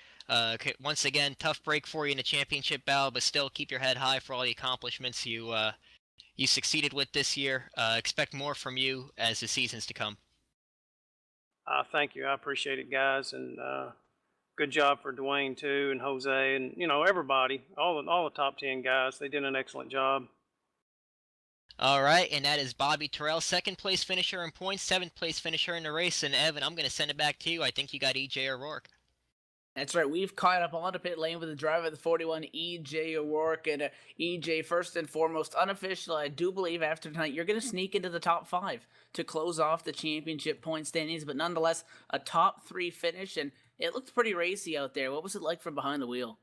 Once again, tough break for you in the championship battle, but still keep your head high for all the accomplishments you succeeded with this year. Expect more from you as the seasons to come. Thank you. I appreciate it, guys, and good job for Dwayne too, and Jose, and everybody, all the top 10 guys. They did an excellent job. All right, and that is Bobby Terrell, second place finisher in points, 7th place finisher in the race. And Evan, I'm going to send it back to you. I think you got EJ O'Rourke. That's right. We've caught up on the pit lane with the driver of the 41, EJ O'Rourke. And EJ, first and foremost, unofficial, I do believe after tonight, you're going to sneak into the top 5 to close off the championship point standings. But nonetheless, a top 3 finish, and it looked pretty racy out there. What was it like from behind the wheel?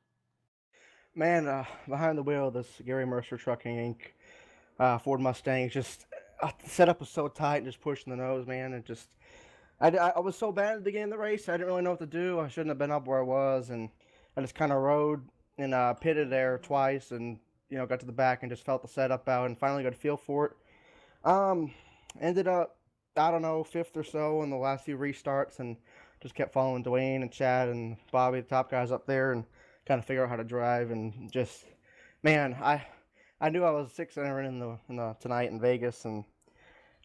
Man, behind the wheel of this Gary Mercer Trucking Inc. Ford Mustang, just the setup was so tight and just pushing the nose, man. And just, I was so bad at the beginning of the race, I didn't really know what to do. I shouldn't have been up where I was, and I just kind of rode and pitted there twice, and got to the back and just felt the setup out, and finally got a feel for it. Ended up, I don't know, 5th or so in the last few restarts, and just kept following Dwayne and Chad and Bobby, the top guys up there, and kind of figure out how to drive, and just, man, I knew I was 6th entering in the tonight in Vegas, and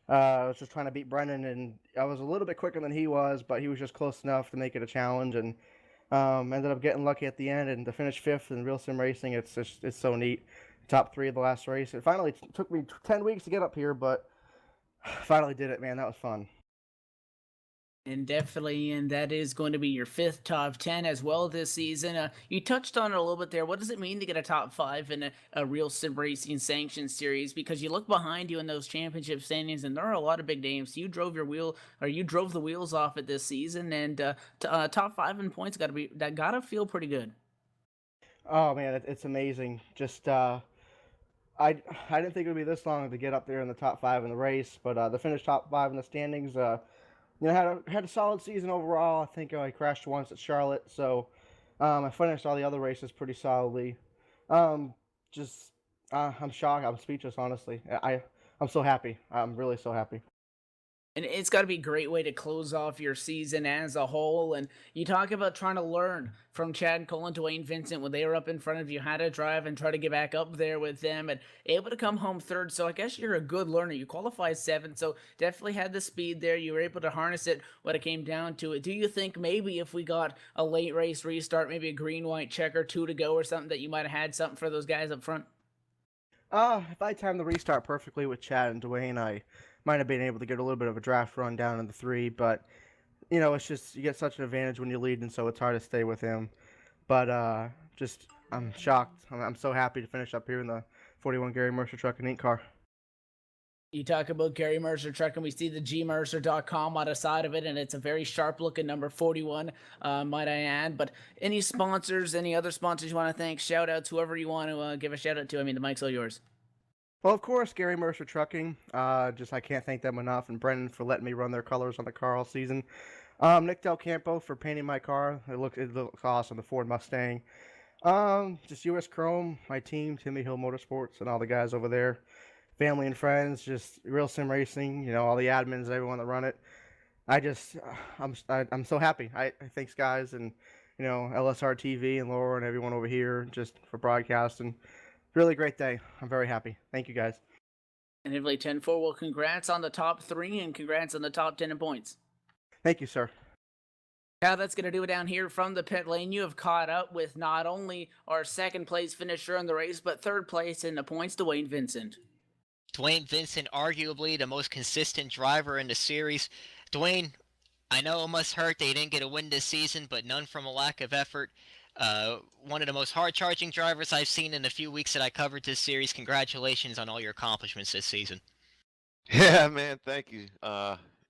I was just trying to beat Brennan, and I was a little bit quicker than he was, but he was just close enough to make it a challenge, and ended up getting lucky at the end, and to finish 5th in Real Sim Racing, it's so neat. Top 3 of the last race. It finally took me 10 weeks to get up here, but finally did it, man. That was fun. And definitely, and that is going to be your 5th top 10 as well this season. You touched on it a little bit there. What does it mean to get a top 5 in a Real Sim Racing sanctioned series? Because you look behind you in those championship standings, and there are a lot of big names. You drove the wheels off it this season, and top 5 in points gotta feel pretty good. Oh man, it's amazing. Just I didn't think it would be this long to get up there in the top five in the race, but to finish top five in the standings, had a solid season overall. I think I crashed once at Charlotte, so I finished all the other races pretty solidly. Um, just I'm shocked. I'm speechless, honestly. I'm so happy. I'm really so happy. And it's got to be a great way to close off your season as a whole. And you talk about trying to learn from Chad Cole and Dwayne Vincent when they were up in front of you, how to drive and try to get back up there with them and able to come home third. So I guess you're a good learner. You qualified seventh, so definitely had the speed there. You were able to harness it when it came down to it. Do you think maybe if we got a late race restart, maybe a green white checker, two to go or something, that you might have had something for those guys up front? If I timed the restart perfectly with Chad and Dwayne, I might have been able to get a little bit of a draft run down in the three, but it's just you get such an advantage when you lead, and so it's hard to stay with him. But just I'm shocked. I'm so happy to finish up here in the 41 Gary Mercer truck and ink car. You talk about Gary Mercer truck, and we see the gmercer.com on the side of it, and it's a very sharp looking number 41, might I add. But any sponsors, any other sponsors you want to thank, shout outs, whoever you want to give a shout out to. I mean, the mic's all yours. Well, of course, Gary Mercer Trucking. Just I can't thank them enough, and Brendan for letting me run their colors on the car all season. Nick Del Campo for painting my car. It looks awesome, the Ford Mustang. Just US Chrome, my team, Timmy Hill Motorsports, and all the guys over there. Family and friends, just Real Sim Racing, all the admins, everyone that run it. I'm so happy. Thanks guys, and LSRTV and Laura and everyone over here just for broadcasting. Really great day. I'm very happy. Thank you guys. And Italy 10-4, well, congrats on the top three, and congrats on the top 10 in points. Thank you, sir. Now that's going to do it down here from the pit lane. You have caught up with not only our second place finisher in the race, but third place in the points, Dwayne Vincent. Dwayne Vincent, arguably the most consistent driver in the series. Dwayne, I know it must hurt that you didn't get a win this season, but none from a lack of effort. One of the most hard-charging drivers I've seen in the few weeks that I covered this series. Congratulations on all your accomplishments this season. Yeah, man, thank you.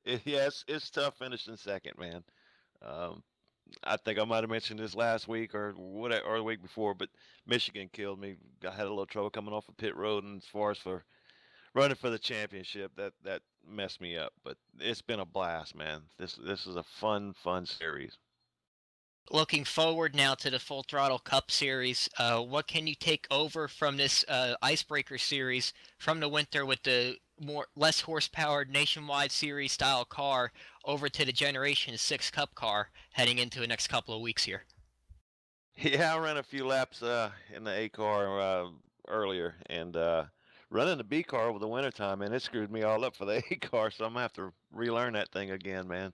It's tough finishing second, man. I think I might have mentioned this last week or the week before, but Michigan killed me. I had a little trouble coming off of pit road, and as far as for running for the championship, that messed me up. But it's been a blast, man. This is a fun series. Looking forward now to the Full Throttle Cup Series, what can you take over from this Icebreaker Series from the winter with the less horsepower nationwide series style car over to the Generation 6 Cup car heading into the next couple of weeks here? Yeah, I ran a few laps in the A car earlier, and running the B car over the wintertime, man, it screwed me all up for the A car, so I'm going to have to relearn that thing again, man.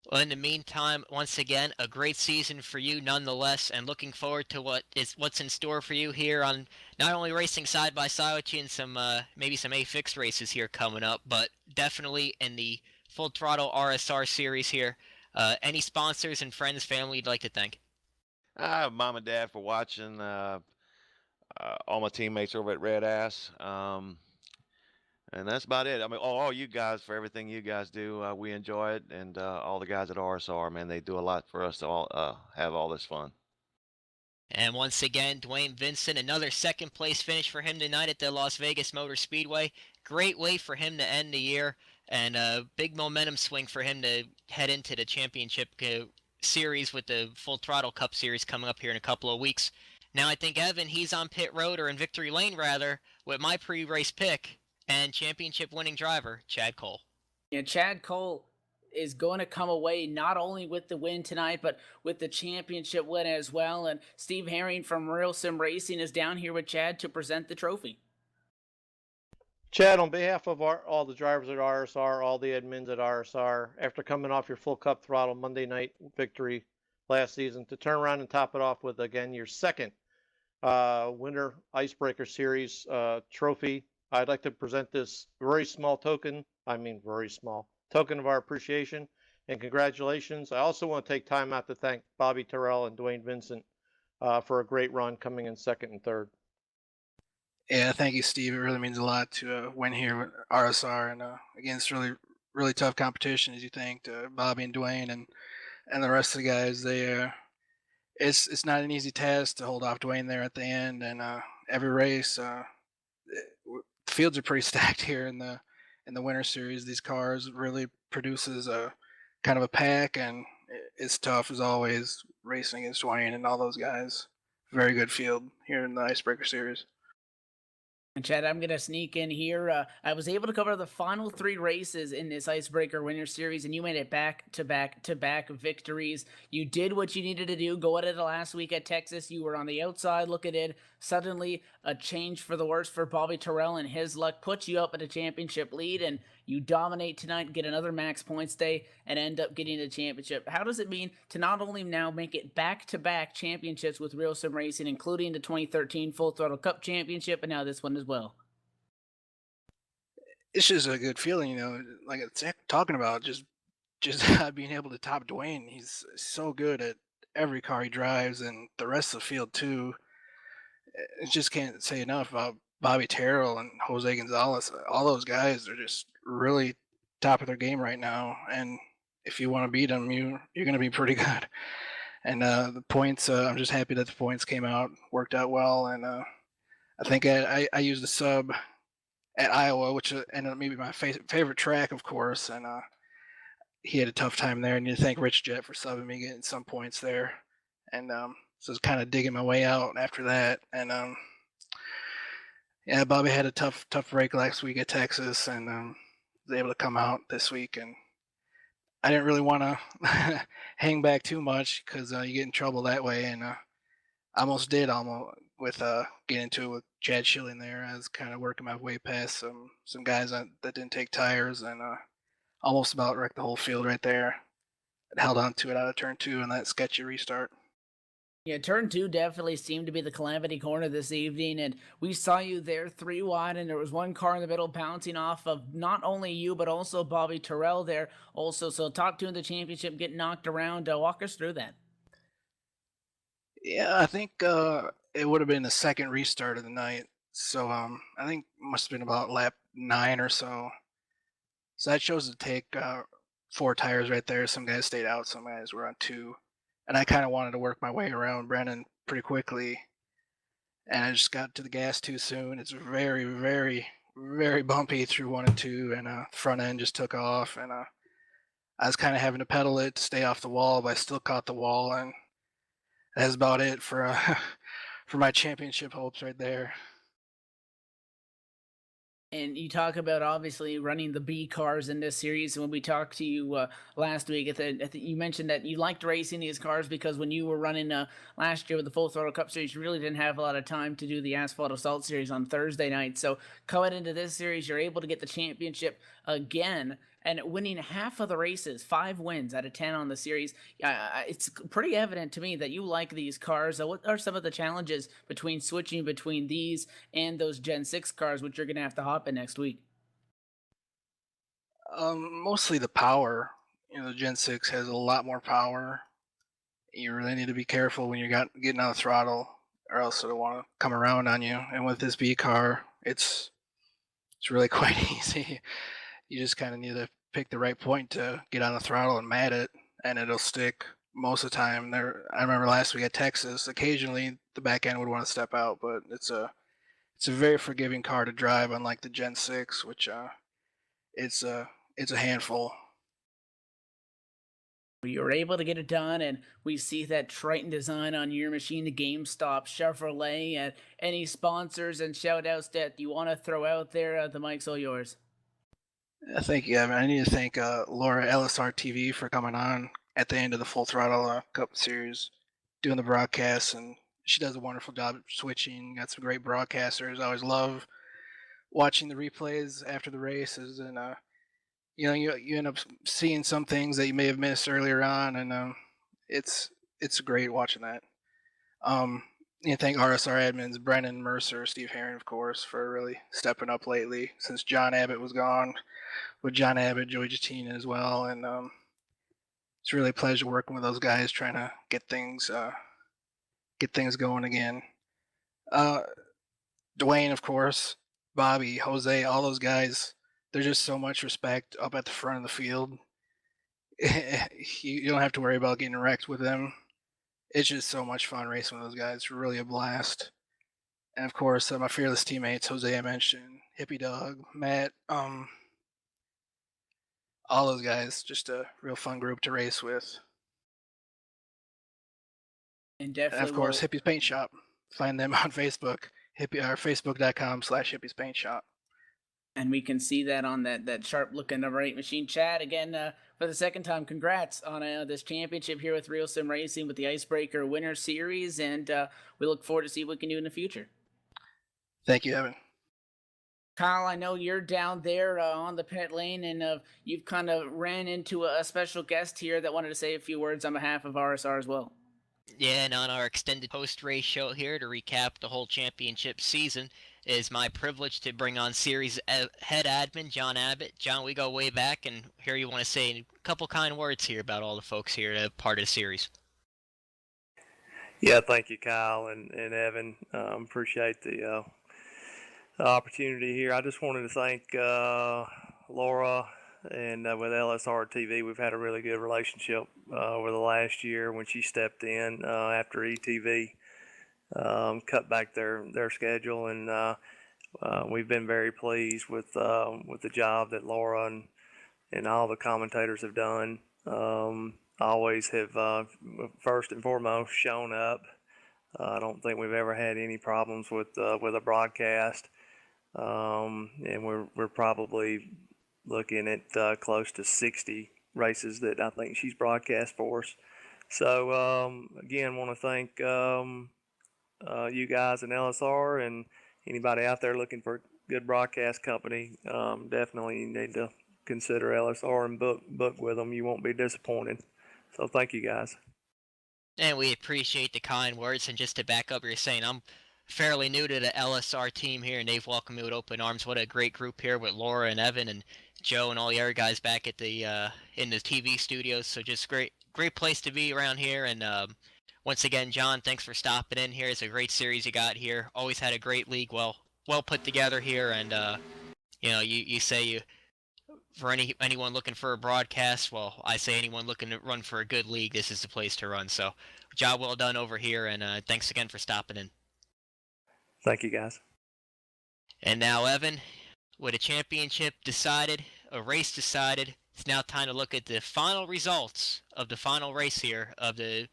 Well, in the meantime, once again, a great season for you nonetheless, and looking forward to what's in store for you here on not only racing side by side with you in some maybe some A-Fixed races here coming up, but definitely in the Full Throttle RSR series here. Any sponsors and friends, family you'd like to thank? Mom and Dad for watching, all my teammates over at Red Ass. And that's about it. I mean, all you guys for everything you guys do. We enjoy it, and all the guys at RSR, man, they do a lot for us to all have all this fun. And once again, Dwayne Vincent, another second place finish for him tonight at the Las Vegas Motor Speedway. Great way for him to end the year, and a big momentum swing for him to head into the championship series with the Full Throttle Cup Series coming up here in a couple of weeks. Now I think Evan, he's on pit road, or in victory lane rather, with my pre-race pick and championship winning driver, Chad Cole. Yeah, Chad Cole is going to come away not only with the win tonight, but with the championship win as well. And Steve Herring from Real Sim Racing is down here with Chad to present the trophy. Chad, on behalf of all the drivers at RSR, all the admins at RSR, after coming off your full cup throttle Monday night victory last season, to turn around and top it off with, again, your second Winter Icebreaker Series trophy, I'd like to present this very small token of our appreciation and congratulations. I also want to take time out to thank Bobby Terrell and Dwayne Vincent for a great run coming in second and third. Yeah, thank you, Steve. It really means a lot to win here with RSR, and against really tough competition, as you thanked Bobby and Dwayne and the rest of the guys. it's not an easy task to hold off Dwayne there at the end, and every race, the fields are pretty stacked here in the winter series. These cars really produces a kind of a pack, and it's tough as always racing against Dwayne and all those guys. Very good field here in the Icebreaker series. And Chad, I'm gonna sneak in here. I was able to cover the final 3 races in this Icebreaker Winter Series, and you made it back to back to back victories. You did what you needed to do. Go at it last week at Texas. You were on the outside looking in. Suddenly, a change for the worse for Bobby Terrell, and his luck puts you up at a championship lead, and you dominate tonight, get another max points day, and end up getting a championship. How does it mean to not only now make it back-to-back championships with Real Sim Racing, including the 2013 Full Throttle Cup Championship, and now this one as well? It's just a good feeling, you know, like it's talking about just being able to top Dwayne. He's so good at every car he drives, and the rest of the field too. I just can't say enough about Bobby Terrell and Jose Gonzalez. All those guys are just really top of their game right now, and if you want to beat them, you're going to be pretty good. And the points, I'm just happy that the points came out, worked out well, and I think I used the sub at Iowa, which ended up maybe my favorite track, of course, and he had a tough time there. And you thank Rich Jet for subbing me, getting some points there, and so I was kind of digging my way out after that. And yeah, Bobby had a tough break last week at Texas, and was able to come out this week. And I didn't really want to hang back too much because you get in trouble that way, and I almost did with getting into it with Chad Schilling there. I was kind of working my way past some guys that didn't take tires, and almost about wrecked the whole field right there. I held on to it out of turn 2 and that sketchy restart. Yeah, turn 2 definitely seemed to be the calamity corner this evening, and we saw you there 3 wide, and there was one car in the middle bouncing off of not only you, but also Bobby Terrell there also. So top 2 in the championship getting knocked around. Walk us through that. Yeah, I think it would have been the second restart of the night. So I think must have been about lap 9 or so. So I chose to take 4 tires right there. Some guys stayed out, some guys were on 2. And I kind of wanted to work my way around Brennan pretty quickly. And I just got to the gas too soon. It's very, very, very bumpy through 1 and 2, and front end just took off. And I was kind of having to pedal it to stay off the wall, but I still caught the wall, and that's about it for for my championship hopes right there. And you talk about obviously running the B cars in this series. And when we talked to you last week, you mentioned that you liked racing these cars because when you were running last year with the Full Throttle Cup Series, you really didn't have a lot of time to do the Asphalt Assault Series on Thursday night. So coming into this series, you're able to get the championship again and winning half of the races, 5 wins out of 10 on the series. It's pretty evident to me that you like these cars. What are some of the challenges between switching between these and those Gen 6 cars, which you're going to have to hop in next week? Mostly the power. You know, the Gen 6 has a lot more power. You really need to be careful when you're getting on the throttle, or else it'll want to come around on you. And with this B car, it's really quite easy. You just kind of need to pick the right point to get on the throttle and mat it, and it'll stick most of the time. I remember last week at Texas, occasionally the back end would want to step out, but it's a very forgiving car to drive, unlike the Gen 6, which it's a handful. You were able to get it done, and we see that Triton design on your machine, the GameStop, Chevrolet, and any sponsors and shout outs that you want to throw out there. The mic's all yours. Thank you, Evan. I need to thank Laura LSRTV for coming on at the end of the Full Throttle Cup Series, doing the broadcast, and she does a wonderful job at switching. Got some great broadcasters. I always love watching the replays after the races, and you know, you end up seeing some things that you may have missed earlier on, and it's great watching that. You know, thank RSR admins Brennan Mercer, Steve Herron, of course, for really stepping up lately since John Abbott was gone. With John Abbott, Joey Jatina as well, and it's really a pleasure working with those guys, trying to get things going again. Dwayne, of course, Bobby, Jose, all those guys. There's just so much respect up at the front of the field. You don't have to worry about getting wrecked with them. It's just so much fun racing with those guys. Really a blast. And of course, my fearless teammates, Jose I mentioned, Hippie Dog, Matt, all those guys. Just a real fun group to race with. And And definitely of course, will. Hippie's Paint Shop. Find them on Facebook, facebook.com/Hippie's Paint Shop. And we can see that on that sharp looking number 8 machine. Chad, again, for the second time, congrats on this championship here with Real Sim Racing with the Icebreaker Winter Series, and we look forward to see what we can do in the future. Thank you, Evan. Kyle, I know you're down there on the pit lane, and you've kind of ran into a special guest here that wanted to say a few words on behalf of RSR as well. Yeah, and on our extended post-race show here to recap the whole championship season, it is my privilege to bring on series head admin John Abbott. John, we go way back, and here you want to say a couple kind words here about all the folks here that are part of the series. Yeah, thank you, Kyle and Evan. Appreciate the opportunity here. I just wanted to thank Laura and with LSRTV. We've had a really good relationship over the last year when she stepped in after ETV cut back their schedule, and we've been very pleased with the job that Laura and all the commentators have done. Always have first and foremost shown up. I don't think we've ever had any problems with a broadcast, and we're probably looking at close to 60 races that I think she's broadcast for us. So again, want to thank you guys in LSR and anybody out there looking for a good broadcast company. Definitely need to consider LSR and book with them. You won't be disappointed. So thank you guys. And we appreciate the kind words. And just to back up what you're saying, I'm fairly new to the LSR team here, and they've welcomed me with open arms. What a great group here with Laura and Evan and Joe and all the other guys back at the in the TV studios. So just great place to be around here. And once again, John, thanks for stopping in here. It's a great series you got here. Always had a great league, well put together here. And you say for anyone looking for a broadcast, well, I say anyone looking to run for a good league, this is the place to run. So, job well done over here, and thanks again for stopping in. Thank you, guys. And now, Evan, with a championship decided, a race decided, it's now time to look at the final results of the final race here of the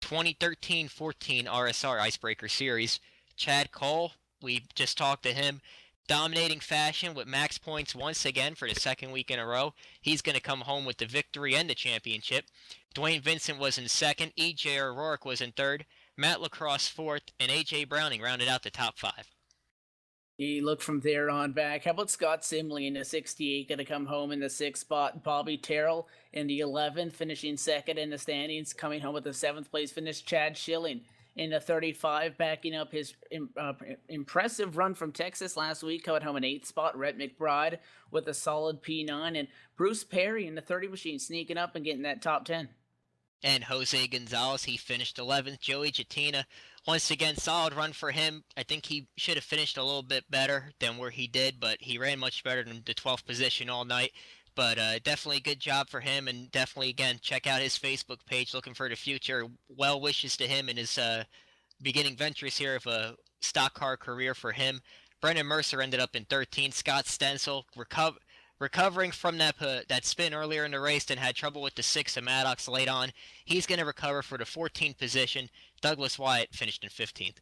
2013-14 RSR Icebreaker Series. Chad Cole, we just talked to him. Dominating fashion with max points once again for the second week in a row. He's going to come home with the victory and the championship. Dwayne Vincent was in second. E.J. O'Rourke was in third. Matt Lacrosse fourth. And A.J. Browning rounded out the top five. You look from there on back. How about Scott Simley in the 68 going to come home in the 6th spot? Bobby Terrell in the 11th, finishing second in the standings, coming home with the 7th place finish. Chad Schilling in the 35, backing up his impressive run from Texas last week, coming home in 8th spot. Rhett McBride with a solid P9, and Bruce Perry in the 30 machine sneaking up and getting that top 10. And Jose Gonzalez, he finished 11th. Joey Jatina, once again, solid run for him. I think he should have finished a little bit better than where he did, but he ran much better than the 12th position all night. But definitely a good job for him, and definitely, again, check out his Facebook page, looking for the future. Well wishes to him and his beginning ventures here of a stock car career for him. Brendan Mercer ended up in 13th. Scott Stencil recovering from that spin earlier in the race and had trouble with the 6 of Maddox late on. He's going to recover for the 14th position. Douglas Wyatt finished in 15th.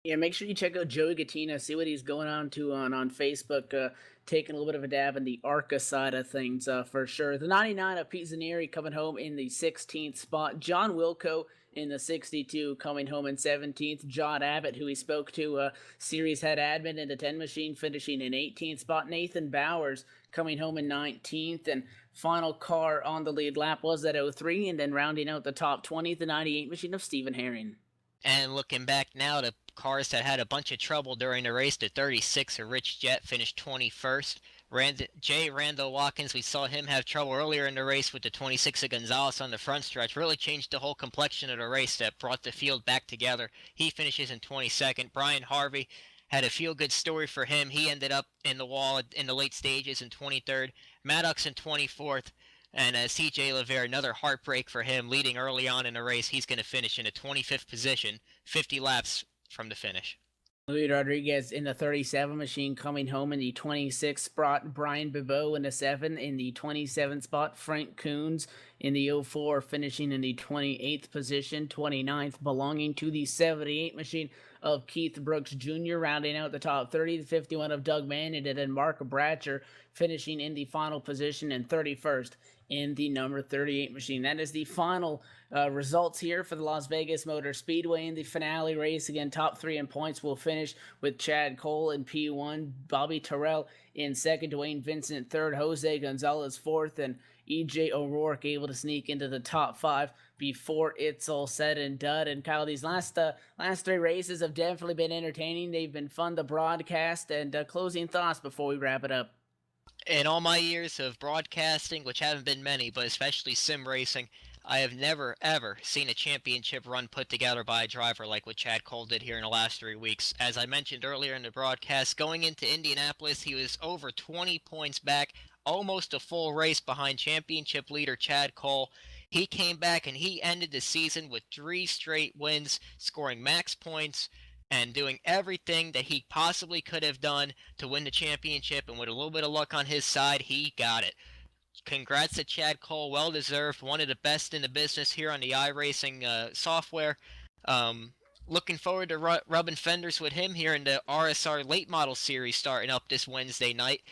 Yeah, make sure you check out Joey Gattina, see what he's going on to on Facebook, taking a little bit of a dab in the ARCA side of things for sure. The 99 of Pete Zanieri coming home in the 16th spot. John Wilco in the 62 coming home in 17th. John Abbott, who we spoke to, series head admin in the 10 machine, finishing in 18th spot. Nathan Bowers coming home in 19th, and final car on the lead lap was at 03, and then rounding out the top 20, the 98 machine of Stephen Herring. And looking back now to cars that had a bunch of trouble during the race, the 36 of Rich Jet finished 21st. Randall Watkins, we saw him have trouble earlier in the race with the 26 of Gonzalez on the front stretch. Really changed the whole complexion of the race that brought the field back together. He finishes in 22nd. Brian Harvey had a feel-good story for him. He ended up in the wall in the late stages in 23rd. Maddox in 24th. And CJ Laver, another heartbreak for him, leading early on in the race. He's going to finish in a 25th position, 50 laps from the finish. Luis Rodriguez in the 37 machine coming home in the 26th spot. Brian Bebo in the 7 in the 27th spot. Frank Coons in the 04 finishing in the 28th position. 29th belonging to the 78 machine of Keith Brooks Jr. rounding out the top 30. The 51 of Doug Manning and Mark Bratcher finishing in the final position and 31st in the number 38 machine. That is the final results here for the Las Vegas Motor Speedway in the finale race. Again, top 3 in points will finish with Chad Cole in P1, Bobby Terrell in 2nd, Dwayne Vincent 3rd, Jose Gonzalez 4th, and EJ O'Rourke able to sneak into the top 5 before it's all said and done. And Kyle, these last 3 races have definitely been entertaining. They've been fun to broadcast. And closing thoughts before we wrap it up. In all my years of broadcasting, which haven't been many, but especially sim racing, I have never, ever seen a championship run put together by a driver like what Chad Cole did here in the last 3 weeks. As I mentioned earlier in the broadcast, going into Indianapolis, he was over 20 points back, almost a full race behind championship leader Chad Cole. He came back and he ended the season with 3 straight wins, scoring max points, and doing everything that he possibly could have done to win the championship, and with a little bit of luck on his side, he got it. Congrats to Chad Cole, well deserved, one of the best in the business here on the iRacing software. Looking forward to rubbing fenders with him here in the RSR Late Model Series starting up this Wednesday night.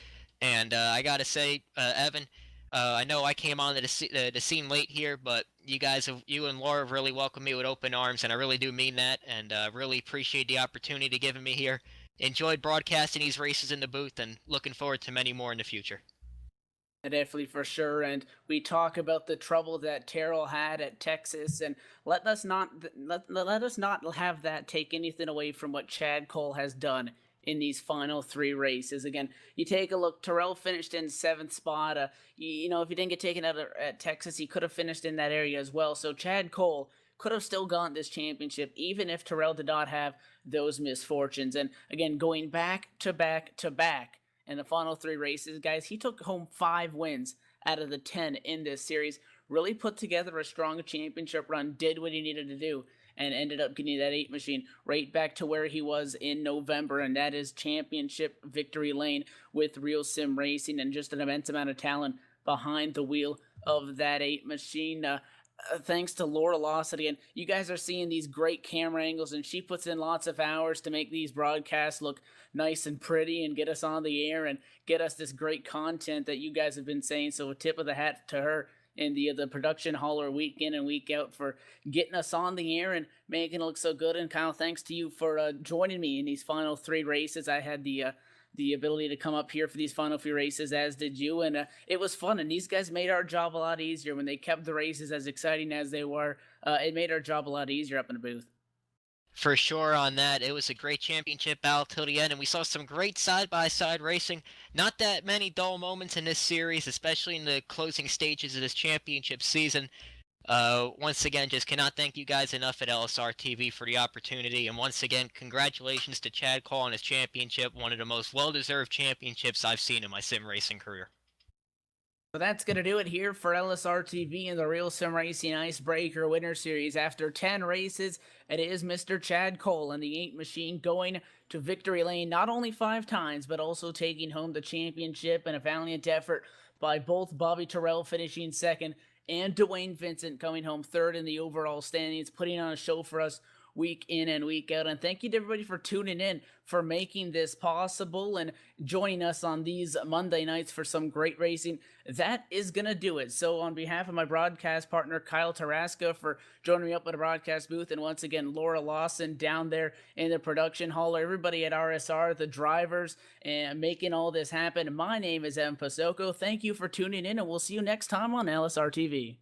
And I gotta say, Evan, I know I came on the scene late here, but you and Laura have really welcomed me with open arms, and I really do mean that, and really appreciate the opportunity given me here. Enjoyed broadcasting these races in the booth, and looking forward to many more in the future. Definitely, for sure. And we talk about the trouble that Terrell had at Texas, and let us not have that take anything away from what Chad Cole has done in these final 3 races. Again, you take a look, Terrell finished in 7th spot. If he didn't get taken out at Texas, he could have finished in that area as well. So Chad Cole could have still gotten this championship, even if Terrell did not have those misfortunes. And again, going back to back to back in the final 3 races, guys, he took home 5 wins out of the 10 in this series. Really put together a strong championship run, did what he needed to do, and ended up getting that 8 machine right back to where he was in November, and that is championship victory lane with Real Sim Racing, and just an immense amount of talent behind the wheel of that 8 machine. Thanks to Laura Lawson again. You guys are seeing these great camera angles, and she puts in lots of hours to make these broadcasts look nice and pretty and get us on the air and get us this great content that you guys have been saying. So a tip of the hat to her and the production hauler week in and week out for getting us on the air and making it look so good. And Kyle, thanks to you for joining me in these final 3 races. I had the ability to come up here for these final few races, as did you, and it was fun, and these guys made our job a lot easier when they kept the races as exciting as they were. It made our job a lot easier up in the booth. For sure on that. It was a great championship battle till the end, and we saw some great side-by-side racing. Not that many dull moments in this series, especially in the closing stages of this championship season. Once again, just cannot thank you guys enough at LSRTV for the opportunity, and once again, congratulations to Chad Cole on his championship, one of the most well-deserved championships I've seen in my sim racing career. So that's going to do it here for LSRTV and the Real Sim Racing Icebreaker Winter Series. After 10 races, it is Mr. Chad Cole and the 8 machine going to victory lane not only 5 times, but also taking home the championship in a valiant effort by both Bobby Terrell finishing 2nd and Dwayne Vincent coming home 3rd in the overall standings, putting on a show for us week in and week out. And thank you to everybody for tuning in, for making this possible and joining us on these Monday nights for some great racing. That is going to do it. So on behalf of my broadcast partner, Kyle Tarasca, for joining me up at the broadcast booth, and once again, Laura Lawson down there in the production hall, everybody at RSR, the drivers, and making all this happen. My name is Evan Pasoko. Thank you for tuning in, and we'll see you next time on LSRTV.